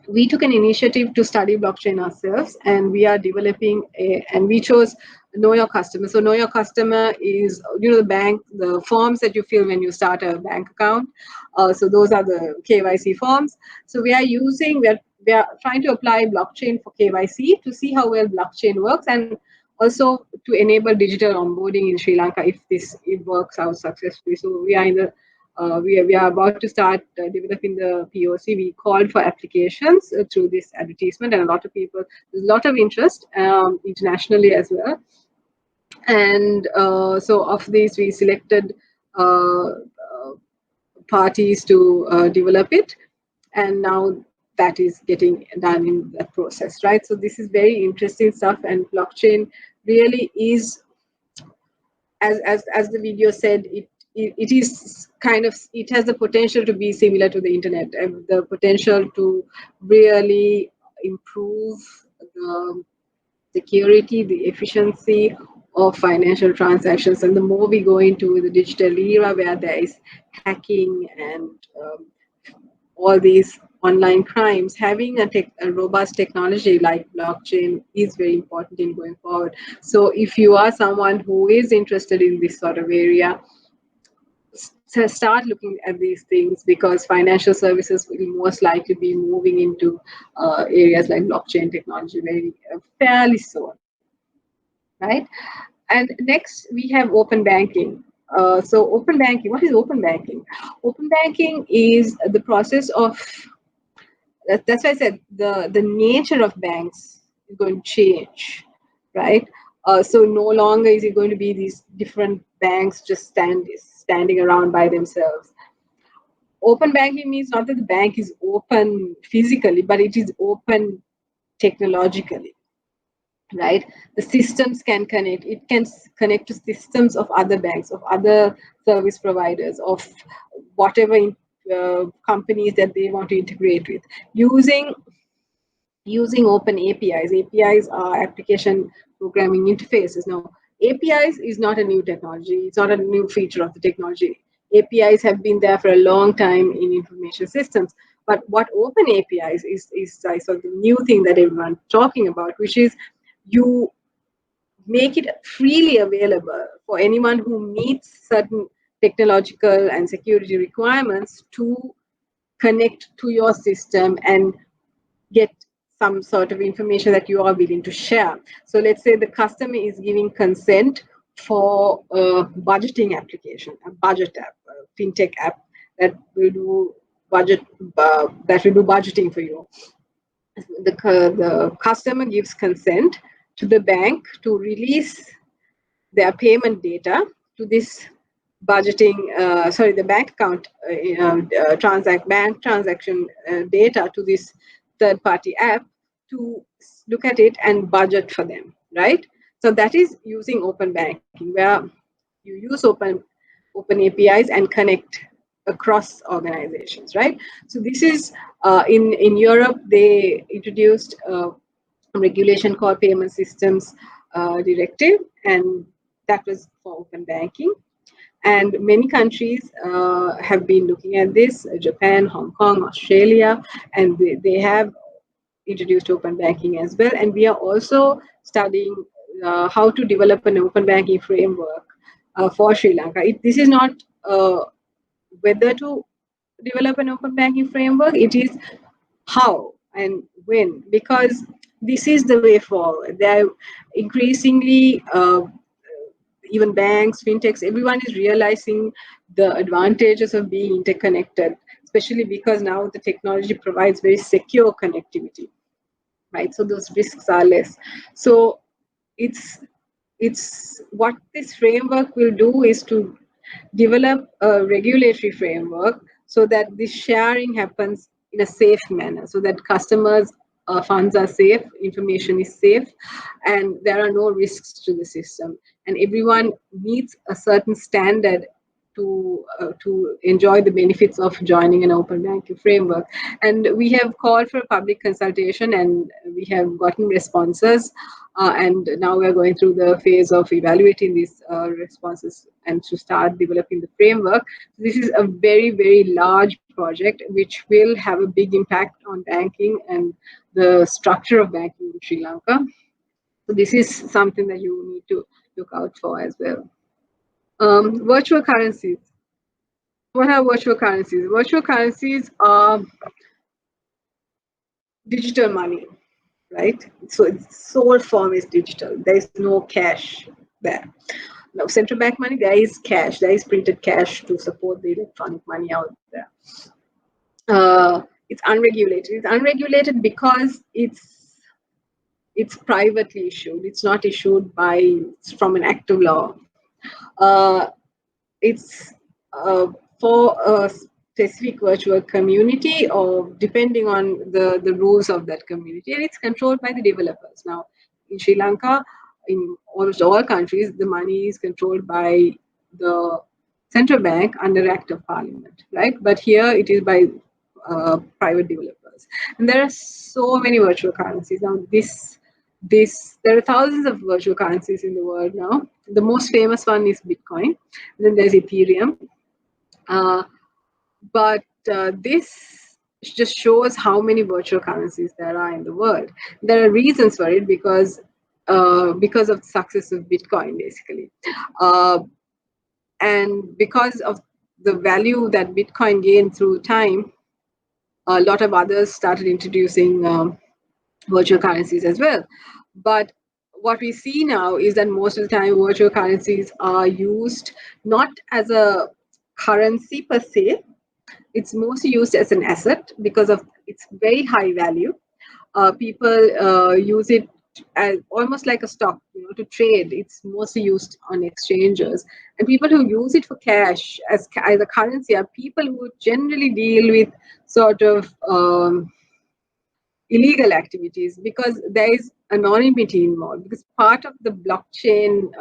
we took an initiative to study blockchain ourselves, and we are developing and we chose know your customer. So know your customer is, the bank, the forms that you fill when you start a bank account. So those are the KYC forms. So we are trying to apply blockchain for KYC to see how well blockchain works, and also to enable digital onboarding in Sri Lanka if it works out successfully. So we are in the we are about to start developing the POC. We called for applications through this advertisement, and there's a lot of interest internationally as well. And so, of these, we selected parties to develop it, and now that is getting done in that process, right? So, this is very interesting stuff, and blockchain really is, as the video said, it is kind of, it has the potential to be similar to the internet, and the potential to really improve the security, the efficiency of financial transactions. And the more we go into the digital era where there is hacking and all these online crimes, having a robust technology like blockchain is very important in going forward. So if you are someone who is interested in this sort of area, start looking at these things, because financial services will most likely be moving into areas like blockchain technology very fairly soon, right? And next we have open banking. So open banking, what is open banking? Open banking is the process of, that's why I said the nature of banks is going to change, right? So no longer is it going to be these different banks just standing around by themselves. Open banking means not that the bank is open physically, but it is open technologically, right? The systems can connect. It can connect to systems of other banks, of other service providers, of whatever companies that they want to integrate with, using open APIs. APIs are application programming interfaces. Now, APIs is not a new technology. It's not a new feature of the technology. APIs have been there for a long time in information systems. But what open APIs is sort of the new thing that everyone's talking about, which is you make it freely available for anyone who meets certain technological and security requirements to connect to your system and get some sort of information that you are willing to share. So let's say the customer is giving consent for a budgeting application, a budget app, a fintech app that will do budgeting for you. The customer gives consent to the bank to release their payment data to this the bank account bank transaction data to this third party app to look at it and budget for them, right? So that is using open banking, where you use open APIs and connect across organizations, right? So this is in Europe, they introduced a regulation called Payment Systems Directive, and that was for open banking. And many countries have been looking at this: Japan, Hong Kong, Australia, and they have introduced open banking as well. And we are also studying how to develop an open banking framework for Sri Lanka. This is not whether to develop an open banking framework, it is how and when, because this is the way forward. They're increasingly even banks, fintechs, everyone is realizing the advantages of being interconnected, especially because now the technology provides very secure connectivity, right? So those risks are less. So it's what this framework will do is to develop a regulatory framework so that this sharing happens in a safe manner, so that customers' funds are safe, information is safe, and there are no risks to the system. And everyone meets a certain standard to enjoy the benefits of joining an open banking framework. And we have called for a public consultation, and we have gotten responses. And now we are going through the phase of evaluating these responses and to start developing the framework. This is a very, very large project which will have a big impact on banking and the structure of banking in Sri Lanka. So this is something that you need to look out for as well. Virtual currencies. What are virtual currencies? Virtual currencies are digital money, right? So its sole form is digital. There is no cash there. Now, central bank money, there is cash. There is printed cash to support the electronic money out there. It's unregulated. It's unregulated because it's privately issued. It's not issued from an act of law. Uh, it's for a specific virtual community, or depending on the rules of that community, and it's controlled by the developers. Now, in Sri Lanka, in almost all countries, the money is controlled by the central bank under Act of Parliament, right? But here it is by private developers, and there are so many virtual currencies now. There are thousands of virtual currencies in the world now. The most famous one is Bitcoin. Then there's Ethereum. But this just shows how many virtual currencies there are in the world. There are reasons for it because of the success of Bitcoin, basically. And because of the value that Bitcoin gained through time, a lot of others started introducing virtual currencies as well. But what we see now is that most of the time virtual currencies are used not as a currency per se. It's mostly used as an asset because of its very high value. People use it as almost like a stock, to trade. It's mostly used on exchanges. And people who use it for cash as a currency are people who generally deal with sort of illegal activities, because there is anonymity involved, because part of the blockchain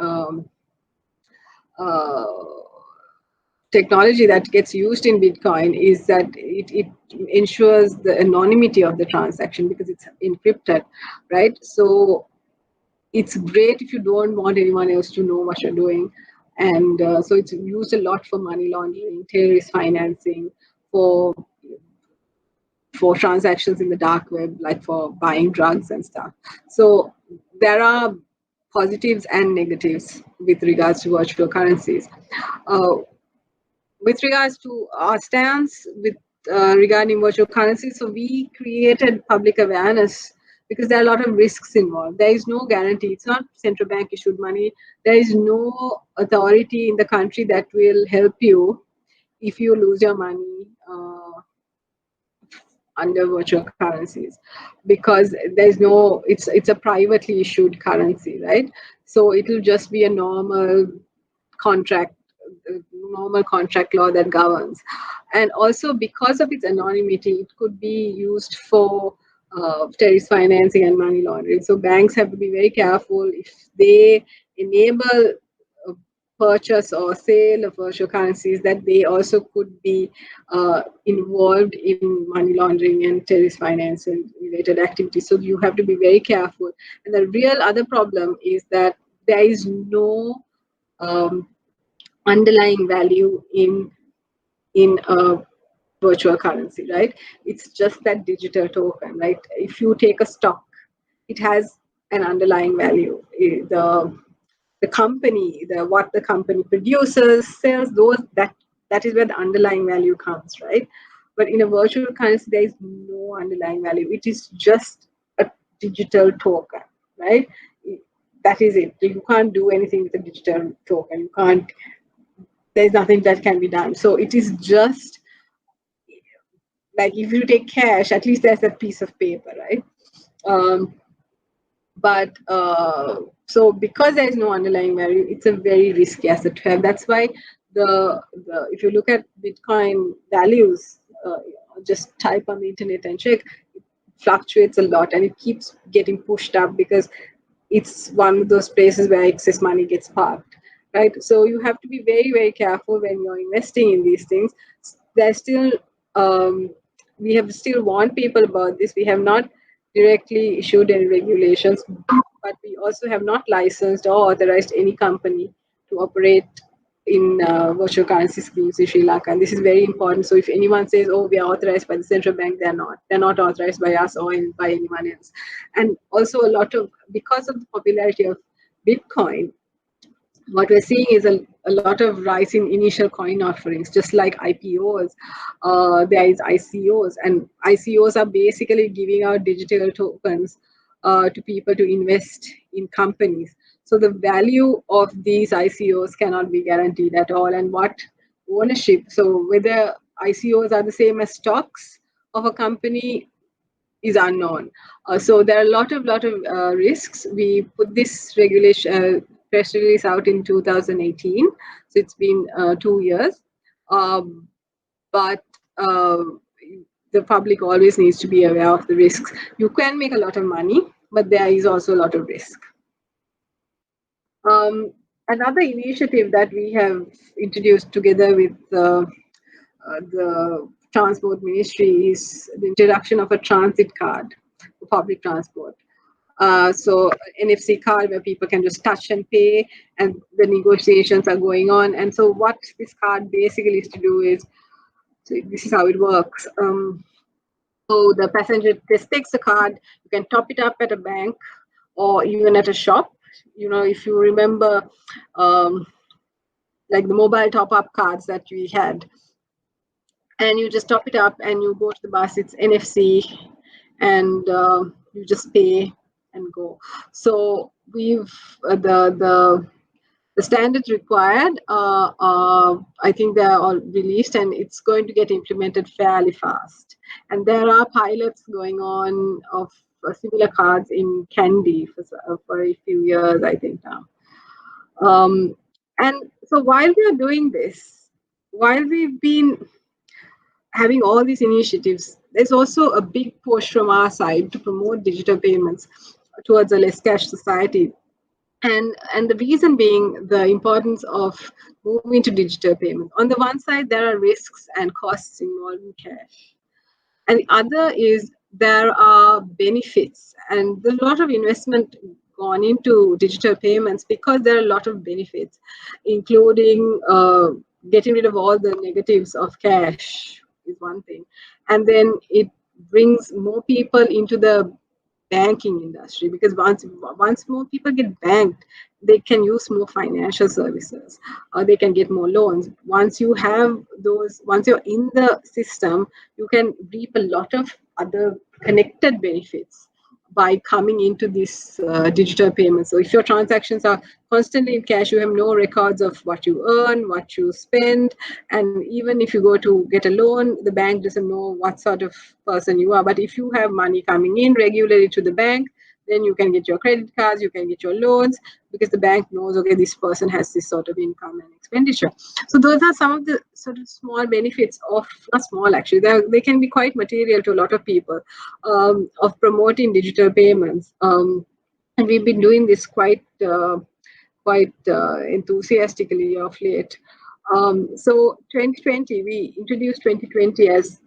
technology that gets used in Bitcoin is that it ensures the anonymity of the transaction because it's encrypted, right? So it's great if you don't want anyone else to know what you're doing. And so it's used a lot for money laundering, terrorist financing, for transactions in the dark web, like for buying drugs and stuff. So there are positives and negatives with regards to virtual currencies. With regards to our stance regarding virtual currencies, so we created public awareness because there are a lot of risks involved. There is no guarantee. It's not central bank issued money. There is no authority in the country that will help you if you lose your money under virtual currencies, because there's no, it's a privately issued currency, right? So it'll just be a normal contract law that governs. And also because of its anonymity, it could be used for terrorist financing and money laundering. So banks have to be very careful if they enable purchase or sale of virtual currencies, that they also could be involved in money laundering and terrorist finance and related activities. So you have to be very careful. And the real other problem is that there is no underlying value in a virtual currency, right? It's just that digital token, right? If you take a stock, it has an underlying value. The company, what the company produces, sells, that is where the underlying value comes, right? But in a virtual currency, there is no underlying value. It is just a digital token, right? That is it. You can't do anything with a digital token. You can't. There's nothing that can be done. So it is just like if you take cash, at least there's a piece of paper, right? But so because there is no underlying value, it's a very risky asset to have. That's why the if you look at Bitcoin values, just type on the internet and check, it fluctuates a lot and it keeps getting pushed up because it's one of those places where excess money gets parked, right? So you have to be very, very careful when you're investing in these things. There's still, um, we have still warned people about this. We have not directly issued any regulations, but we also have not licensed or authorized any company to operate in virtual currency schemes in Sri Lanka. And this is very important. So if anyone says, oh, we are authorized by the central bank, they're not. They're not authorized by us or by anyone else. And also a lot of, because of the popularity of Bitcoin, what we're seeing is a lot of rise in initial coin offerings, just like IPOs. There is ICOs, and ICOs are basically giving out digital tokens to people to invest in companies. So the value of these ICOs cannot be guaranteed at all. And what ownership, so whether ICOs are the same as stocks of a company is unknown. So there are a lot of risks. We put this regulation press release out in 2018, so it's been 2 years. Um, but the public always needs to be aware of the risks. You can make a lot of money, but there is also a lot of risk. Another initiative that we have introduced together with the transport ministry is the introduction of a transit card for public transport. So NFC card where people can just touch and pay, and the negotiations are going on. And so what this card basically is to do is, so this is how it works. So the passenger just takes the card, you can top it up at a bank or even at a shop. You know, if you remember, um, like the mobile top-up cards that we had, and you just top it up and you go to the bus, it's NFC, and you just pay and go. So we've the standards required, I think they're all released, and it's going to get implemented fairly fast. And there are pilots going on of similar cards in Candy for a few years, I think now. And so while we are doing this, while we've been having all these initiatives, there's also a big push from our side to promote digital payments towards a less cash society. And the reason being the importance of moving to digital payment. On the one side, there are risks and costs involved in cash. And the other is there are benefits. And there's a lot of investment gone into digital payments because there are a lot of benefits, including getting rid of all the negatives of cash is one thing. And then it brings more people into the banking industry, because once more people get banked, they can use more financial services, or they can get more loans. Once you have those, once you're in the system, you can reap a lot of other connected benefits by coming into this digital payment. So if your transactions are constantly in cash, you have no records of what you earn, what you spend, and even if you go to get a loan, the bank doesn't know what sort of person you are. But if you have money coming in regularly to the bank, then you can get your credit cards, you can get your loans, because the bank knows, okay, this person has this sort of income and expenditure. So those are some of the sort of small benefits of, not small actually, they can be quite material to a lot of people, of promoting digital payments. And we've been doing this quite enthusiastically of late. So 2020, we introduced 2020 as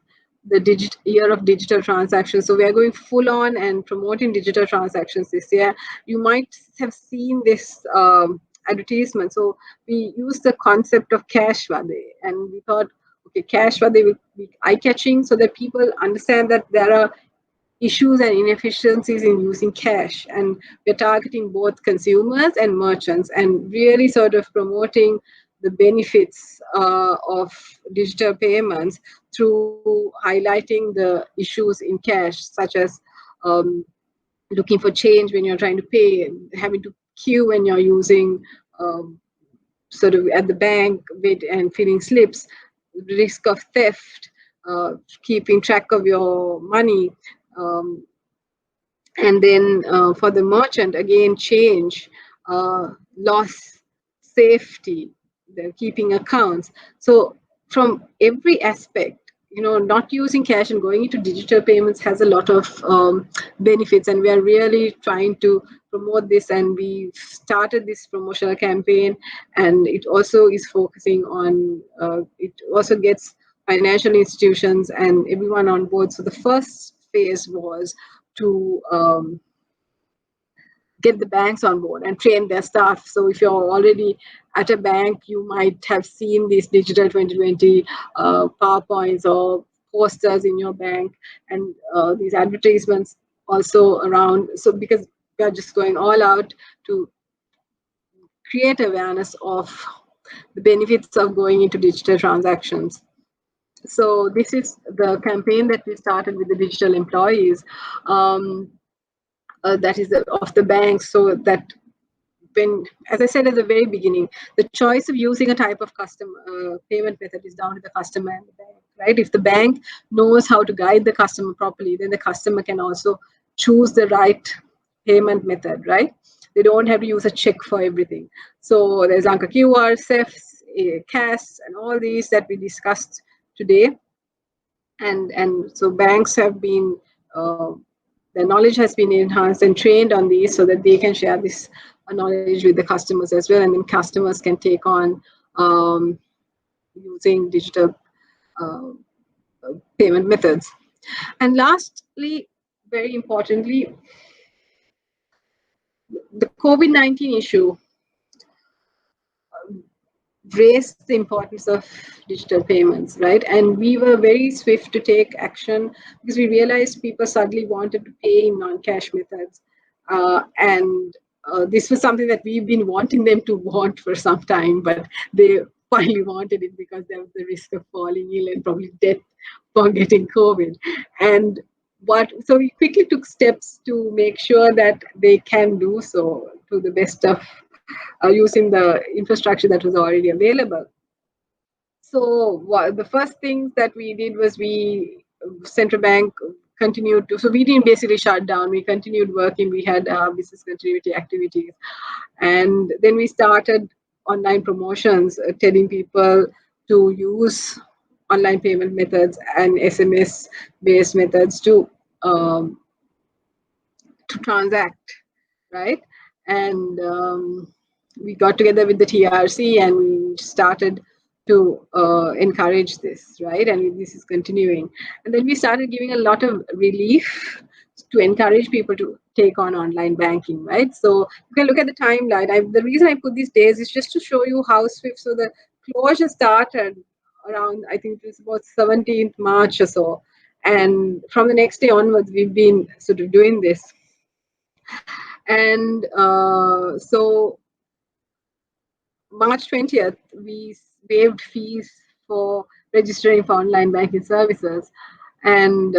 the year of digital transactions. So we are going full on and promoting digital transactions this year. You might have seen this advertisement. So we used the concept of cash vade, and we thought, okay, cash vade will be eye-catching so that people understand that there are issues and inefficiencies in using cash, and we're targeting both consumers and merchants and really sort of promoting the benefits of digital payments through highlighting the issues in cash, such as looking for change when you're trying to pay, having to queue when you're using sort of at the bank and filling slips, risk of theft, keeping track of your money. And then for the merchant, again, change, loss, safety, the keeping accounts. So from every aspect, not using cash and going into digital payments has a lot of benefits, and we are really trying to promote this, and we started this promotional campaign, and it also is focusing on, it also gets financial institutions and everyone on board. So the first phase was to get the banks on board and train their staff. So if you're already at a bank, you might have seen these digital 2020 PowerPoints or posters in your bank, and these advertisements also around. So because we are just going all out to create awareness of the benefits of going into digital transactions. So this is the campaign that we started with the digital employees, that is of the banks, so that when, as I said at the very beginning, the choice of using a type of customer payment method is down to the customer and the bank, right? If the bank knows how to guide the customer properly, then the customer can also choose the right payment method, right? They don't have to use a check for everything. So there's Anka QR, CEFs, CAS, and all these that we discussed today. And so banks have been, their knowledge has been enhanced and trained on these so that they can share this knowledge with the customers as well, and then customers can take on using digital uh, payment methods. And lastly, very importantly, the COVID-19 issue raised the importance of digital payments, right? And we were very swift to take action because we realized people suddenly wanted to pay in non-cash methods. And this was something that we've been wanting them to want for some time, but they finally wanted it because there was the risk of falling ill and probably death for getting COVID. And so we quickly took steps to make sure that they can do so to the best of using the infrastructure that was already available. So the first things that we did was central bank continued to, so we didn't basically shut down, we continued working, we had business continuity activities. And then we started online promotions, telling people to use online payment methods and SMS based methods to transact, right? And we got together with the TRC and we started to encourage this, right? And this is continuing. And then we started giving a lot of relief to encourage people to take on online banking, right? So you can look at the timeline. The reason I put these days is just to show you how swift. So the closure started around, I think it was about 17th March or so. And from the next day onwards, we've been sort of doing this. And so March 20th, we waived fees for registering for online banking services. And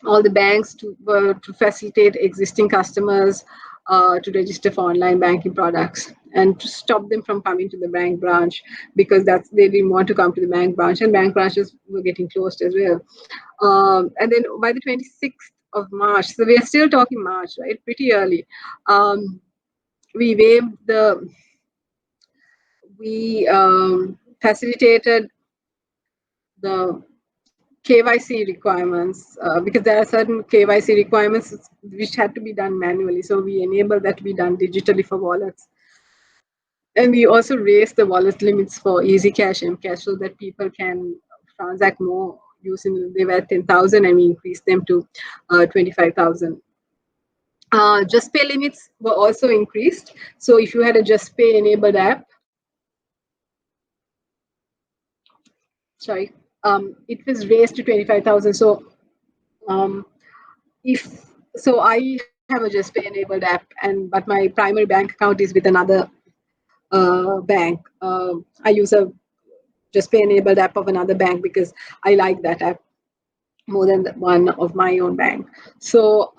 all the banks were to facilitate existing customers to register for online banking products and to stop them from coming to the bank branch, because they didn't want to come to the bank branch, and bank branches were getting closed as well. And then by the 26th of March, so we are still talking March, right? Pretty early. We facilitated the KYC requirements because there are certain KYC requirements which had to be done manually. So we enabled that to be done digitally for wallets. And we also raised the wallet limits for Easy Cash and Cash so that people can transact more using, they were 10,000 and we increased them to 25,000. Just Pay limits were also increased. So if you had a Just Pay enabled app, it was raised to 25,000. So I have a Just Pay enabled app, but my primary bank account is with another bank. I use a Just Pay enabled app of another bank because I like that app more than one of my own bank. So,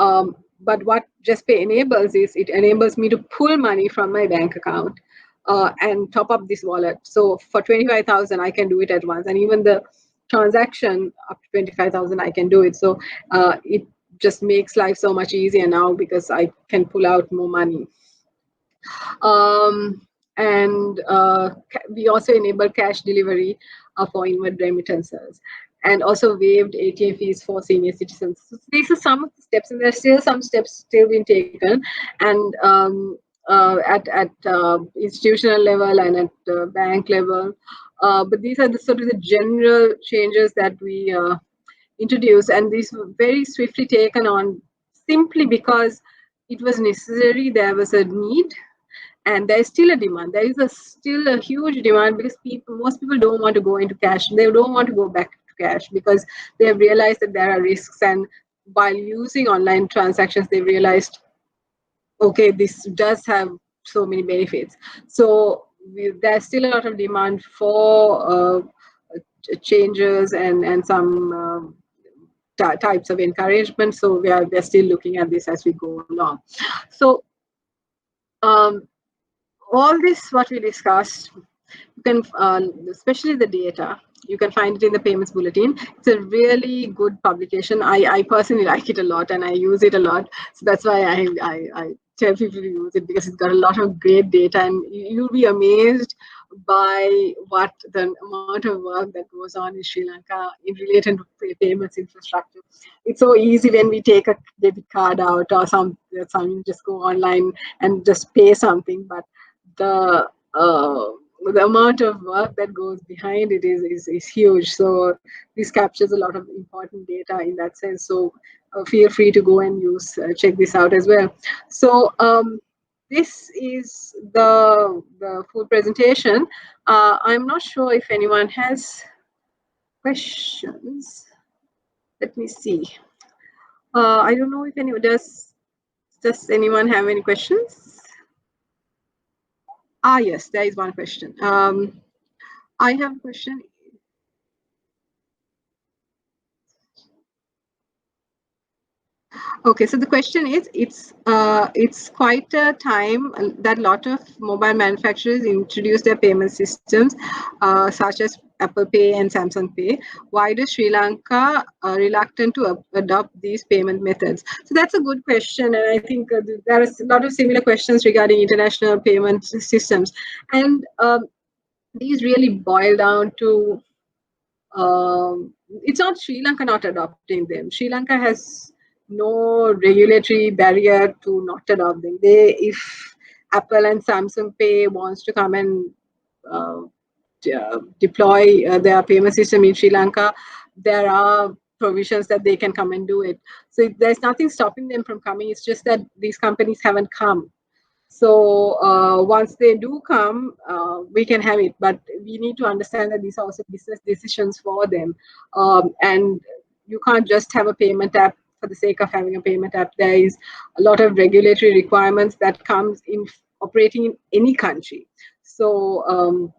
but what Just Pay enables is it enables me to pull money from my bank account and top up this wallet. So for 25,000, I can do it at once, and even the transaction up to 25,000, I can do it. So it just makes life so much easier now because I can pull out more money. And we also enable cash delivery for inward remittances. and also waived ATM fees for senior citizens. So these are some of the steps, and there are still some steps still being taken, and at institutional level and at bank level. But these are the sort of the general changes that we introduced, and these were very swiftly taken on simply because it was necessary. There was a need, and there is still a demand. There is still a huge demand because most people don't want to go into cash. They don't want to go back to cash because they have realized that there are risks. And while using online transactions, they realized, okay, this does have so many benefits. So there's still a lot of demand for changes and some types of encouragement. So we're still looking at this as we go along. So um, all this what we discussed, you can especially the data, you can find it in the payments bulletin. It's a really good publication. I personally like it a lot and I use it a lot, so that's why I tell people to use it, because it's got a lot of great data, and you'll be amazed by what the amount of work that goes on in Sri Lanka in related to payments infrastructure. It's so easy when we take a debit card out or some just go online and just pay something, but the the amount of work that goes behind it is huge. So this captures a lot of important data in that sense. So feel free to go and check this out as well. So this is the full presentation. I'm not sure if anyone has questions. Let me see. I don't know if anyone does. Does anyone have any questions? Yes, there is one question. I have a question. Okay, so the question is, it's quite a time that a lot of mobile manufacturers introduce their payment systems, such as Apple Pay and Samsung Pay. Why does Sri Lanka reluctant to adopt these payment methods? So that's a good question, and I think there are a lot of similar questions regarding international payment systems, and these really boil down to it's not Sri Lanka not adopting them. Sri Lanka has no regulatory barrier to not adopt them. If Apple and Samsung Pay wants to come and uh, deploy their payment system in Sri Lanka, there are provisions that they can come and do it. So there's nothing stopping them from coming. It's just that these companies haven't come. So once they do come, we can have it. But we need to understand that these are also business decisions for them. And you can't just have a payment app for the sake of having a payment app. There is a lot of regulatory requirements that comes in operating in any country. So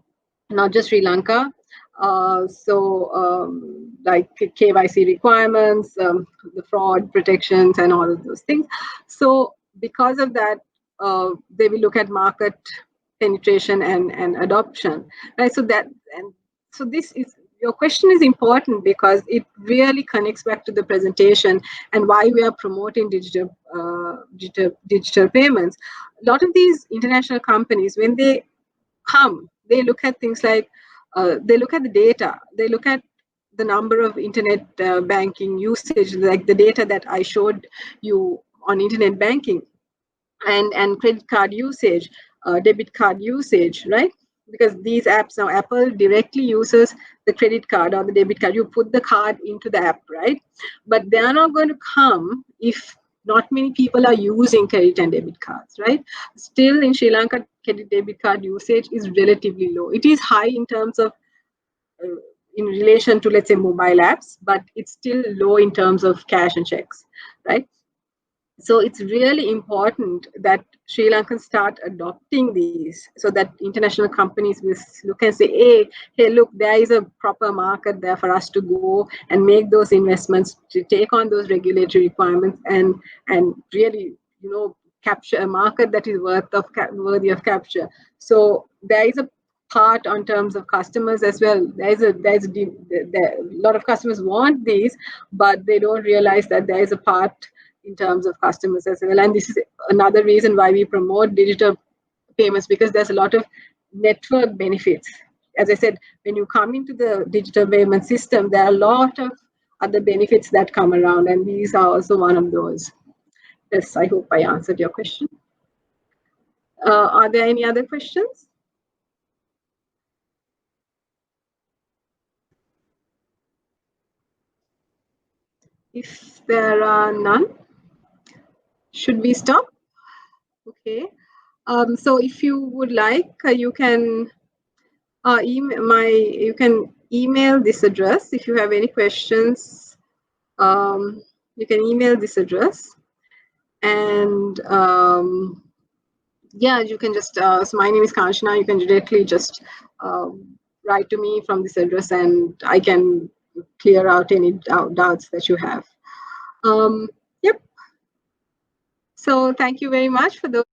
not just Sri Lanka. Like KYC requirements, the fraud protections, and all of those things. So because of that, they will look at market penetration and adoption, right? So this is, your question is important because it really connects back to the presentation and why we are promoting digital payments. A lot of these international companies, when they come, they look at things like they look at the data, they look at the number of internet banking usage, like the data that I showed you on internet banking, and credit card usage, debit card usage, right? Because these apps now, Apple directly uses the credit card or the debit card. You put the card into the app, right? But they are not going to come if not many people are using credit and debit cards, right? Still in Sri Lanka, credit debit card usage is relatively low. It is high in terms of in relation to, let's say, mobile apps, but it's still low in terms of cash and checks, right? So it's really important that Sri Lankans start adopting these so that international companies will look and say, hey, look, there is a proper market there for us to go and make those investments, to take on those regulatory requirements and really, capture a market that is worthy of capture. So there is a part on terms of customers as well. There's a lot of customers want these, but they don't realize that there is a part in terms of customers as well. And this is another reason why we promote digital payments, because there's a lot of network benefits. as I said, when you come into the digital payment system, there are a lot of other benefits that come around, and these are also one of those. Yes, I hope I answered your question. Are there any other questions? If there are none, should we stop? Okay. So if you would like, you can you can email this address if you have any questions. You can email this address, and yeah, you can just. So my name is Kanchana. You can directly just write to me from this address, and I can clear out any doubts that you have. Yep. So thank you very much for those.